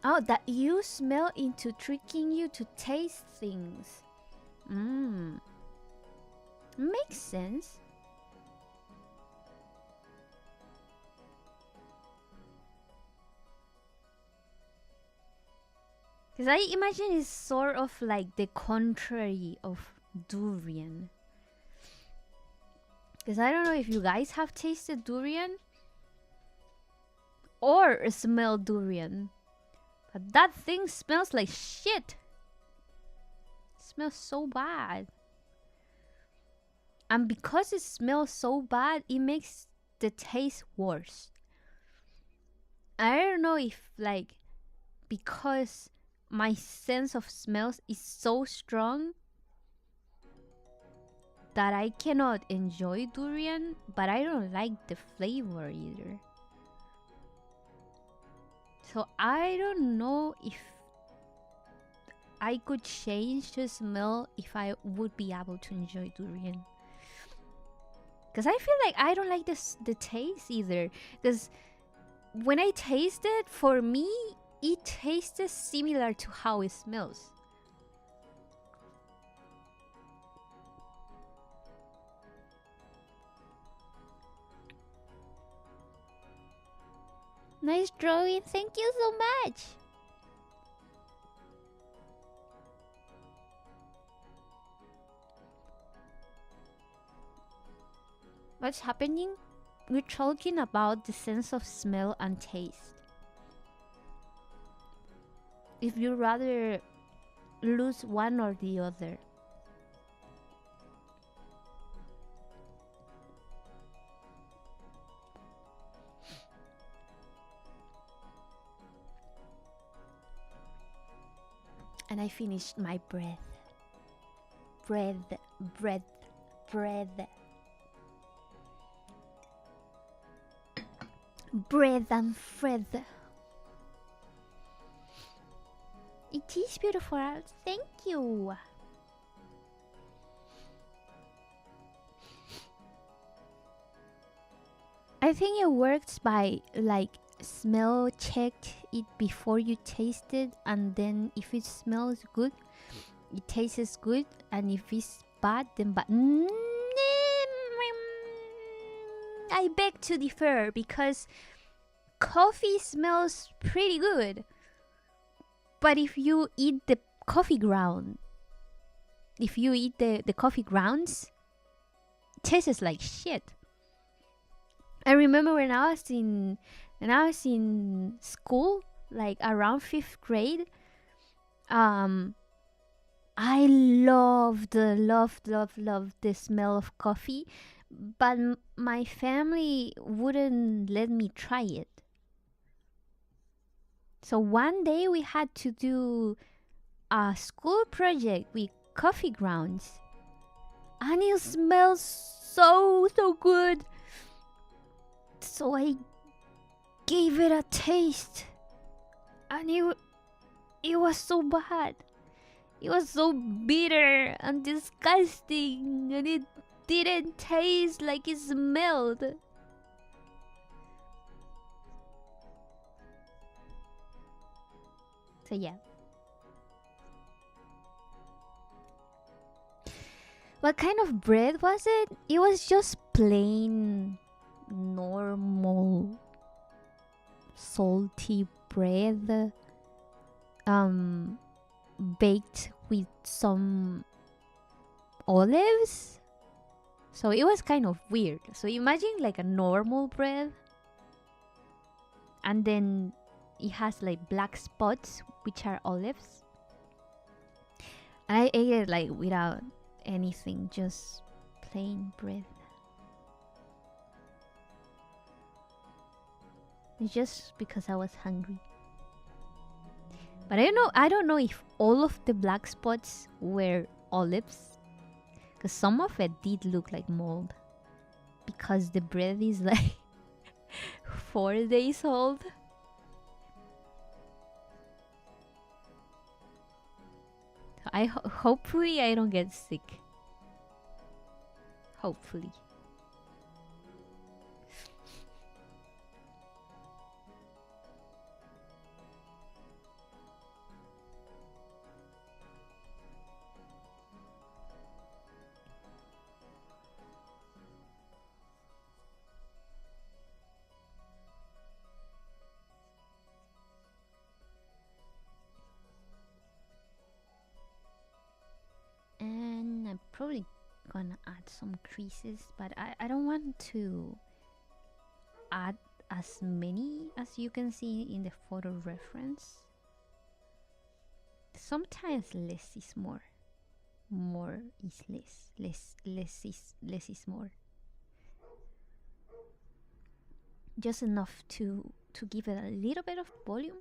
Oh, that you smell into tricking you to taste things. Makes sense. Because I imagine it's sort of like the contrary of durian. Because I don't know if you guys have tasted durian or smelled durian, but that thing smells like shit. It smells so bad. And because it smells so bad, it makes the taste worse. I don't know if, like, because my sense of smells is so strong that I cannot enjoy durian, but I don't like the flavor either. So I don't know if I could change the smell if I would be able to enjoy durian. Because I feel like I don't like the taste either. Because when I taste it, for me, it tastes similar to how it smells. Nice drawing, thank you so much. What's happening? We're talking about the sense of smell and taste. If you rather lose one or the other. And I finished my breath. Breath. Breath and breath. It is beautiful. Thank you. I think it works by like smell checked it before you taste it, and then if it smells good, it tastes good, and if it's bad, then bad. I beg to differ because coffee smells pretty good. But if you eat the coffee ground, if you eat the coffee grounds, it tastes like shit. I remember when I was in school, like around 5th grade, um, I loved the smell of coffee, but my family wouldn't let me try it. So one day we had to do a school project with coffee grounds, and it smells so good. So I gave it a taste, and it was so bad. It was so bitter and disgusting, and it didn't taste like it smelled. So yeah. What kind of bread was it? It was just plain, normal, salty bread. Baked with some olives. So it was kind of weird. So imagine like a normal bread, and then it has like black spots, which are olives. And I ate it like without anything, just plain bread. It's just because I was hungry. But I don't know if all of the black spots were olives, because some of it did look like mold, because the bread is like 4 days old. Hopefully I don't get sick. Hopefully. And I'm probably gonna add some creases, but I don't want to add as many as you can see in the photo reference. Sometimes less is more. More is less. Less is more. Just enough to give it a little bit of volume.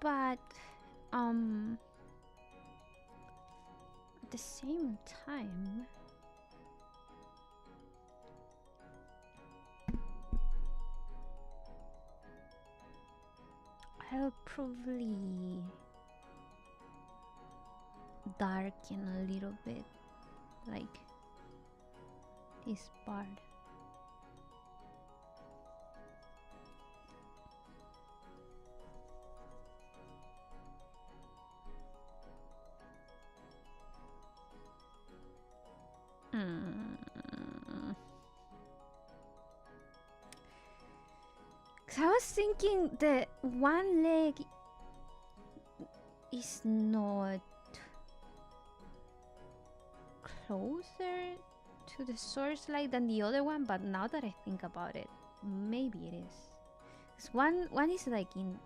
But at the same time, I'll probably darken a little bit, like this part. I was thinking the one leg is not closer to the source light than the other one, but now that I think about it, maybe it is. 'Cause one is like in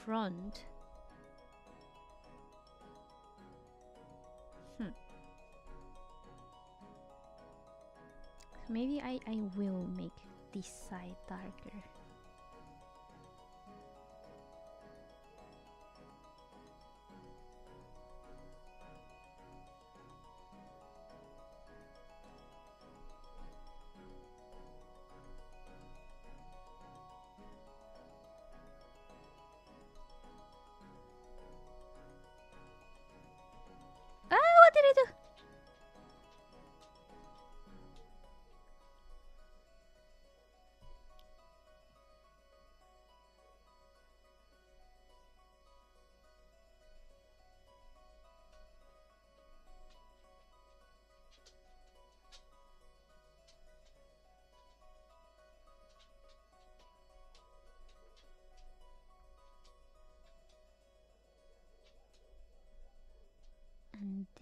front. So maybe I will make this side darker. What did I do?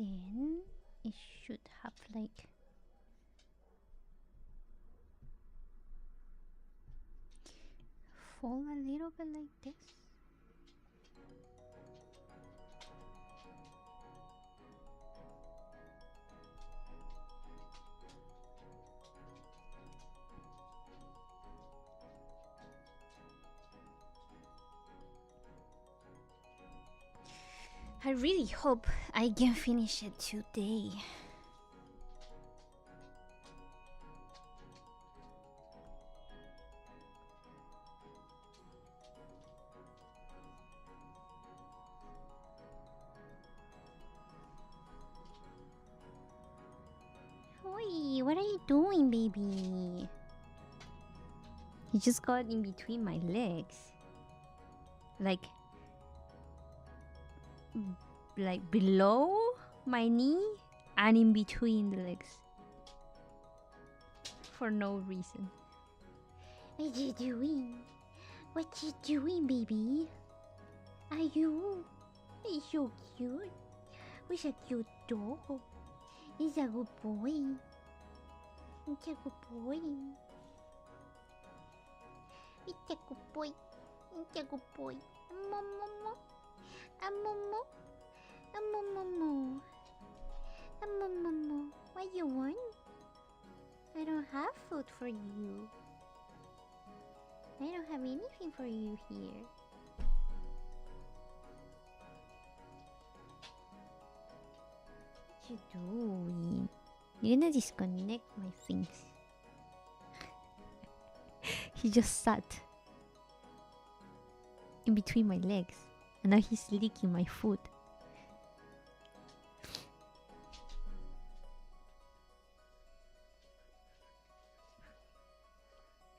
then it should have like fall a little bit like this. I really hope I can finish it today. Oi, what are you doing, baby? You just got in between my legs. Like below my knee and in between the legs. For no reason. What you doing? What you doing, baby? Are you? It's so cute. Who's a cute dog? He's a good boy. He's a good boy. It's a good boy. It's a good boy. Momo. Momo. Momo. Momo. What you want? I don't have food for you. I don't have anything for you here. What you doing? You're gonna disconnect my things. He just sat in between my legs, and now he's licking my food.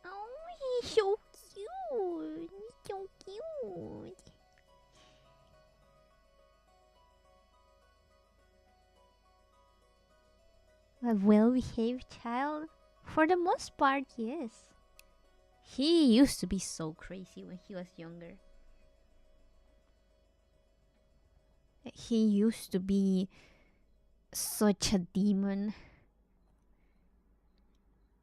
Oh, he's so cute. He's so cute. A well-behaved child? For the most part, yes. He used to be so crazy when he was younger. He used to be such a demon.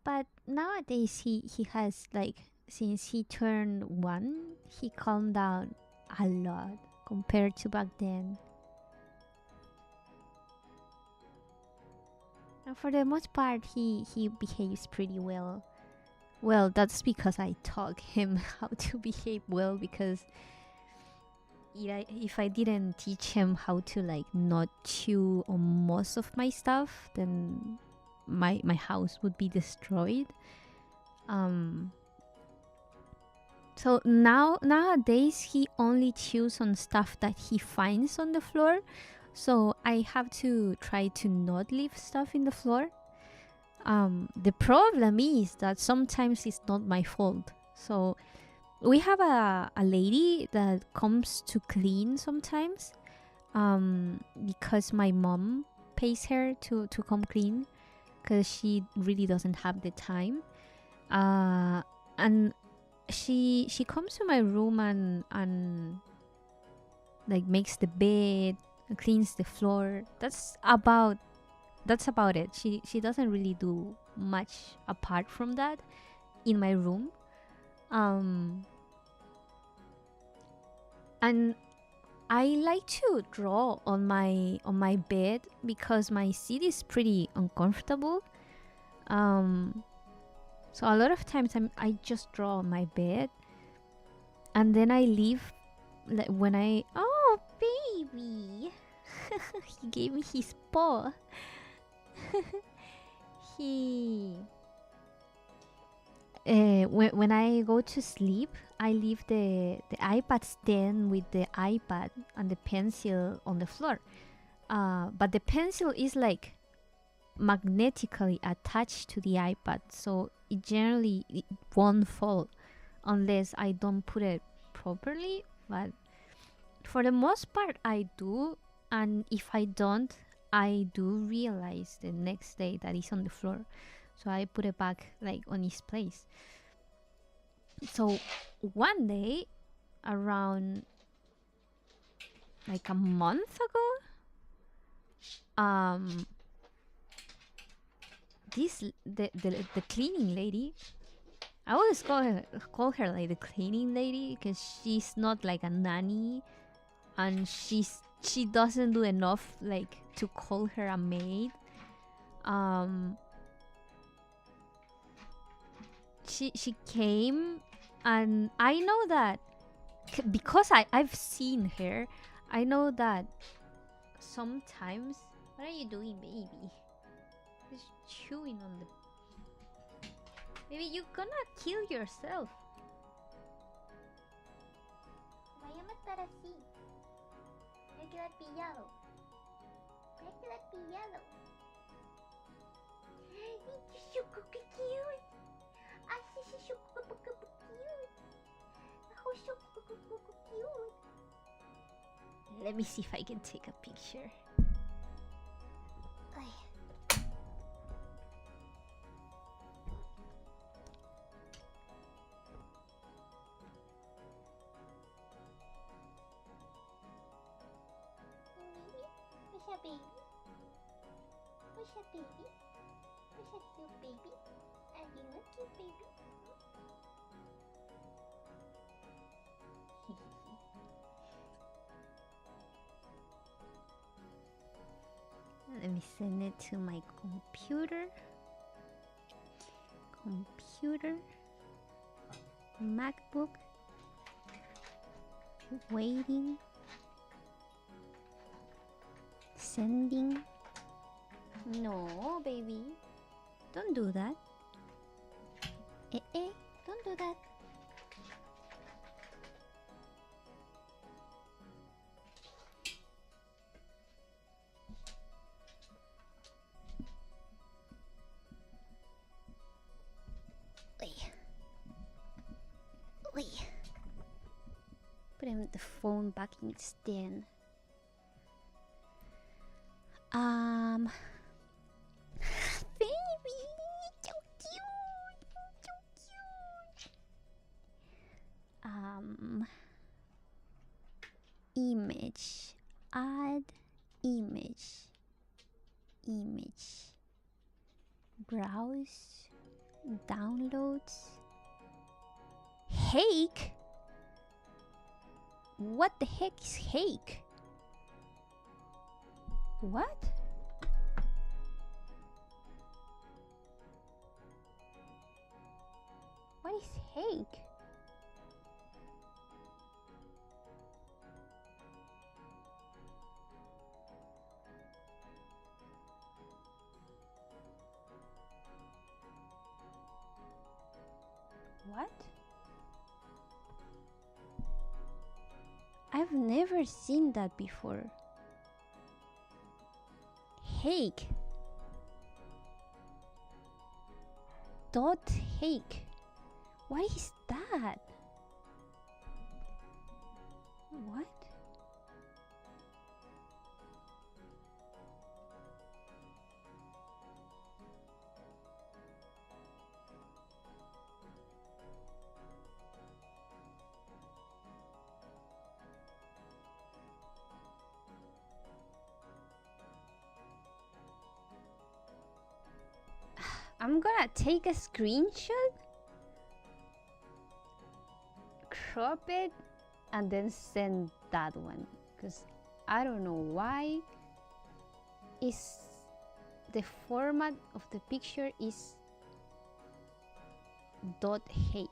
But nowadays he has like, since he turned 1, he calmed down a lot compared to back then. And for the most part he behaves pretty well. Well, that's because I taught him how to behave well, because if I didn't teach him how to like not chew on most of my stuff, then my house would be destroyed. So nowadays he only chews on stuff that he finds on the floor. So I have to try to not leave stuff in the floor. The problem is that sometimes it's not my fault. So we have a lady that comes to clean sometimes, because my mom pays her to come clean, because she really doesn't have the time. And she comes to my room and like makes the bed, cleans the floor. That's about it. She doesn't really do much apart from that in my room. And I like to draw on my bed because my seat is pretty uncomfortable. So a lot of times I just draw on my bed, and then I leave. Like when oh baby, he gave me his paw. When I go to sleep, I leave the iPad stand with the iPad and the pencil on the floor. But the pencil is like magnetically attached to the iPad, so it generally won't fall unless I don't put it properly. But for the most part, I do, and if I don't, I do realize the next day that it's on the floor, so I put it back like on its place. So one day, around like a month ago, um the cleaning lady. I always call her like the cleaning lady because she's not like a nanny, and she doesn't do enough like to call her a maid. Um, she came, and I know that because I've seen her. I know that sometimes. What are you doing, baby? Just chewing on the. Maybe you're gonna kill yourself. Vaya a matar así. Voy a quedar pillado. Voy a quedar pillado. ¡Qué cute! ¡Ay, sí, qué cute! ¡Oh, cute! Let me see if I can take a picture. Ay. Where's your baby? Where's your baby? Where's your cute baby? Are you a cute baby? Let me send it to my computer. MacBook. Waiting. Sending. No, baby. Don't do that. Don't do that. Put the phone back in its stand. Baby, so cute, so cute. Image, add image, browse, downloads. Hake? What the heck is hake? What? What is hake? What? I've never seen that before. Hake. .hake. What is that? What? I'm gonna take a screenshot, crop it, and then send that one, because I don't know why is the format of the picture is .hake.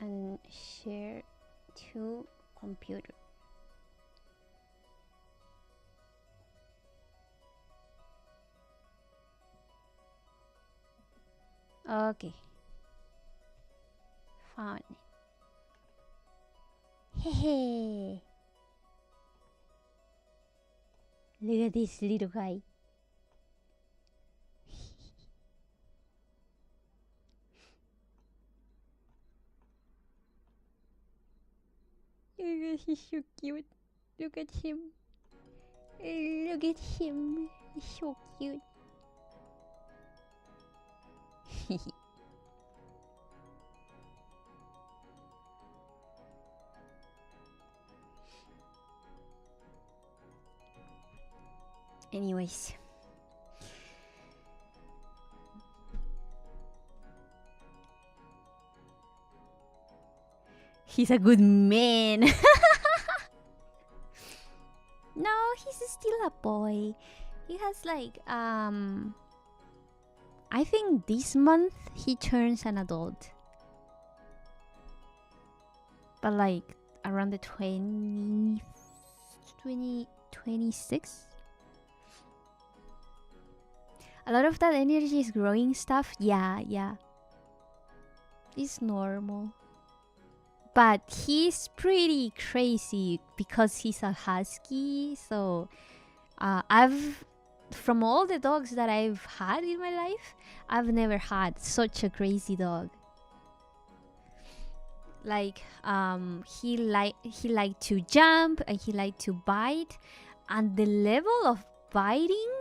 And share to computer. Okay. Found it. Hey. Look at this little guy. He's so cute. Look at him. Look at him. He's so cute. Anyways. He's a good man. No, he's still a boy. He has like I think this month he turns an adult. But like around the 26. A lot of that energy is growing stuff. Yeah. It's normal. But he's pretty crazy because he's a husky. So from all the dogs that I've had in my life, I've never had such a crazy dog. Like he liked to jump and he liked to bite, and the level of biting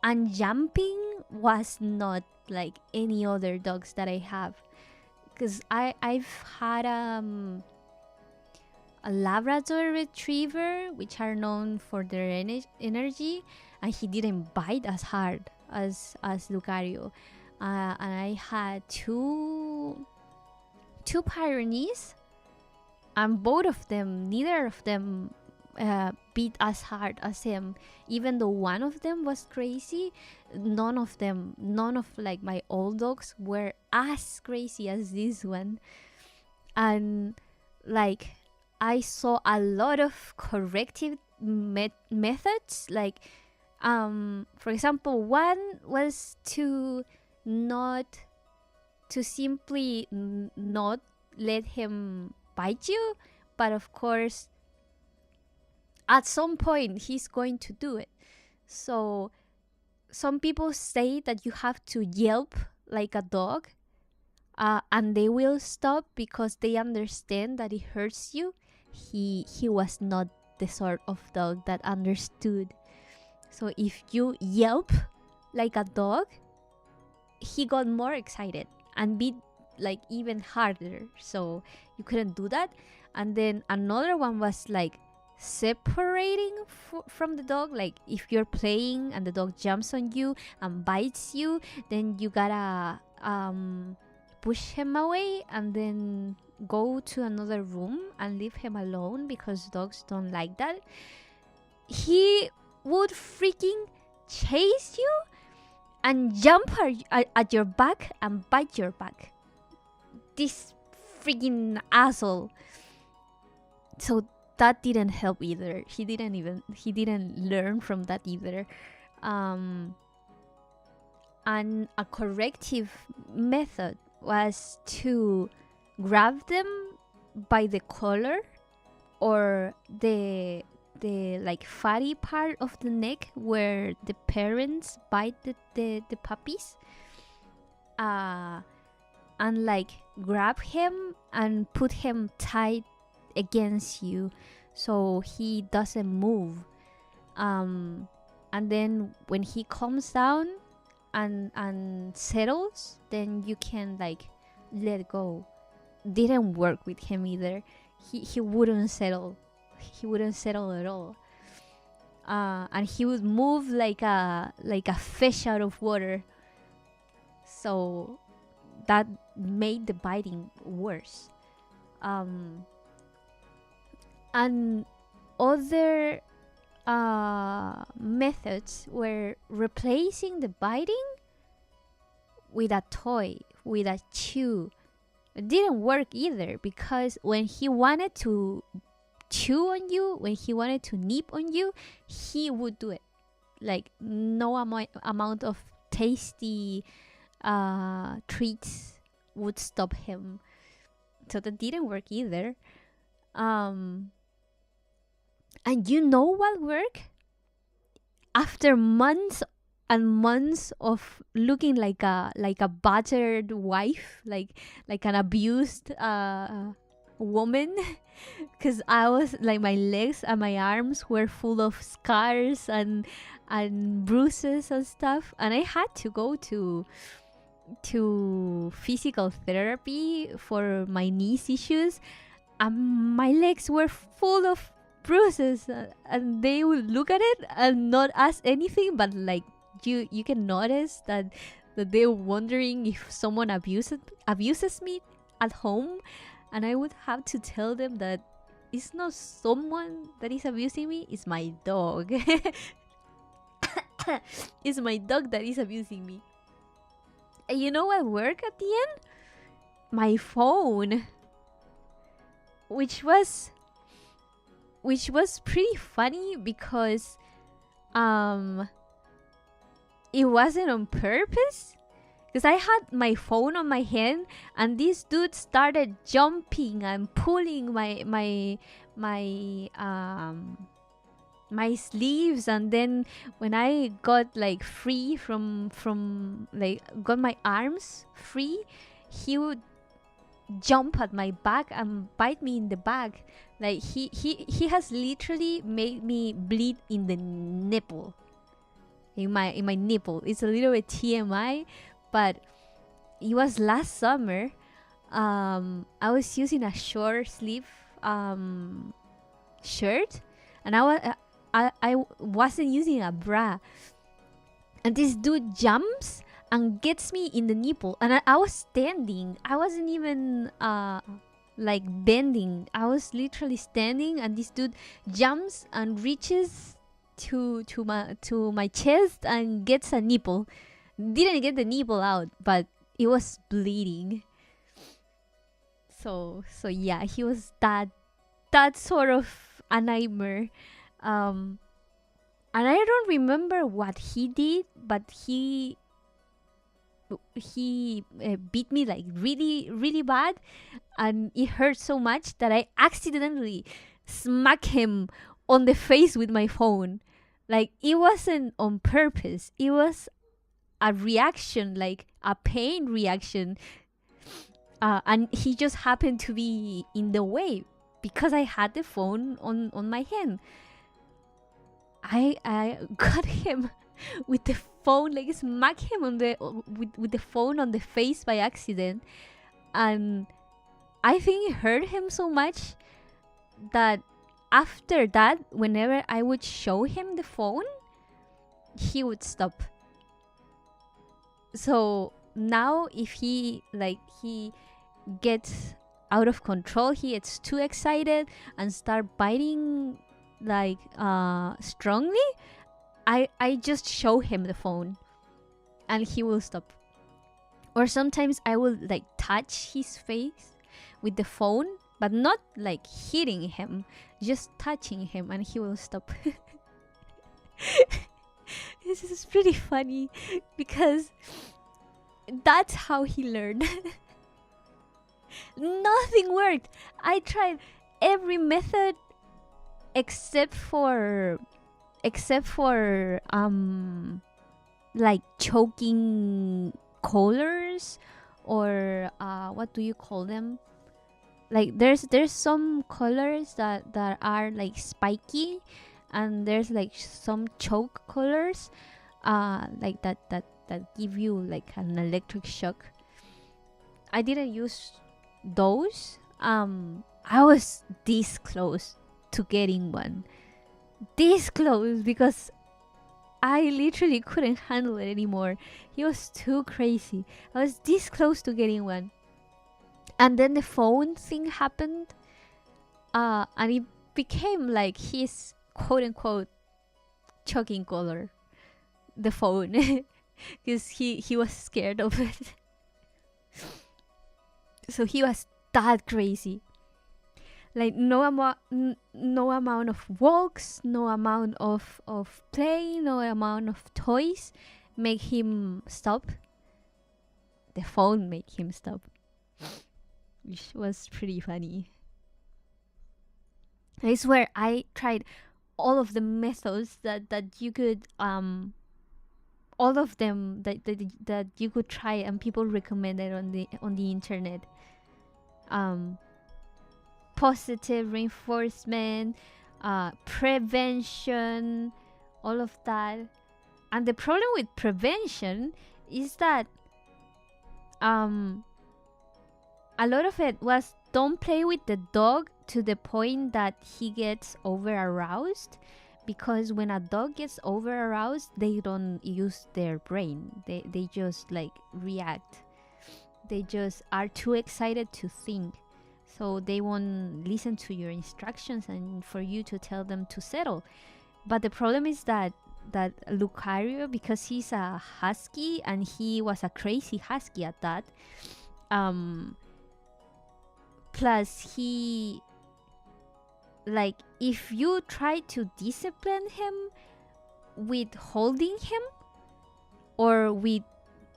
and jumping was not like any other dogs that I have. Because I've had a Labrador Retriever, which are known for their energy, and he didn't bite as hard as Lucario. And I had two Pyrenees, and neither of them beat as hard as him. Even though one of them was crazy, none of like my old dogs were as crazy as this one. And like I saw a lot of corrective methods. Like for example, one was to simply not let him bite you, but of course at some point he's going to do it. So some people say that you have to yelp like a dog, and they will stop because they understand that it hurts you. He was not the sort of dog that understood. So if you yelp like a dog, he got more excited and beat like even harder. So you couldn't do that. And then another one was like separating from the dog. Like if you're playing and the dog jumps on you and bites you, then you gotta push him away and then go to another room and leave him alone, because dogs don't like that. He would freaking chase you and jump at your back and bite your back. This freaking asshole. So that didn't help either. He didn't learn from that either. And a corrective method was to grab them by the collar or the like fatty part of the neck where the parents bite the puppies, and like grab him and put him tight against you so he doesn't move, and then when he calms down and settles, then you can like let go. Didn't work with him either. He wouldn't settle. He wouldn't settle at all. And he would move like a fish out of water. So that made the biting worse. And other methods were replacing the biting with a toy, with a chew. It didn't work either, because when he wanted to chew on you, when he wanted to nip on you, he would do it. Like no amount of tasty treats would stop him. So that didn't work either. And you know what worked? After months and months of looking like a battered wife, like an abused woman, because I was like, my legs and my arms were full of scars and bruises and stuff, and I had to go to physical therapy for my knees issues, and my legs were full of bruises, and they would look at it and not ask anything, but like you can notice that they're wondering if someone abuses me at home, and I would have to tell them that it's not someone that is abusing me, it's my dog. It's my dog that is abusing me. And you know what worked at the end? My phone, which was pretty funny because it wasn't on purpose, because I had my phone on my hand and this dude started jumping and pulling my sleeves, and then when I got like free from like got my arms free, he would jump at my back and bite me in the back. Like he has literally made me bleed in the nipple. In my nipple. It's a little bit TMI, but it was last summer. I was using a short sleeve shirt, and I wasn't using a bra, and this dude jumps and gets me in the nipple, and I was standing. I wasn't even like bending. I was literally standing, and this dude jumps and reaches to my chest and gets a nipple. Didn't get the nipple out, but it was bleeding. So yeah, he was that sort of a nightmare. And I don't remember what he did, but he beat me like really really bad, and it hurt so much that I accidentally smacked him on the face with my phone. Like, it wasn't on purpose, it was a reaction, like a pain reaction, and he just happened to be in the way because I had the phone on my hand. I got him with the phone, like smack him on the with the phone on the face by accident, and I think it hurt him so much that after that, whenever I would show him the phone, he would stop. So now if he gets out of control, he gets too excited and start biting like strongly, I just show him the phone and he will stop. Or sometimes I will like touch his face with the phone, but not like hitting him, just touching him, and he will stop. This is pretty funny because that's how he learned. Nothing worked. I tried every method except for like choking collars, or what do you call them? Like there's some collars that are like spiky, and there's like some choke collars like that give you like an electric shock. I didn't use those. I was this close to getting one. This close, because I literally couldn't handle it anymore. He was too crazy. I was this close to getting one. And then the phone thing happened. And it became like his quote unquote choking collar. The phone. Because he was scared of it. So he was that crazy. Like no amount of walks, no amount of play, no amount of toys make him stop. The phone made him stop, which was pretty funny. I swear I tried all of the methods that you could all of them that you could try and people recommended on the internet. positive reinforcement, prevention, all of that. And the problem with prevention is that a lot of it was don't play with the dog to the point that he gets over aroused, because when a dog gets over aroused, they don't use their brain. They just like react. They just are too excited to think. So they won't listen to your instructions and for you to tell them to settle. But the problem is that Lucario, because he's a husky and he was a crazy husky at that, plus he, like, if you try to discipline him with holding him or with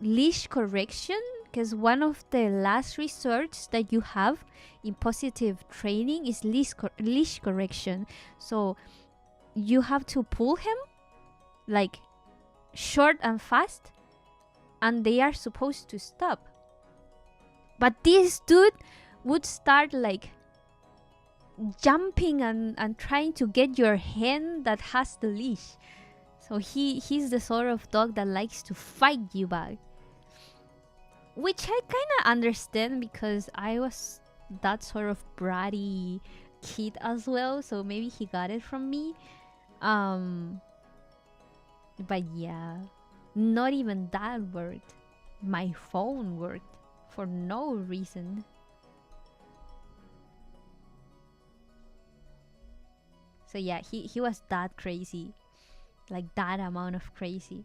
leash correction, because one of the last resorts that you have in positive training is leash correction. So you have to pull him like short and fast, and they are supposed to stop. But this dude would start like jumping and trying to get your hand that has the leash. So he's the sort of dog that likes to fight you back, which I kind of understand because I was that sort of bratty kid as well, so maybe he got it from me. But yeah, not even that worked. My phone worked for no reason. So yeah, he was that crazy, like that amount of crazy.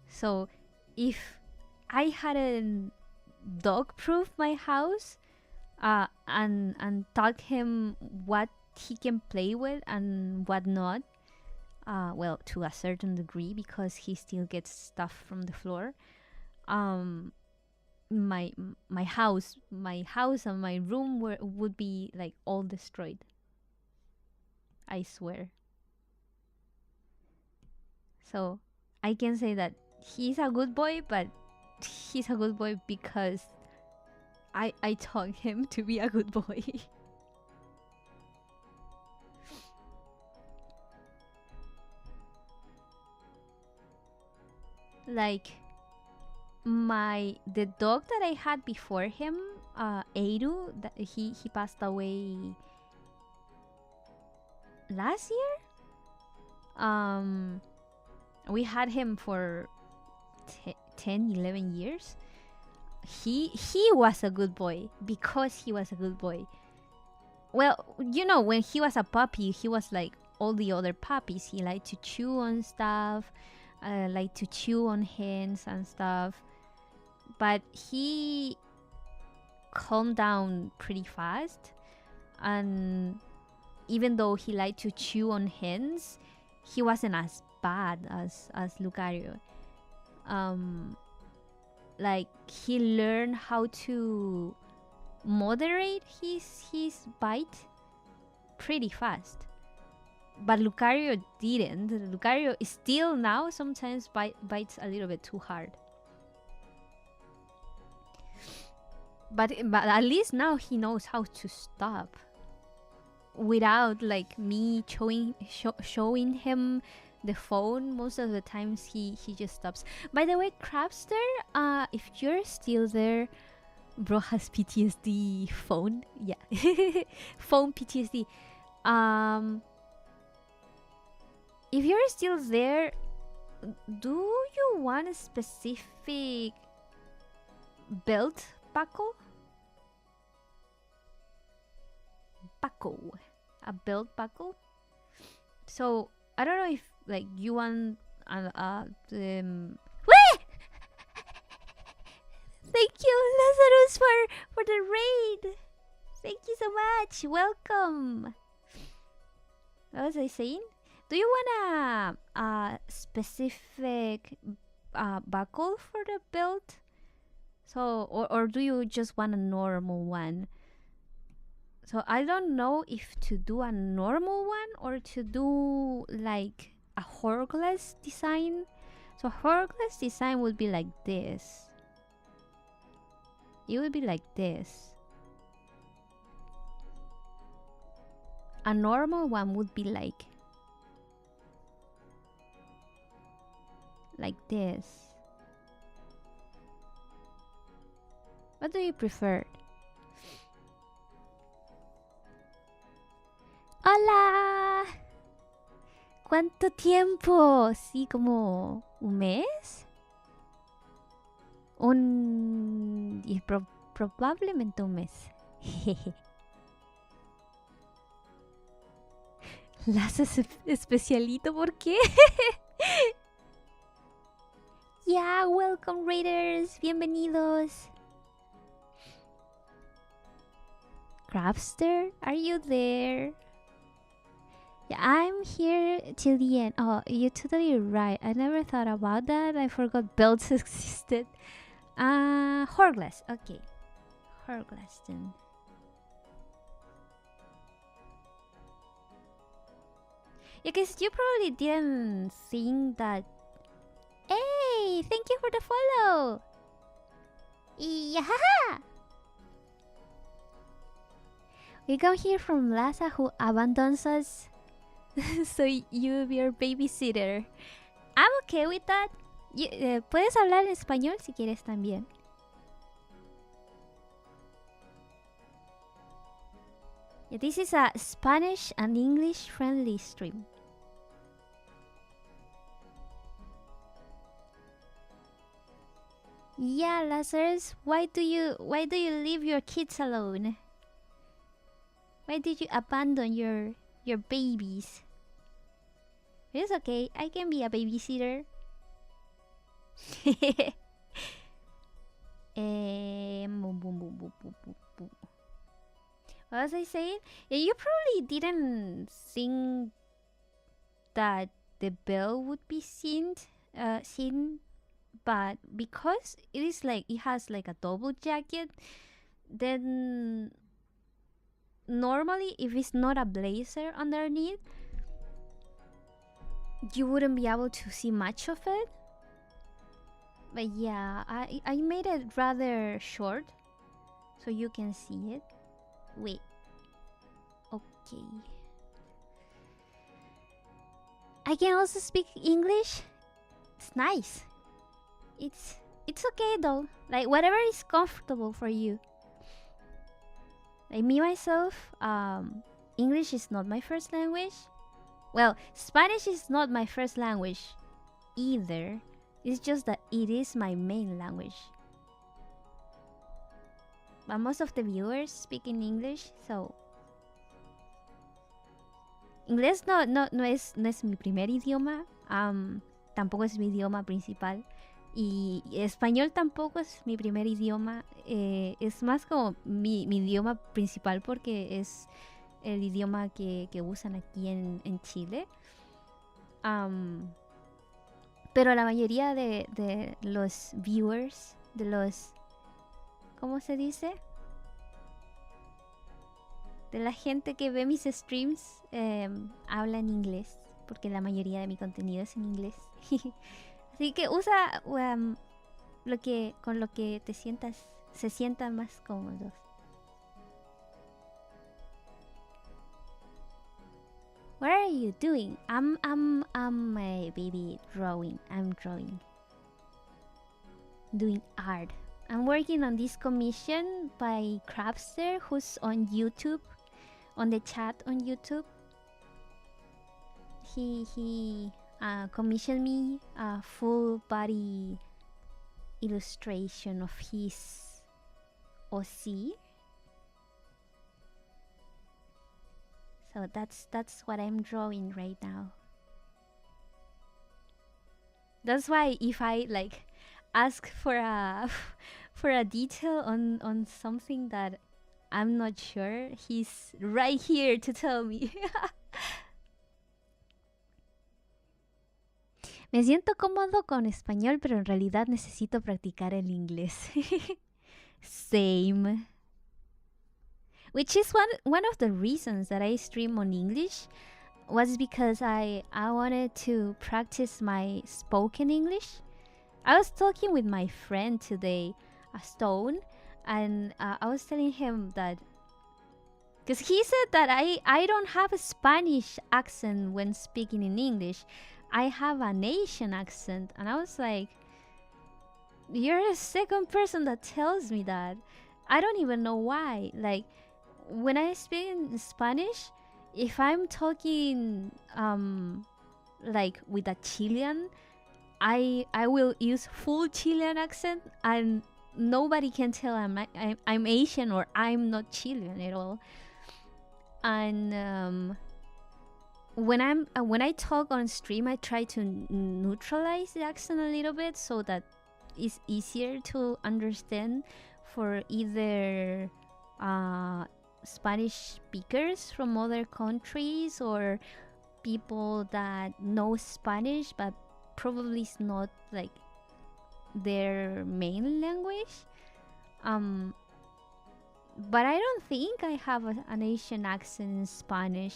So if I hadn't dog-proof my house, and taught him what he can play with and what not, well, to a certain degree, because he still gets stuff from the floor. My house and my room would be like all destroyed. I swear. So I can say that he's a good boy, but he's a good boy because I taught him to be a good boy. Like the dog that I had before him, Eiru, he passed away last year. We had him for 10-11 years. He was a good boy because he was a good boy. Well, you know, when he was a puppy, he was like all the other puppies. He liked to chew on stuff, liked to chew on hands and stuff. But he calmed down pretty fast. And even though he liked to chew on hands, he wasn't as bad as Lucario. Like, he learned how to moderate his bite pretty fast. But Lucario didn't. Lucario still now sometimes bites a little bit too hard. But at least now he knows how to stop without like me showing him the phone. Most of the times he just stops. By the way, Crabster, if you're still there, bro has PTSD phone. Yeah. Phone PTSD. If you're still there, do you want a specific belt buckle? A belt buckle. So I don't know if like you want Thank you, Lazarus, for the raid. Thank you so much. Welcome. What was I saying? Do you want a specific buckle for the belt? So or do you just want a normal one? So I don't know if to do a normal one or to do like a hourglass design. So hourglass design would be like this. It would be like this. a normal one would be like this. What do you prefer? ¡Hola! ¿Cuánto tiempo? Sí, como un mes. Probablemente un mes. Las especialito, ¿por qué? Yeah, welcome Raiders, bienvenidos. Crabster, are you there? Yeah, I'm here till the end. Oh, you're totally right. I never thought about that. I forgot belts existed. Horglass. Okay. Horglass then. Yeah, because you probably didn't think that. Hey, thank you for the follow. Yeah. We come here from Laza who abandons us. So you be our babysitter. I'm okay with that. Puedes hablar en español si quieres también. Yeah, this is a Spanish and English friendly stream. Yeah, Lazarus, why do you leave your kids alone? Why did you abandon your babies? It's okay, I can be a babysitter. What was I saying? Yeah, you probably didn't think that the bell would be seen, but because it has like a double jacket, then normally if it's not a blazer underneath, you wouldn't be able to see much of it. But yeah, I made it rather short so you can see it. Wait. Okay. I can also speak English. It's nice. It's okay though. Like whatever is comfortable for you. Like me myself, English is not my first language. Well, Spanish is not my first language either. It's just that it is my main language. But most of the viewers speak in English, so inglés no es mi primer idioma. Tampoco es mi idioma principal. Y español tampoco es mi primer idioma. Es más como mi idioma principal porque es el idioma que usan aquí en Chile. Pero la mayoría de los viewers, de los... ¿Cómo se dice? De la gente que ve mis streams, habla en inglés. Porque la mayoría de mi contenido es en inglés. Así que usa con lo que se sientan más cómodos. What are you doing? I'm a baby drawing. I'm drawing. Doing art. I'm working on this commission by Crabster, who's on YouTube, on the chat on YouTube. He commissioned me a full body illustration of his OC. So that's what I'm drawing right now. That's why if I like ask for a detail on something that I'm not sure, he's right here to tell me. Me siento cómodo con español, pero en realidad necesito practicar el inglés. Same. Which is one of the reasons that I stream on English was because I wanted to practice my spoken English. I was talking with my friend today, Stone, and I was telling him that Because he said that I don't have a Spanish accent when speaking in English. I have an Asian accent. And I was like, you're the second person that tells me that. I don't even know why. Like, when I speak in Spanish, if I'm talking like with a Chilean, I will use full Chilean accent, and nobody can tell I'm Asian or I'm not Chilean at all. And when I talk on stream, I try to neutralize the accent a little bit so that it's easier to understand for either Spanish speakers from other countries or people that know Spanish but probably it's not like their main language. But I don't think I have an Asian accent in Spanish,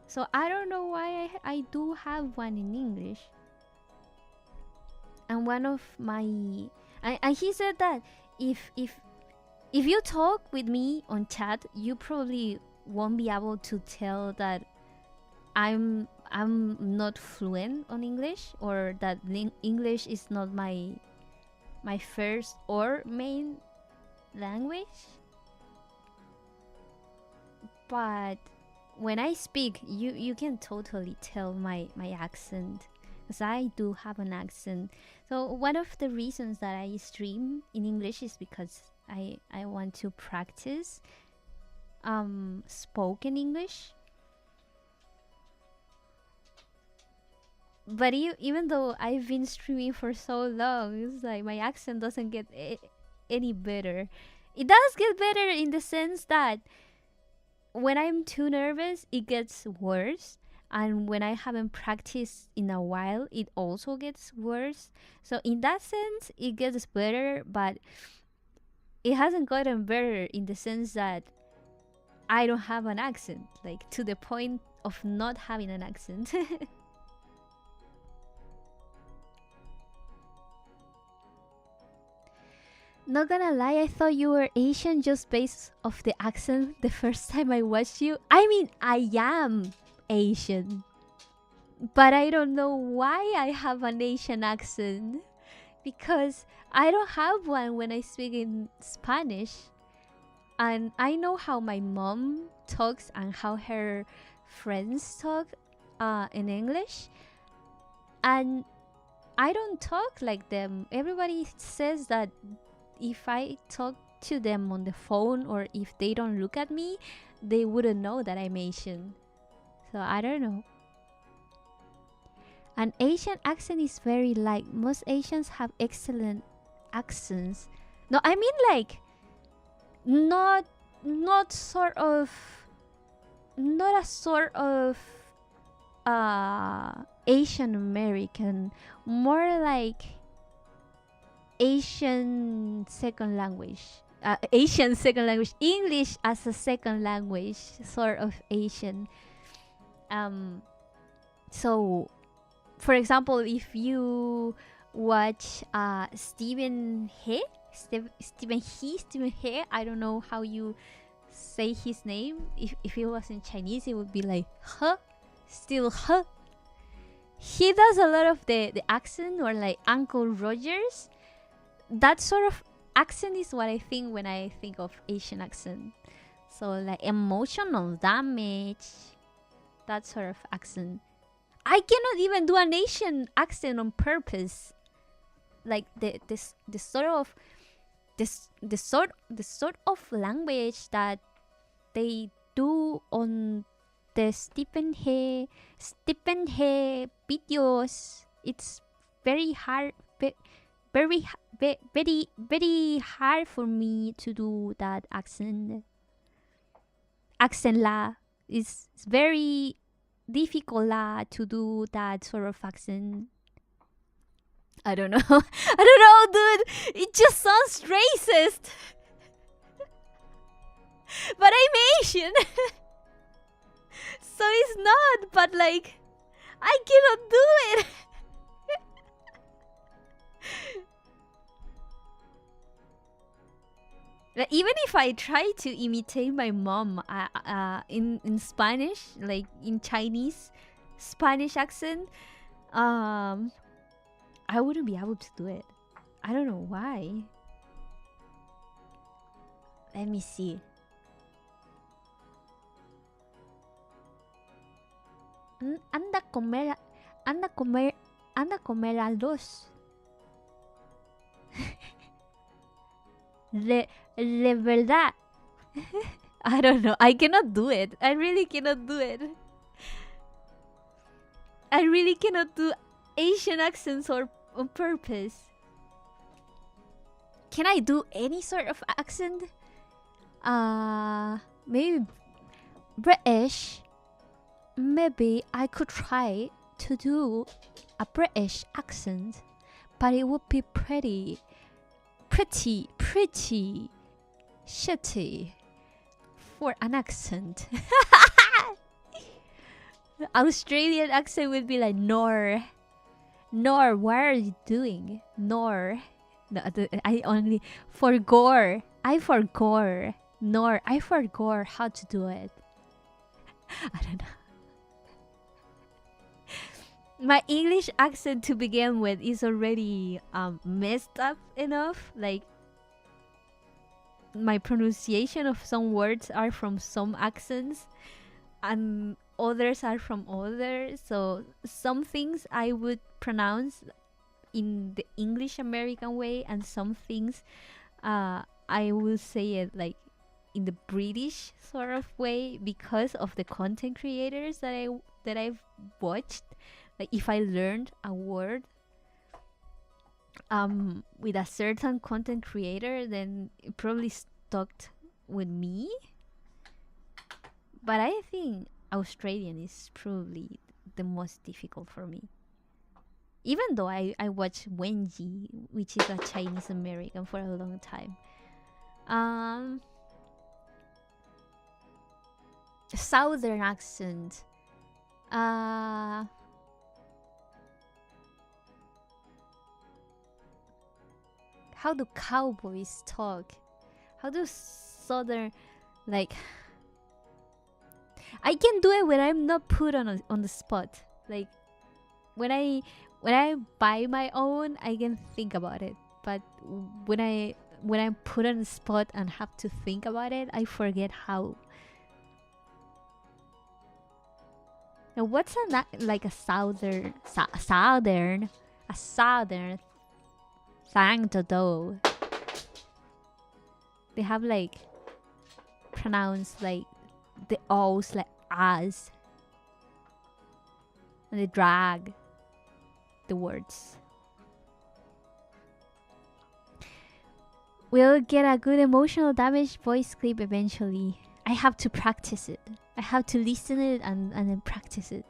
so I don't know why I do have one in English. And one of my and he said that if you talk with me on chat, you probably won't be able to tell that I'm not fluent on English, or that English is not my first or main language. But when I speak, you can totally tell my accent, because I do have an accent. So one of the reasons that I stream in English is because I want to practice spoken English. But even though I've been streaming for so long, it's like my accent doesn't get any better. It does get better in the sense that when I'm too nervous, it gets worse. And when I haven't practiced in a while, it also gets worse. So in that sense, it gets better, but it hasn't gotten better in the sense that I don't have an accent, like to the point of not having an accent. Not gonna lie, I thought you were Asian just based off the accent the first time I watched you. I mean, I am Asian, but I don't know why I have an Asian accent, because I don't have one when I speak in Spanish. And I know how my mom talks and how her friends talk in English, and I don't talk like them. Everybody says that if I talk to them on the phone, or if they don't look at me, they wouldn't know that I'm Asian. So I don't know. An Asian accent is very light. Most Asians have excellent accents. No, I mean like not sort of, not a sort of Asian American, more like Asian second language. Asian second language, English as a second language, sort of Asian. So for example, if you watch Stephen He, I don't know how you say his name. If it was in Chinese, it would be like huh, still huh. He does a lot of the accent, or like Uncle Rogers. That sort of accent is what I think when I think of Asian accent. So like emotional damage, that sort of accent. I cannot even do an Asian accent on purpose. Like the sort of language that they do on the Stephen He videos. It's very hard, very hard for me to do that accent. Accent la. It's very difficult la to do that sort of accent. I don't know. I don't know, dude. It just sounds racist. But I'm Asian. So it's not, but like, I cannot do it. Like, even if I try to imitate my mom in Spanish, like in Chinese Spanish accent, I wouldn't be able to do it. I don't know why. Let me see. Anda a comer, anda a comer, anda a comer arroz. De verdad. I don't know. I cannot do it. I really cannot do it. I really cannot do Asian accents or on purpose. Can I do any sort of accent? Maybe British. Maybe I could try to do a British accent, but it would be pretty shitty for an accent. Australian accent would be like Nor, what are you doing? Nor. No, I only forgore. I forgore. Nor, I forgore how to do it. I don't know. My English accent to begin with is already messed up enough. Like, my pronunciation of some words are from some accents and others are from others. So some things I would pronounce in the English American way, and some things I will say it like in the British sort of way because of the content creators that I've watched. Like, if I learned a word with a certain content creator, then it probably stuck with me. But I think Australian is probably the most difficult for me. Even though I watched Wenji, which is a Chinese American, for a long time. Southern accent. How do cowboys talk? How do southern, like, I can do it when I'm not put on the spot. Like, when I buy my own, I can think about it. But when I'm put on the spot and have to think about it, I forget how. Now, what's like a southern thang to do? They have like pronounced like the O's like as, and they drag the words. We'll get a good emotional damage voice clip eventually. I have to practice it. I have to listen it and then practice it.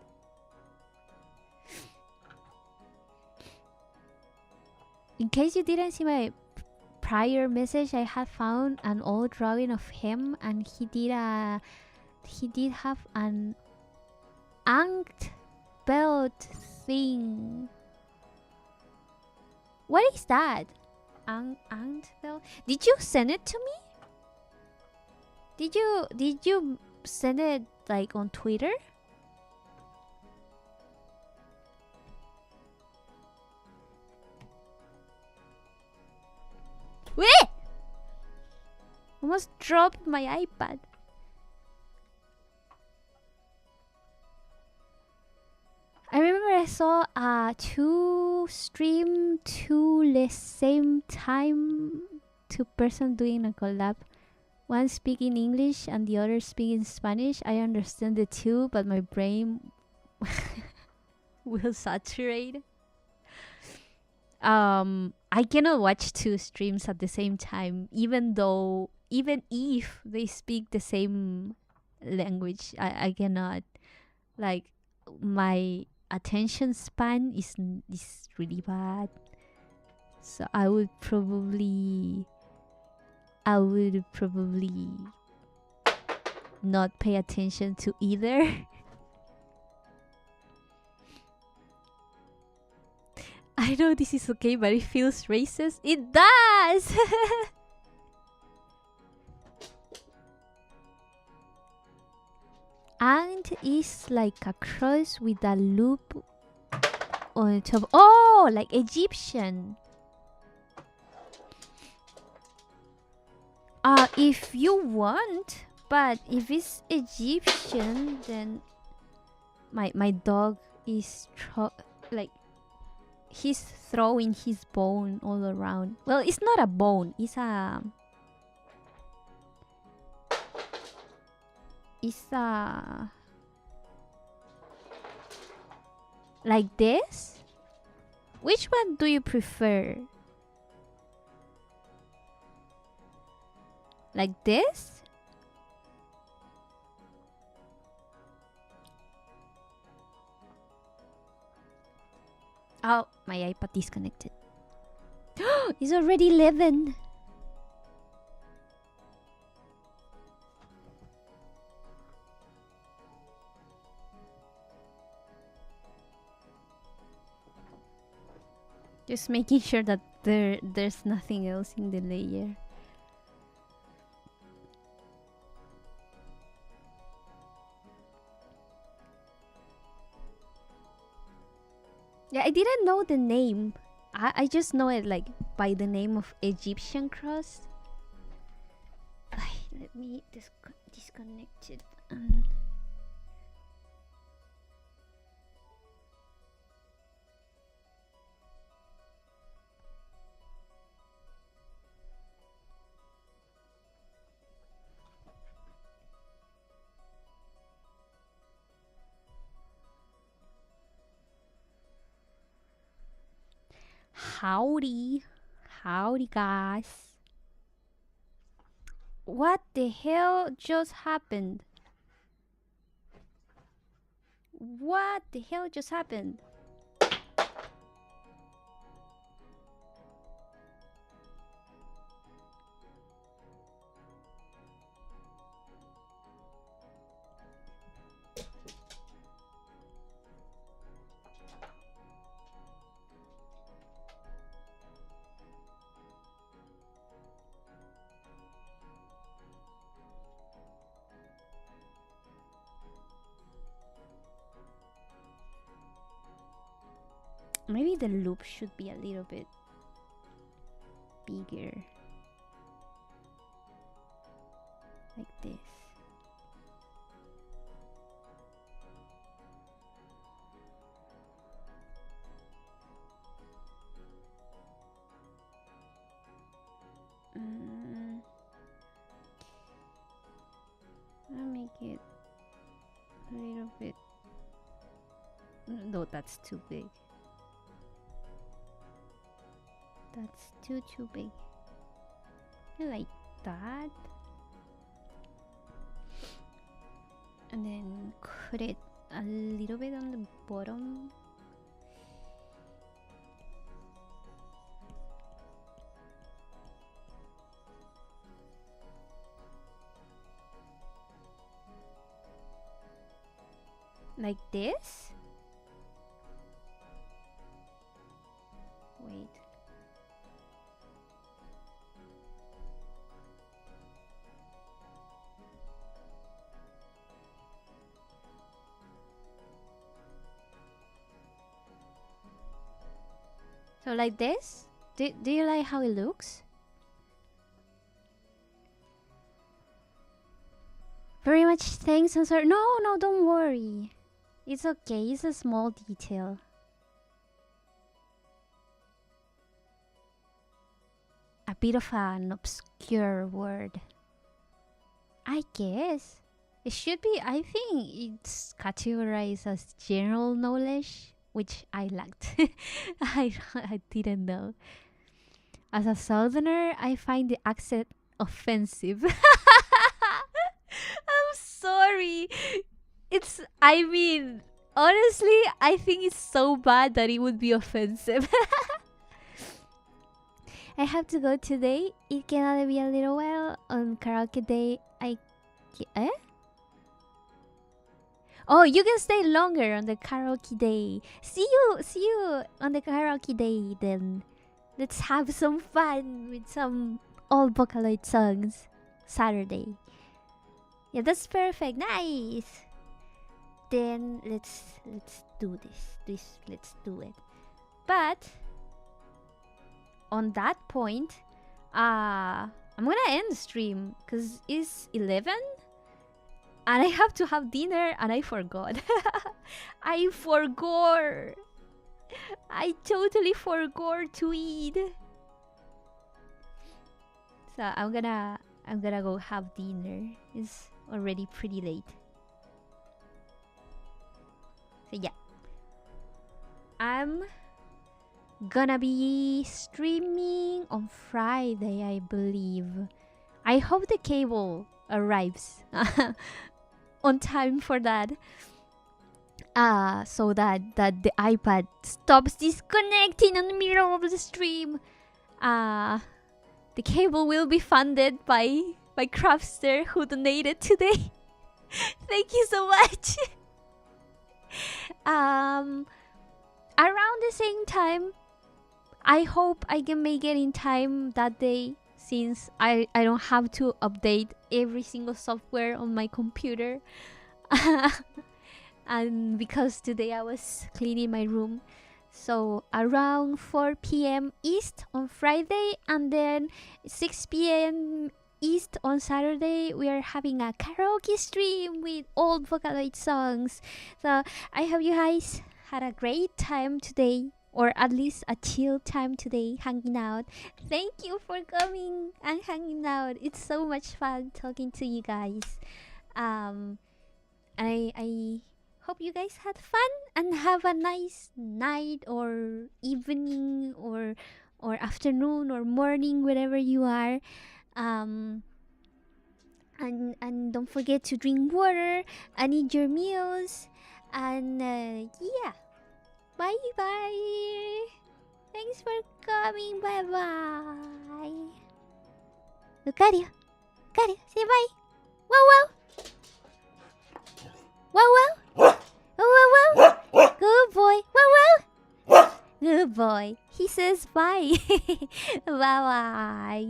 In case you didn't see my prior message, I had found an old drawing of him, and he did have an anked belt thing. What is that? Anked belt? Did you send it to me? Did you send it like on Twitter? Wait! Almost dropped my iPad. I remember I saw two stream to the same time, two person doing a collab. One speaking English and the other speaking Spanish. I understand the two, but my brain will saturate. I cannot watch two streams at the same time, even if they speak the same language. I cannot. Like, my attention span is really bad. So I would probably not pay attention to either. I know this is okay, but it feels racist. It does! Ant is like a cross with a loop on top. Oh, like Egyptian. If you want, but if it's Egyptian, then my dog is like he's throwing his bone all around. Well, it's not a bone. It's a like this. Which one do you prefer? Like this? Oh, my iPad disconnected. It's already 11. Just making sure that there's nothing else in the layer. Yeah, I didn't know the name. I just know it like by the name of Egyptian crust. Let me disconnect it. Howdy guys. What the hell just happened? What the hell just happened? Maybe the loop should be a little bit bigger. Like this. I'll make it a little bit. No, that's too big. That's too big. I like that. And then put it a little bit on the bottom. Like this? Wait. So like this? Do you like how it looks? Very much thanks. I'm sorry. No, don't worry. It's okay. It's a small detail. A bit of an obscure word. I guess. It should be. I think it's categorized as general knowledge, which I lacked. I didn't know. As a southerner, I find the accent offensive. I'm sorry. I mean, honestly, I think it's so bad that it would be offensive. I have to go today. It can only be a little while. On karaoke day, Oh, you can stay longer on the karaoke day. See you on the karaoke day then. Let's have some fun with some old Vocaloid songs. Saturday. Yeah, that's perfect. Nice. then let's do this. Let's do it. But on that point, I'm gonna end the stream because it's 11 and I have to have dinner and I forgot. I forgot. I totally forgot to eat. So I'm gonna go have dinner. It's already pretty late. So yeah, I'm gonna be streaming on Friday, I believe. I hope the cable arrives on time for that. So that the iPad stops disconnecting in the middle of the stream. The cable will be funded by Craftster, who donated today. Thank you so much. Around the same time, I hope I can make it in time that day, since I don't have to update every single software on my computer. And because today I was cleaning my room. So around 4 p.m. East on Friday, and then 6 p.m. East on Saturday, we are having a karaoke stream with old Vocaloid songs. So I hope you guys had a great time today, or at least a chill time today, hanging out. Thank you for coming and hanging out. It's so much fun talking to you guys. I hope you guys had fun and have a nice night or evening or afternoon or morning, wherever you are. And don't forget to drink water and eat your meals. And yeah, bye bye. Thanks for coming. Bye bye. Lucario, say bye. Wow wow. Wow wow. Wow wow. Good boy. Wow wow. Good boy. He says bye. Bye bye.